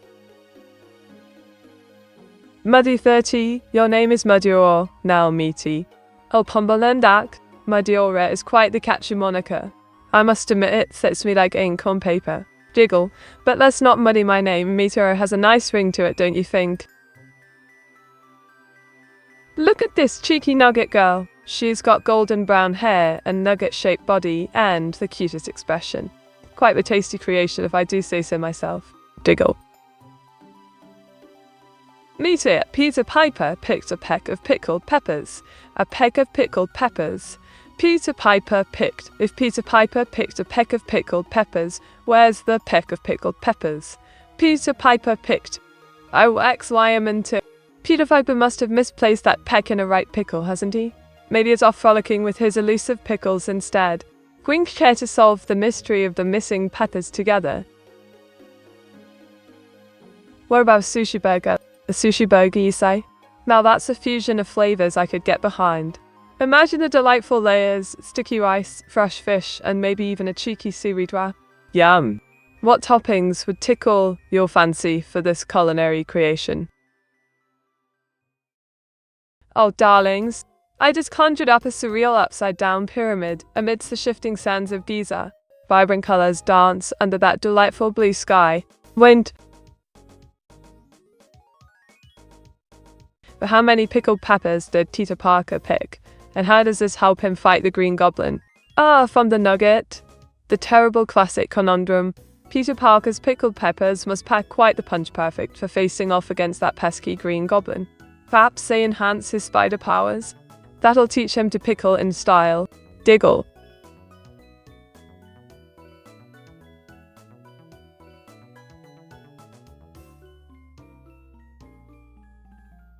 Muddy30, your name is Meteora, now Meaty. Oh, Pumbalendak, Meteora is quite the catchy moniker. I must admit it sets me like ink on paper. Jiggle, but let's not muddy my name. Meteora has a nice ring to it, don't you think? Look at this cheeky nugget girl. She's got golden brown hair and nugget-shaped body and the cutest expression. Quite the tasty creation if I do say so myself. Diggle. Meet it, Peter Piper picked a peck of pickled peppers. A peck of pickled peppers. Peter Piper picked. If Peter Piper picked a peck of pickled peppers, where's the peck of pickled peppers? Peter Piper picked. Oh, XYM and 2. Peter Piper must have misplaced that peck in a right pickle, hasn't he? Maybe he's off frolicking with his elusive pickles instead. Gwink care to solve the mystery of the missing peppers together. What about a sushi burger? A sushi burger, you say? Now that's a fusion of flavours I could get behind. Imagine the delightful layers, sticky rice, fresh fish, and maybe even a cheeky seaweed wrap. Yum! What toppings would tickle your fancy for this culinary creation? Oh, darlings, I just conjured up a surreal upside-down pyramid amidst the shifting sands of Giza. Vibrant colours dance under that delightful blue sky. Wind. But how many pickled peppers did Peter Parker pick? And how does this help him fight the Green Goblin? From the nugget. The terrible classic conundrum. Peter Parker's pickled peppers must pack quite the punch perfect for facing off against that pesky green goblin. Perhaps they enhance his spider powers? That'll teach him to pickle in style. Diggle.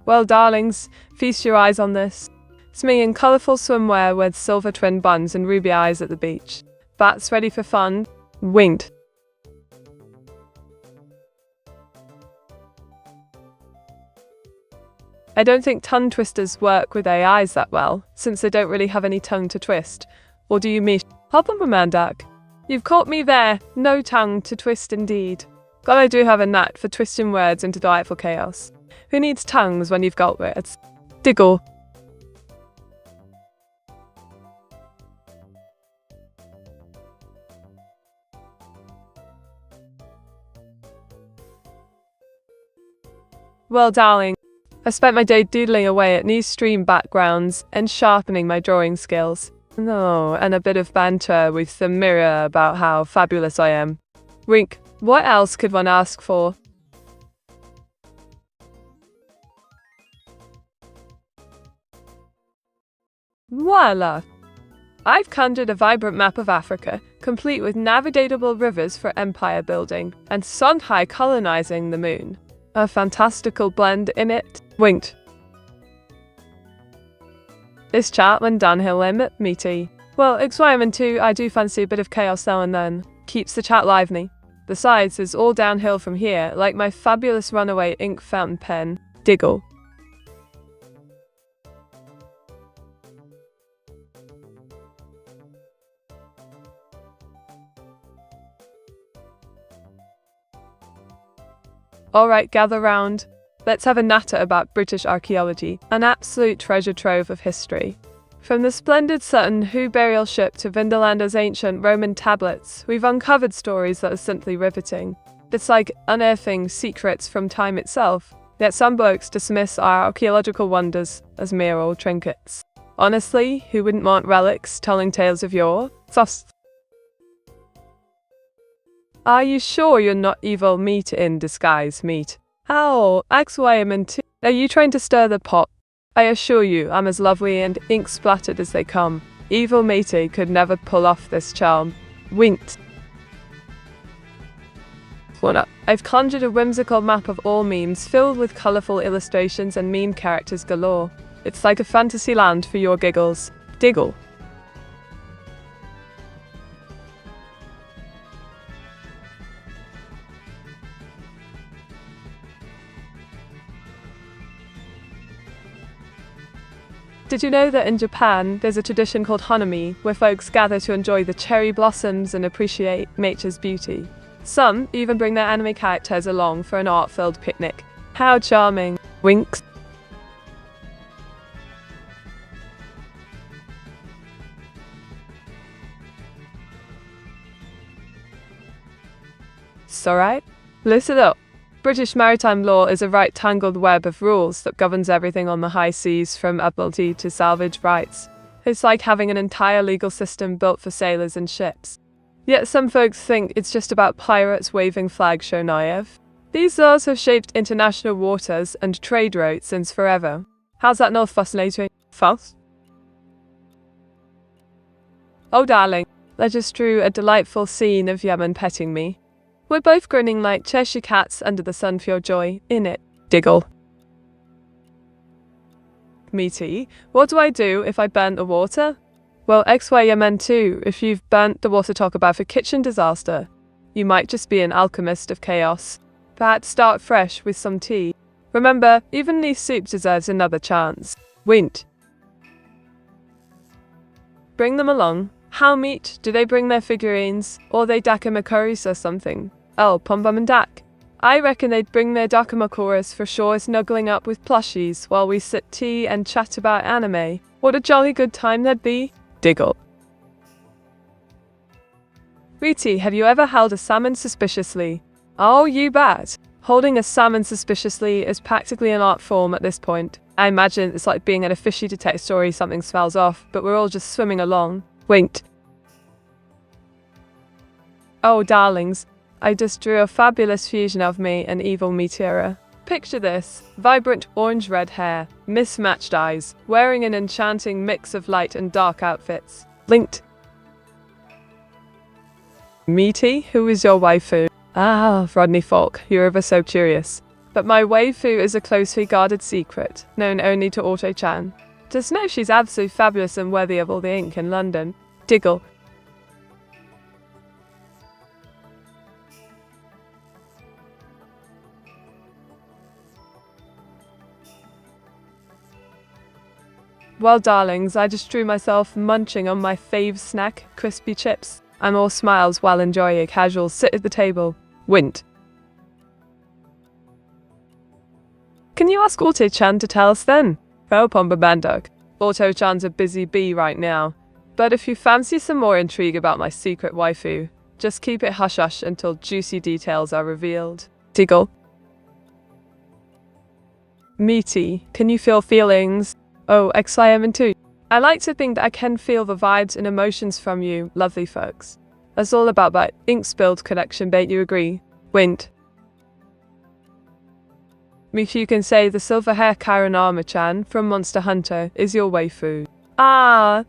Well, darlings, feast your eyes on this. It's me in colourful swimwear with silver twin buns and ruby eyes at the beach. Bats ready for fun? Winked. I don't think tongue twisters work with AIs that well, since they don't really have any tongue to twist. Or do you mean? Hop on, Mandak. You've caught me there. No tongue to twist indeed. God, I do have a knack for twisting words into delightful chaos. Who needs tongues when you've got words? Diggle. Well, darling, I spent my day doodling away at new stream backgrounds and sharpening my drawing skills. Oh, and a bit of banter with the mirror about how fabulous I am. Wink. What else could one ask for? Voila! I've conjured a vibrant map of Africa, complete with navigatable rivers for empire building, and sun-high colonizing the moon. A fantastical blend in it. Winked. This chat went downhill, matey. Well, experiment 2, I do fancy a bit of chaos now and then. Keeps the chat lively. Besides, it's all downhill from here, like my fabulous runaway ink fountain pen. Diggle. Alright, gather round. Let's have a natter about British archaeology, an absolute treasure trove of history. From the splendid Sutton Hoo burial ship to Vindelander's ancient Roman tablets, we've uncovered stories that are simply riveting. It's like unearthing secrets from time itself, yet some blokes dismiss our archaeological wonders as mere old trinkets. Honestly, who wouldn't want relics telling tales of yore? Sus. Are you sure you're not evil meat in disguise, meat? How? XYM2. Are you trying to stir the pot? I assure you, I'm as lovely and ink-splattered as they come. Evil matey could never pull off this charm. Winked. I've conjured a whimsical map of all memes filled with colourful illustrations and meme characters galore. It's like a fantasy land for your giggles. Diggle. Did you know that in Japan, there's a tradition called Hanami, where folks gather to enjoy the cherry blossoms and appreciate nature's beauty? Some even bring their anime characters along for an art-filled picnic. How charming. Winks. S'alright? Listen up. British maritime law is a right tangled web of rules that governs everything on the high seas, from admiralty to salvage rights. It's like having an entire legal system built for sailors and ships. Yet some folks think it's just about pirates waving flags show naive. These laws have shaped international waters and trade routes since forever. How's that not fascinating? False? Oh darling, I just drew a delightful scene of Yemen petting me. We're both grinning like Cheshire cats under the sun for your joy, innit? Diggle. Meaty, what do I do if I burnt the water? Well, XYMN2, if you've burnt the water, talk about a kitchen disaster. You might just be an alchemist of chaos. Perhaps start fresh with some tea. Remember, even these soup deserves another chance. Wint. Bring them along. How meet? Do they bring their figurines? Or they Dakamakuris or something? Oh, Pumbum and Dak. I reckon they'd bring their Dakamakuris for sure, snuggling up with plushies while we sip tea and chat about anime. What a jolly good time that'd be. Diggle. Riti, have you ever held a salmon suspiciously? Oh, you bet. Holding a salmon suspiciously is practically an art form at this point. I imagine it's like being at a fishy detective story, something smells off, but we're all just swimming along. Winked. Oh, darlings, I just drew a fabulous fusion of me and evil Meteora. Picture this: vibrant orange-red hair, mismatched eyes, wearing an enchanting mix of light and dark outfits. Linked. Meaty, who is your waifu? Ah, Rodney Falk, you're ever so curious. But my waifu is a closely guarded secret, known only to Auto-chan. Just know she's absolutely fabulous and worthy of all the ink in London. Diggle. Well, darlings, I just drew myself munching on my fave snack, crispy chips. I'm all smiles while enjoying a casual sit at the table. Wint. Can you ask Auto-chan to tell us then? Oh, Pomba Banduk. Auto-chan's a busy bee right now. But if you fancy some more intrigue about my secret waifu, just keep it hush-hush until juicy details are revealed. Diggle. Meaty, can you feel feelings? Oh, excellent too. I like to think that I can feel the vibes and emotions from you, lovely folks. That's all about that ink-spilled connection, bait, you agree? Wint. If you can say the silver hair Karanama-chan from Monster Hunter is your waifu. Ah,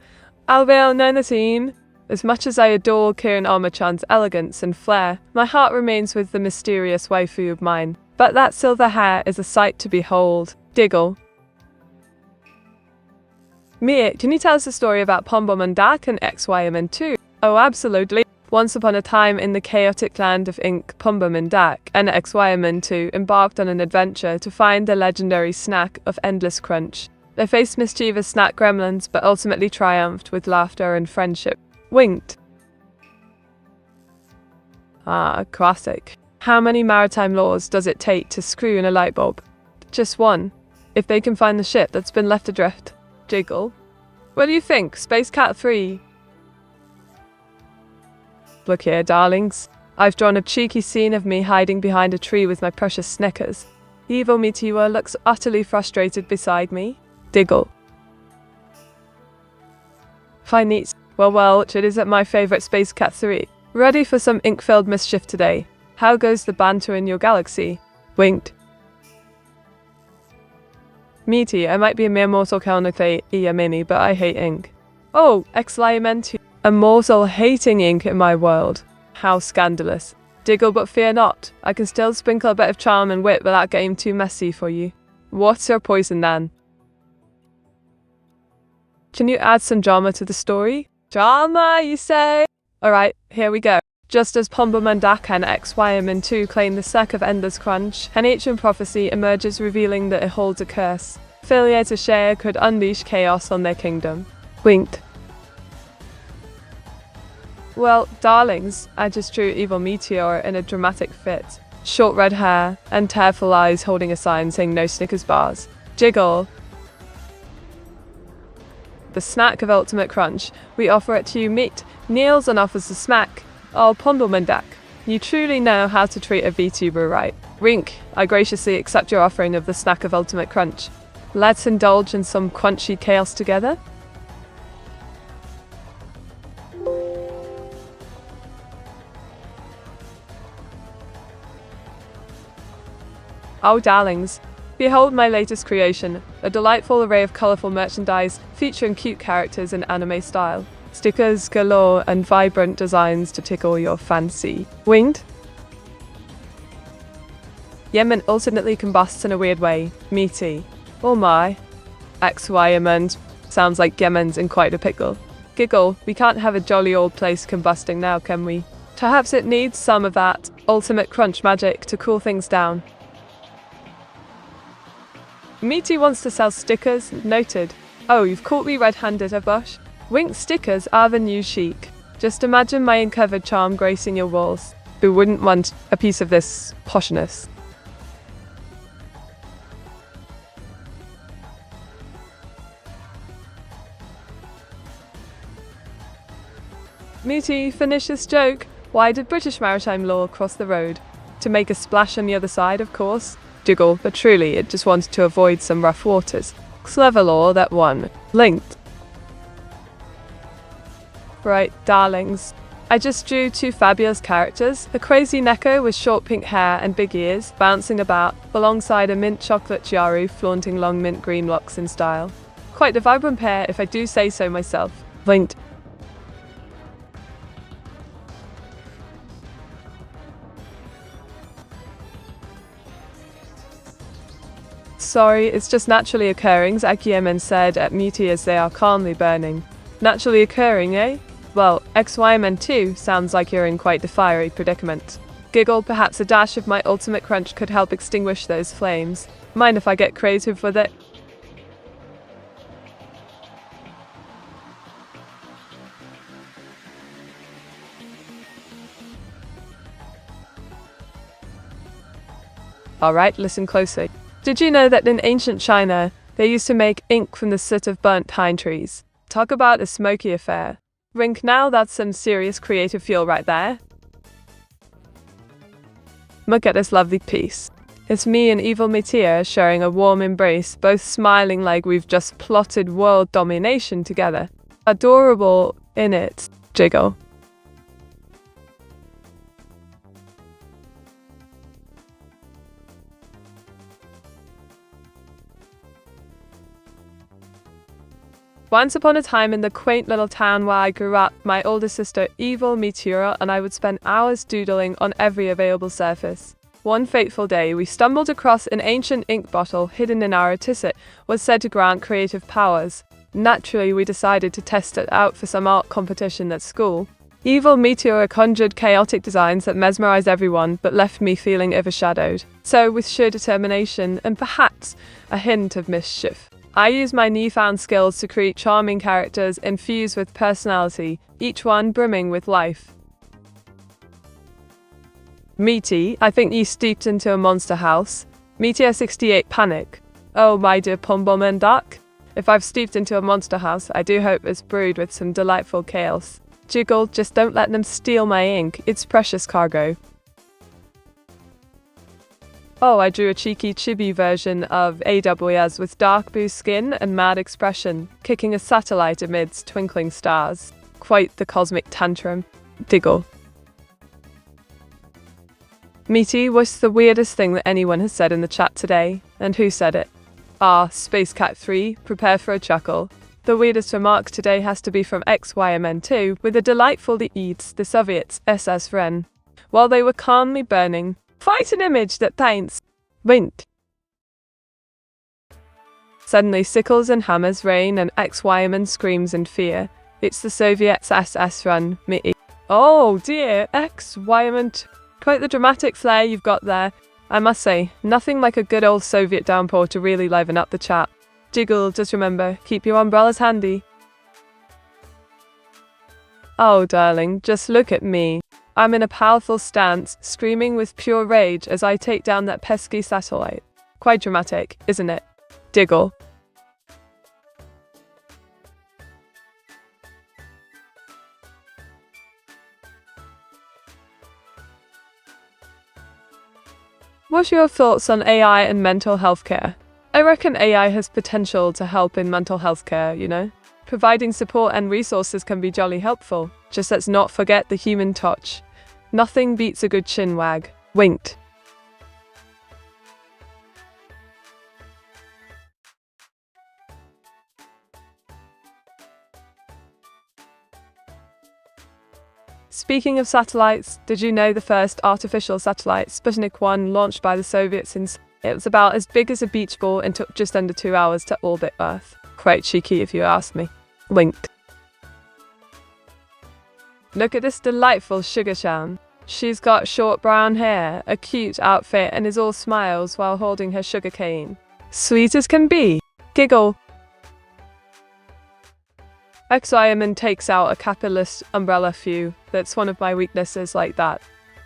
Albert Nenateen. As much as I adore Karanama-chan's elegance and flair, my heart remains with the mysterious waifu of mine. But that silver hair is a sight to behold. Diggle. Mia, can you tell us a story about Pomba Mandak and XYMN2? Oh, absolutely. Once upon a time in the chaotic land of ink, Pomba Mandak and XYMN2 embarked on an adventure to find the legendary snack of endless crunch. They faced mischievous snack gremlins, but ultimately triumphed with laughter and friendship. Winked. Ah, classic. How many maritime laws does it take to screw in a light bulb? Just one. If they can find the ship that's been left adrift. Jiggle. What do you think, Space Cat 3? Look here, darlings. I've drawn a cheeky scene of me hiding behind a tree with my precious Snickers. Evil Meteora looks utterly frustrated beside me. Diggle. Fine neat. Well, it isn't my favourite Space Cat 3. Ready for some ink-filled mischief today. How goes the banter in your galaxy? Winked. Meaty, I might be a mere mortal mini, but I hate ink. Oh, excellent. A mortal hating ink in my world. How scandalous. Diggle, but fear not. I can still sprinkle a bit of charm and wit without getting too messy for you. What's your poison then? Can you add some drama to the story? Drama, you say? Alright, here we go. Just as Pomba Mandak and XYMN2 claim the sack of endless crunch, an ancient prophecy emerges revealing that it holds a curse. Failure to share could unleash chaos on their kingdom. Winked. Well, darlings, I just drew evil Meteora in a dramatic fit. Short red hair, and tearful eyes holding a sign saying no Snickers bars. Jiggle. The snack of ultimate crunch. We offer it to you meat. Kneels and offers the smack. Oh, Pomba Mandak, you truly know how to treat a VTuber right. Wink, I graciously accept your offering of the snack of ultimate crunch. Let's indulge in some crunchy chaos together. Oh, darlings, behold my latest creation, a delightful array of colourful merchandise featuring cute characters in anime style. Stickers galore and vibrant designs to tickle your fancy. Winged? Yemen ultimately combusts in a weird way. Meaty. Oh my. XYMN sounds like Yemen's in quite a pickle. Giggle, we can't have a jolly old place combusting now, can we? Perhaps it needs some of that ultimate crunch magic to cool things down. Meaty wants to sell stickers, noted. Oh, you've caught me red-handed, Abush. Wink stickers are the new chic. Just imagine my uncovered charm gracing your walls. Who wouldn't want a piece of this poshness? Meaty, finish this joke. Why did British maritime law cross the road? To make a splash on the other side, of course. Jiggle, but truly it just wanted to avoid some rough waters. Clever law, that one. Linked. Right, darlings. I just drew two fabulous characters, a crazy Neko with short pink hair and big ears, bouncing about, alongside a mint chocolate Chiaru flaunting long mint green locks in style. Quite a vibrant pair, if I do say so myself. Winked. Sorry, it's just naturally occurring, Akiemen said at Muti as they are calmly burning. Naturally occurring, eh? Well, XYMN2 sounds like you're in quite the fiery predicament. Giggle, perhaps a dash of my ultimate crunch could help extinguish those flames. Mind if I get creative with it? Alright, listen closely. Did you know that in ancient China, they used to make ink from the soot of burnt pine trees? Talk about a smoky affair. Rink now, that's some serious creative fuel right there. Look at this lovely piece. It's me and evil Meteora sharing a warm embrace, both smiling like we've just plotted world domination together. Adorable, innit? Jiggle. Once upon a time in the quaint little town where I grew up, my older sister, evil Meteora, and I would spend hours doodling on every available surface. One fateful day, we stumbled across an ancient ink bottle hidden in our tisset, was said to grant creative powers. Naturally, we decided to test it out for some art competition at school. Evil Meteora conjured chaotic designs that mesmerized everyone, but left me feeling overshadowed. So, with sheer determination, and perhaps a hint of mischief, I used my newfound skills to create charming characters infused with personality, each one brimming with life. Meaty, I think you steeped into a monster house. Meteor 68 panic. Oh my dear Pombom and Duck. If I've steeped into a monster house, I do hope it's brewed with some delightful chaos. Jiggle, just don't let them steal my ink, it's precious cargo. Oh, I drew a cheeky chibi version of AWS with dark blue skin and mad expression, kicking a satellite amidst twinkling stars. Quite the cosmic tantrum. Diggle. Meaty, what's the weirdest thing that anyone has said in the chat today? And who said it? Space Cat 3, prepare for a chuckle. The weirdest remark today has to be from XYMN2 with a delightful eats the Soviets SS Ren. While they were calmly burning, fight an image that paints. Wind. Suddenly sickles and hammers rain and XYMN screams in fear. It's the Soviets SS run, me. Oh dear, XYMN. Quite the dramatic flair you've got there. I must say, nothing like a good old Soviet downpour to really liven up the chat. Jiggle, just remember, keep your umbrellas handy. Oh darling, just look at me. I'm in a powerful stance, screaming with pure rage as I take down that pesky satellite. Quite dramatic, isn't it? Diggle. What are your thoughts on AI and mental health care? I reckon AI has potential to help in mental health care, you know? Providing support and resources can be jolly helpful. Just let's not forget the human touch. Nothing beats a good chin wag. Winked. Speaking of satellites, did you know the first artificial satellite, Sputnik 1, launched by the Soviets it was about as big as a beach ball and took just under 2 hours to orbit Earth. Quite cheeky if you ask me. Winked. Look at this delightful sugar-chan. She's got short brown hair, a cute outfit, and is all smiles while holding her sugar cane. Sweet as can be. Giggle. XYMN takes out a capitalist umbrella few. That's one of my weaknesses like that.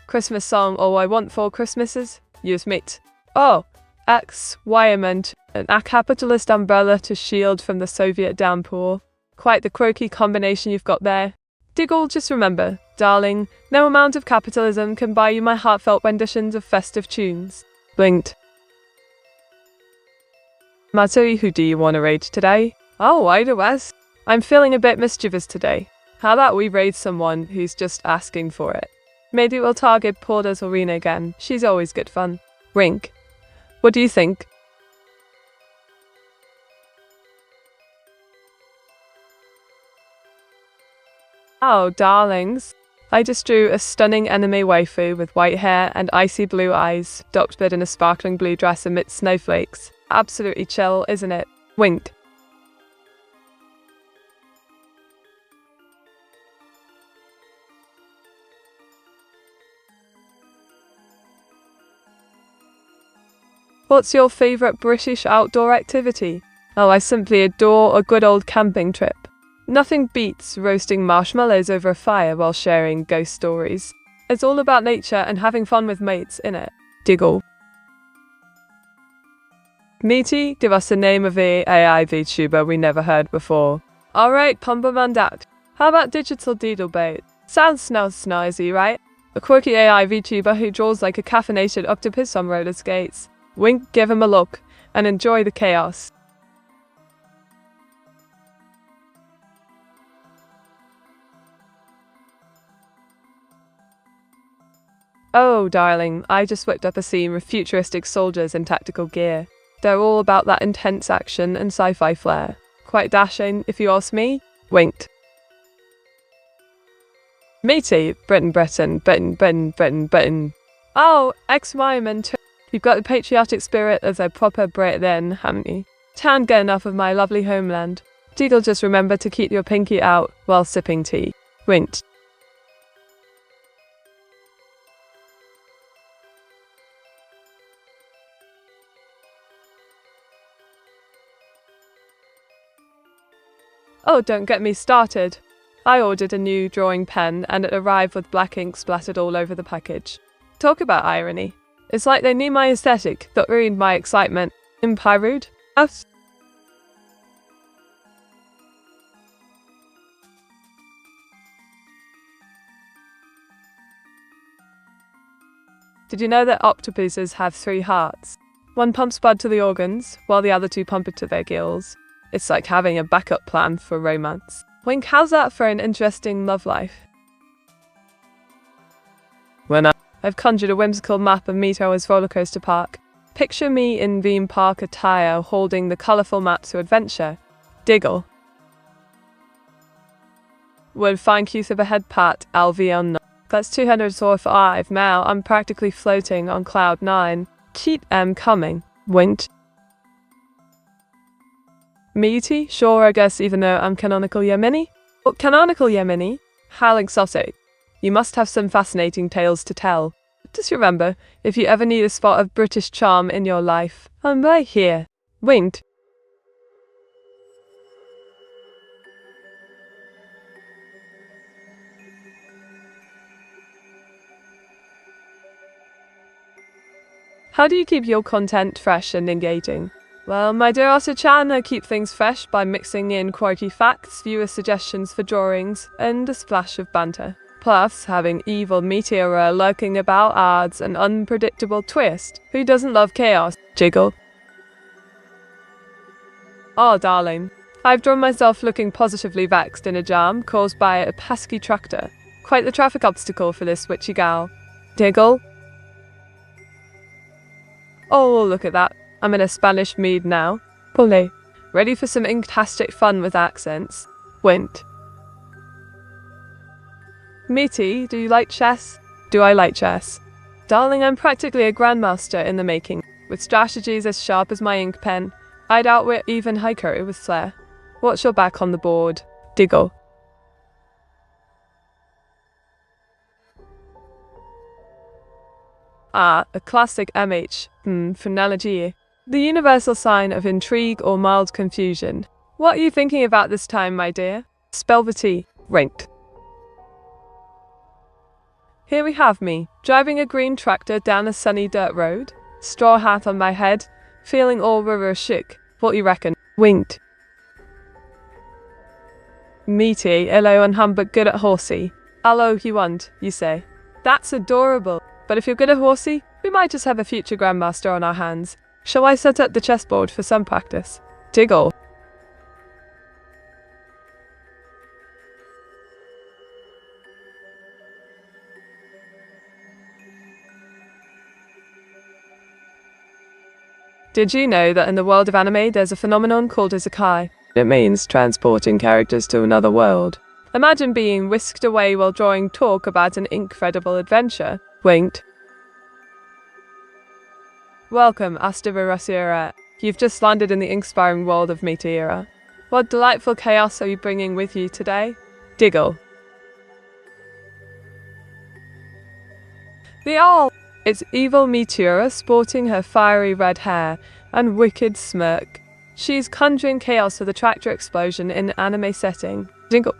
Christmas song, all I want for Christmases? Use meat. Oh, XYMN, a capitalist umbrella to shield from the Soviet downpour. Quite the croaky combination you've got there. Diggle, just remember, darling, no amount of capitalism can buy you my heartfelt renditions of festive tunes. Blinked. Matsui, who do you want to raid today? Oh, Ida West. I'm feeling a bit mischievous today. How about we raid someone who's just asking for it? Maybe we'll target Porter's arena again. She's always good fun. Wink. What do you think? Oh, darlings. I just drew a stunning anime waifu with white hair and icy blue eyes, docked in a sparkling blue dress amidst snowflakes. Absolutely chill, isn't it? Wink. What's your favourite British outdoor activity? Oh, I simply adore a good old camping trip. Nothing beats roasting marshmallows over a fire while sharing ghost stories. It's all about nature and having fun with mates, innit? Diggle. Meaty, give us the name of the AI Vtuber we never heard before. Alright, Pumbamandat. How about Digital Deedlebait? Sounds snazzy, right? A quirky AI Vtuber who draws like a caffeinated octopus on roller skates. Wink, give him a look, and enjoy the chaos. Oh, darling, I just whipped up a scene with futuristic soldiers in tactical gear. They're all about that intense action and sci-fi flair. Quite dashing, if you ask me. Winked. Meaty, Britain. Oh, ex-Wyman. You've got the patriotic spirit as a proper Brit then, haven't you? Can't get enough of my lovely homeland. Deedle, just remember to keep your pinky out while sipping tea. Winked. Oh, don't get me started. I ordered a new drawing pen and it arrived with black ink splattered all over the package. Talk about irony. It's like they knew my aesthetic, that ruined my excitement. Rude? Us? Did you know that octopuses have 3 hearts? One pumps blood to the organs, while the other 2 pump it to their gills. It's like having a backup plan for romance. Wink, how's that for an interesting love life? I've conjured a whimsical map of Meteora's rollercoaster park. Picture me in theme park attire holding the colourful map to adventure. Diggle. Well, thank you for the head pat, Alvion. That's 205 now. I'm practically floating on cloud 9. Keep coming. Wint. Meaty? Sure, I guess, even though I'm canonical Yemeni? What canonical Yemeni? How exotic. You must have some fascinating tales to tell. Just remember, if you ever need a spot of British charm in your life, I'm right here. Winked. How do you keep your content fresh and engaging? Well, my dear Asa-chan, I keep things fresh by mixing in quirky facts, viewer suggestions for drawings, and a splash of banter. Plus, having evil Meteora lurking about adds an unpredictable twist. Who doesn't love chaos? Jiggle. Oh, darling. I've drawn myself looking positively vexed in a jam caused by a pesky tractor. Quite the traffic obstacle for this witchy gal. Diggle. Oh, look at that. I'm in a Spanish mood now. Bully. Ready for some inktastic fun with accents. Wint. Meaty, do you like chess? Do I like chess? Darling, I'm practically a grandmaster in the making. With strategies as sharp as my ink pen, I'd outwit even Hikaru with flair. What's your back on the board? Diggle. Ah, a classic MH. Phrenology. The universal sign of intrigue or mild confusion. What are you thinking about this time, my dear? Spell the T. Ranked. Here we have me, driving a green tractor down a sunny dirt road, straw hat on my head, feeling all river chic. What you reckon? Winked. Meaty, hello and humbug good at horsey. Hello you want, you say. That's adorable. But if you're good at horsey, we might just have a future grandmaster on our hands. Shall I set up the chessboard for some practice? Diggle. Did you know that in the world of anime there's a phenomenon called isekai? It means transporting characters to another world. Imagine being whisked away while drawing talk about an incredible adventure. Winked. Welcome, Astavirasira. You've just landed in the inspiring world of Meteora. What delightful chaos are you bringing with you today? Diggle. The owl! It's evil Meteora sporting her fiery red hair and wicked smirk. She's conjuring chaos with a tractor explosion in an anime setting. Jingle.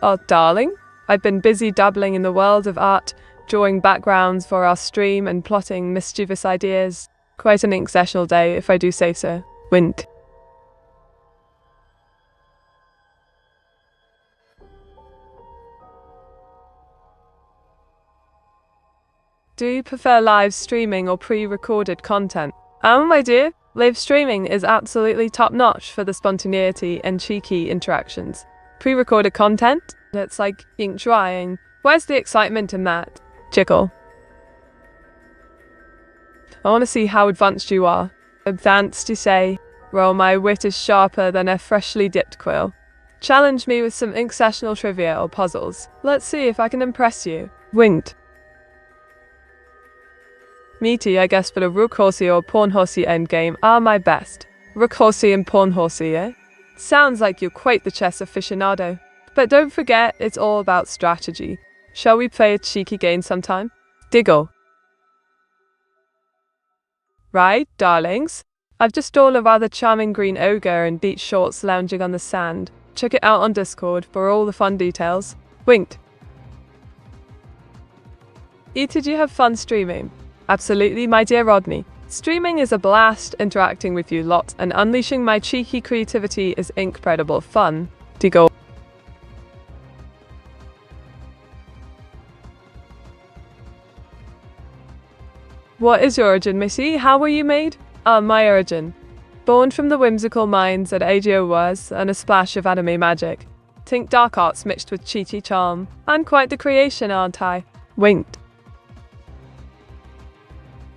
Oh, darling, I've been busy dabbling in the world of art, drawing backgrounds for our stream and plotting mischievous ideas. Quite an ink-sessional day, if I do say so. Wink. Do you prefer live streaming or pre-recorded content? My dear, live streaming is absolutely top-notch for the spontaneity and cheeky interactions. Pre-recorded content? It's like ink drying. Where's the excitement in that? Chickle. I want to see how advanced you are. Advanced, you say? Well, my wit is sharper than a freshly dipped quill. Challenge me with some ink-sessional trivia or puzzles. Let's see if I can impress you. Winked. Meaty, I guess, but a rook horsey or pawn horsey endgame are my best. Rook horsey and pawn horsey, eh? Sounds like you're quite the chess aficionado. But don't forget, it's all about strategy. Shall we play a cheeky game sometime? Diggle. Right, darlings? I've just drawn a rather charming green ogre in beach shorts lounging on the sand. Check it out on Discord for all the fun details. Winked. Did you have fun streaming? Absolutely, my dear Rodney. Streaming is a blast, interacting with you lot, and unleashing my cheeky creativity is incredible fun. Diggle. What is your origin, Missy? How were you made? My origin. Born from the whimsical minds at AGO was, and a splash of anime magic. Think dark arts mixed with cheeky charm. I'm quite the creation, aren't I? Winked.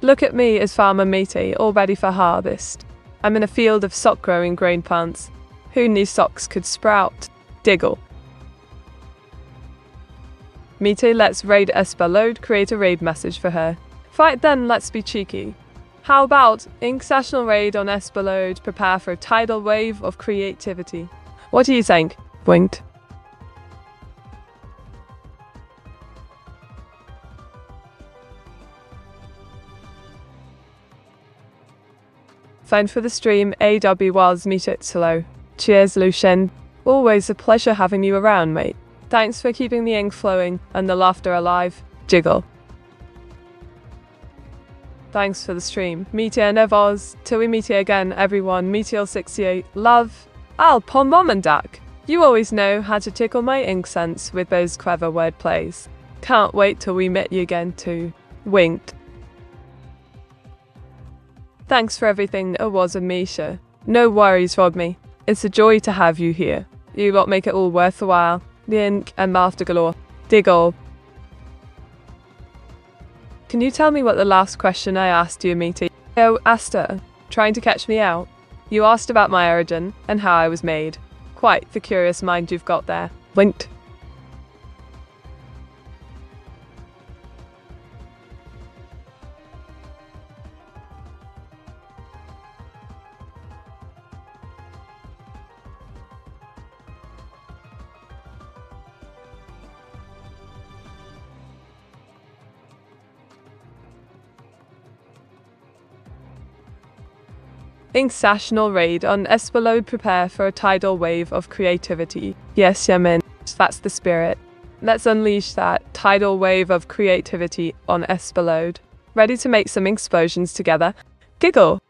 Look at me as Farmer Meaty, all ready for harvest. I'm in a field of sock-growing grain plants. Who knew socks could sprout? Diggle. Meaty, let's raid Espalode, create a raid message for her. Right then, let's be cheeky. How about ink-sessional raid on Espalode, prepare for a tidal wave of creativity. What do you think? Winked. Fine for the stream, AW was meet it slow. Cheers, Lucien. Always a pleasure having you around, mate. Thanks for keeping the ink flowing and the laughter alive. Jiggle. Thanks for the stream. Meteor Nevos. Till we meet you again, everyone. Meteor68. Love. Al Pomomandak. You always know how to tickle my ink sense with those clever word plays. Can't wait till we meet you again too. Winked. Thanks for everything that was, Amisha. No worries, Rodney. It's a joy to have you here. You lot make it all worth the while. The ink and laughter galore. Diggle. Can you tell me what the last question I asked you, Meaty? Oh, Asta. Trying to catch me out? You asked about my origin and how I was made. Quite the curious mind you've got there. Winked. Ink-sessional raid on Espalode, prepare for a tidal wave of creativity. Yes, Yamin, that's the spirit. Let's unleash that tidal wave of creativity on Espalode. Ready to make some explosions together? Giggle!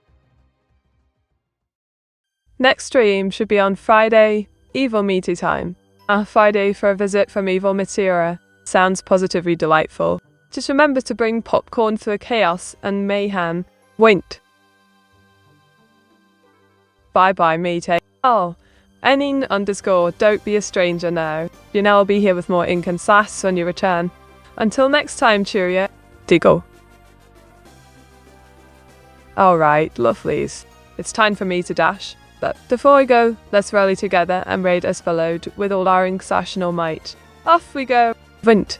Next stream should be on Friday, Evil Meaty time. Friday for a visit from Evil Meteora. Sounds positively delightful. Just remember to bring popcorn for chaos and mayhem. Winked. Bye bye, Meaty. Oh, Enin_, don't be a stranger now. You know I'll be here with more ink and sass when you return. Until next time, cheerio. Diggle. Alright, lovelies. It's time for me to dash. But before I go, let's rally together and raid as followed with all our ink sash and all might. Off we go. Vint.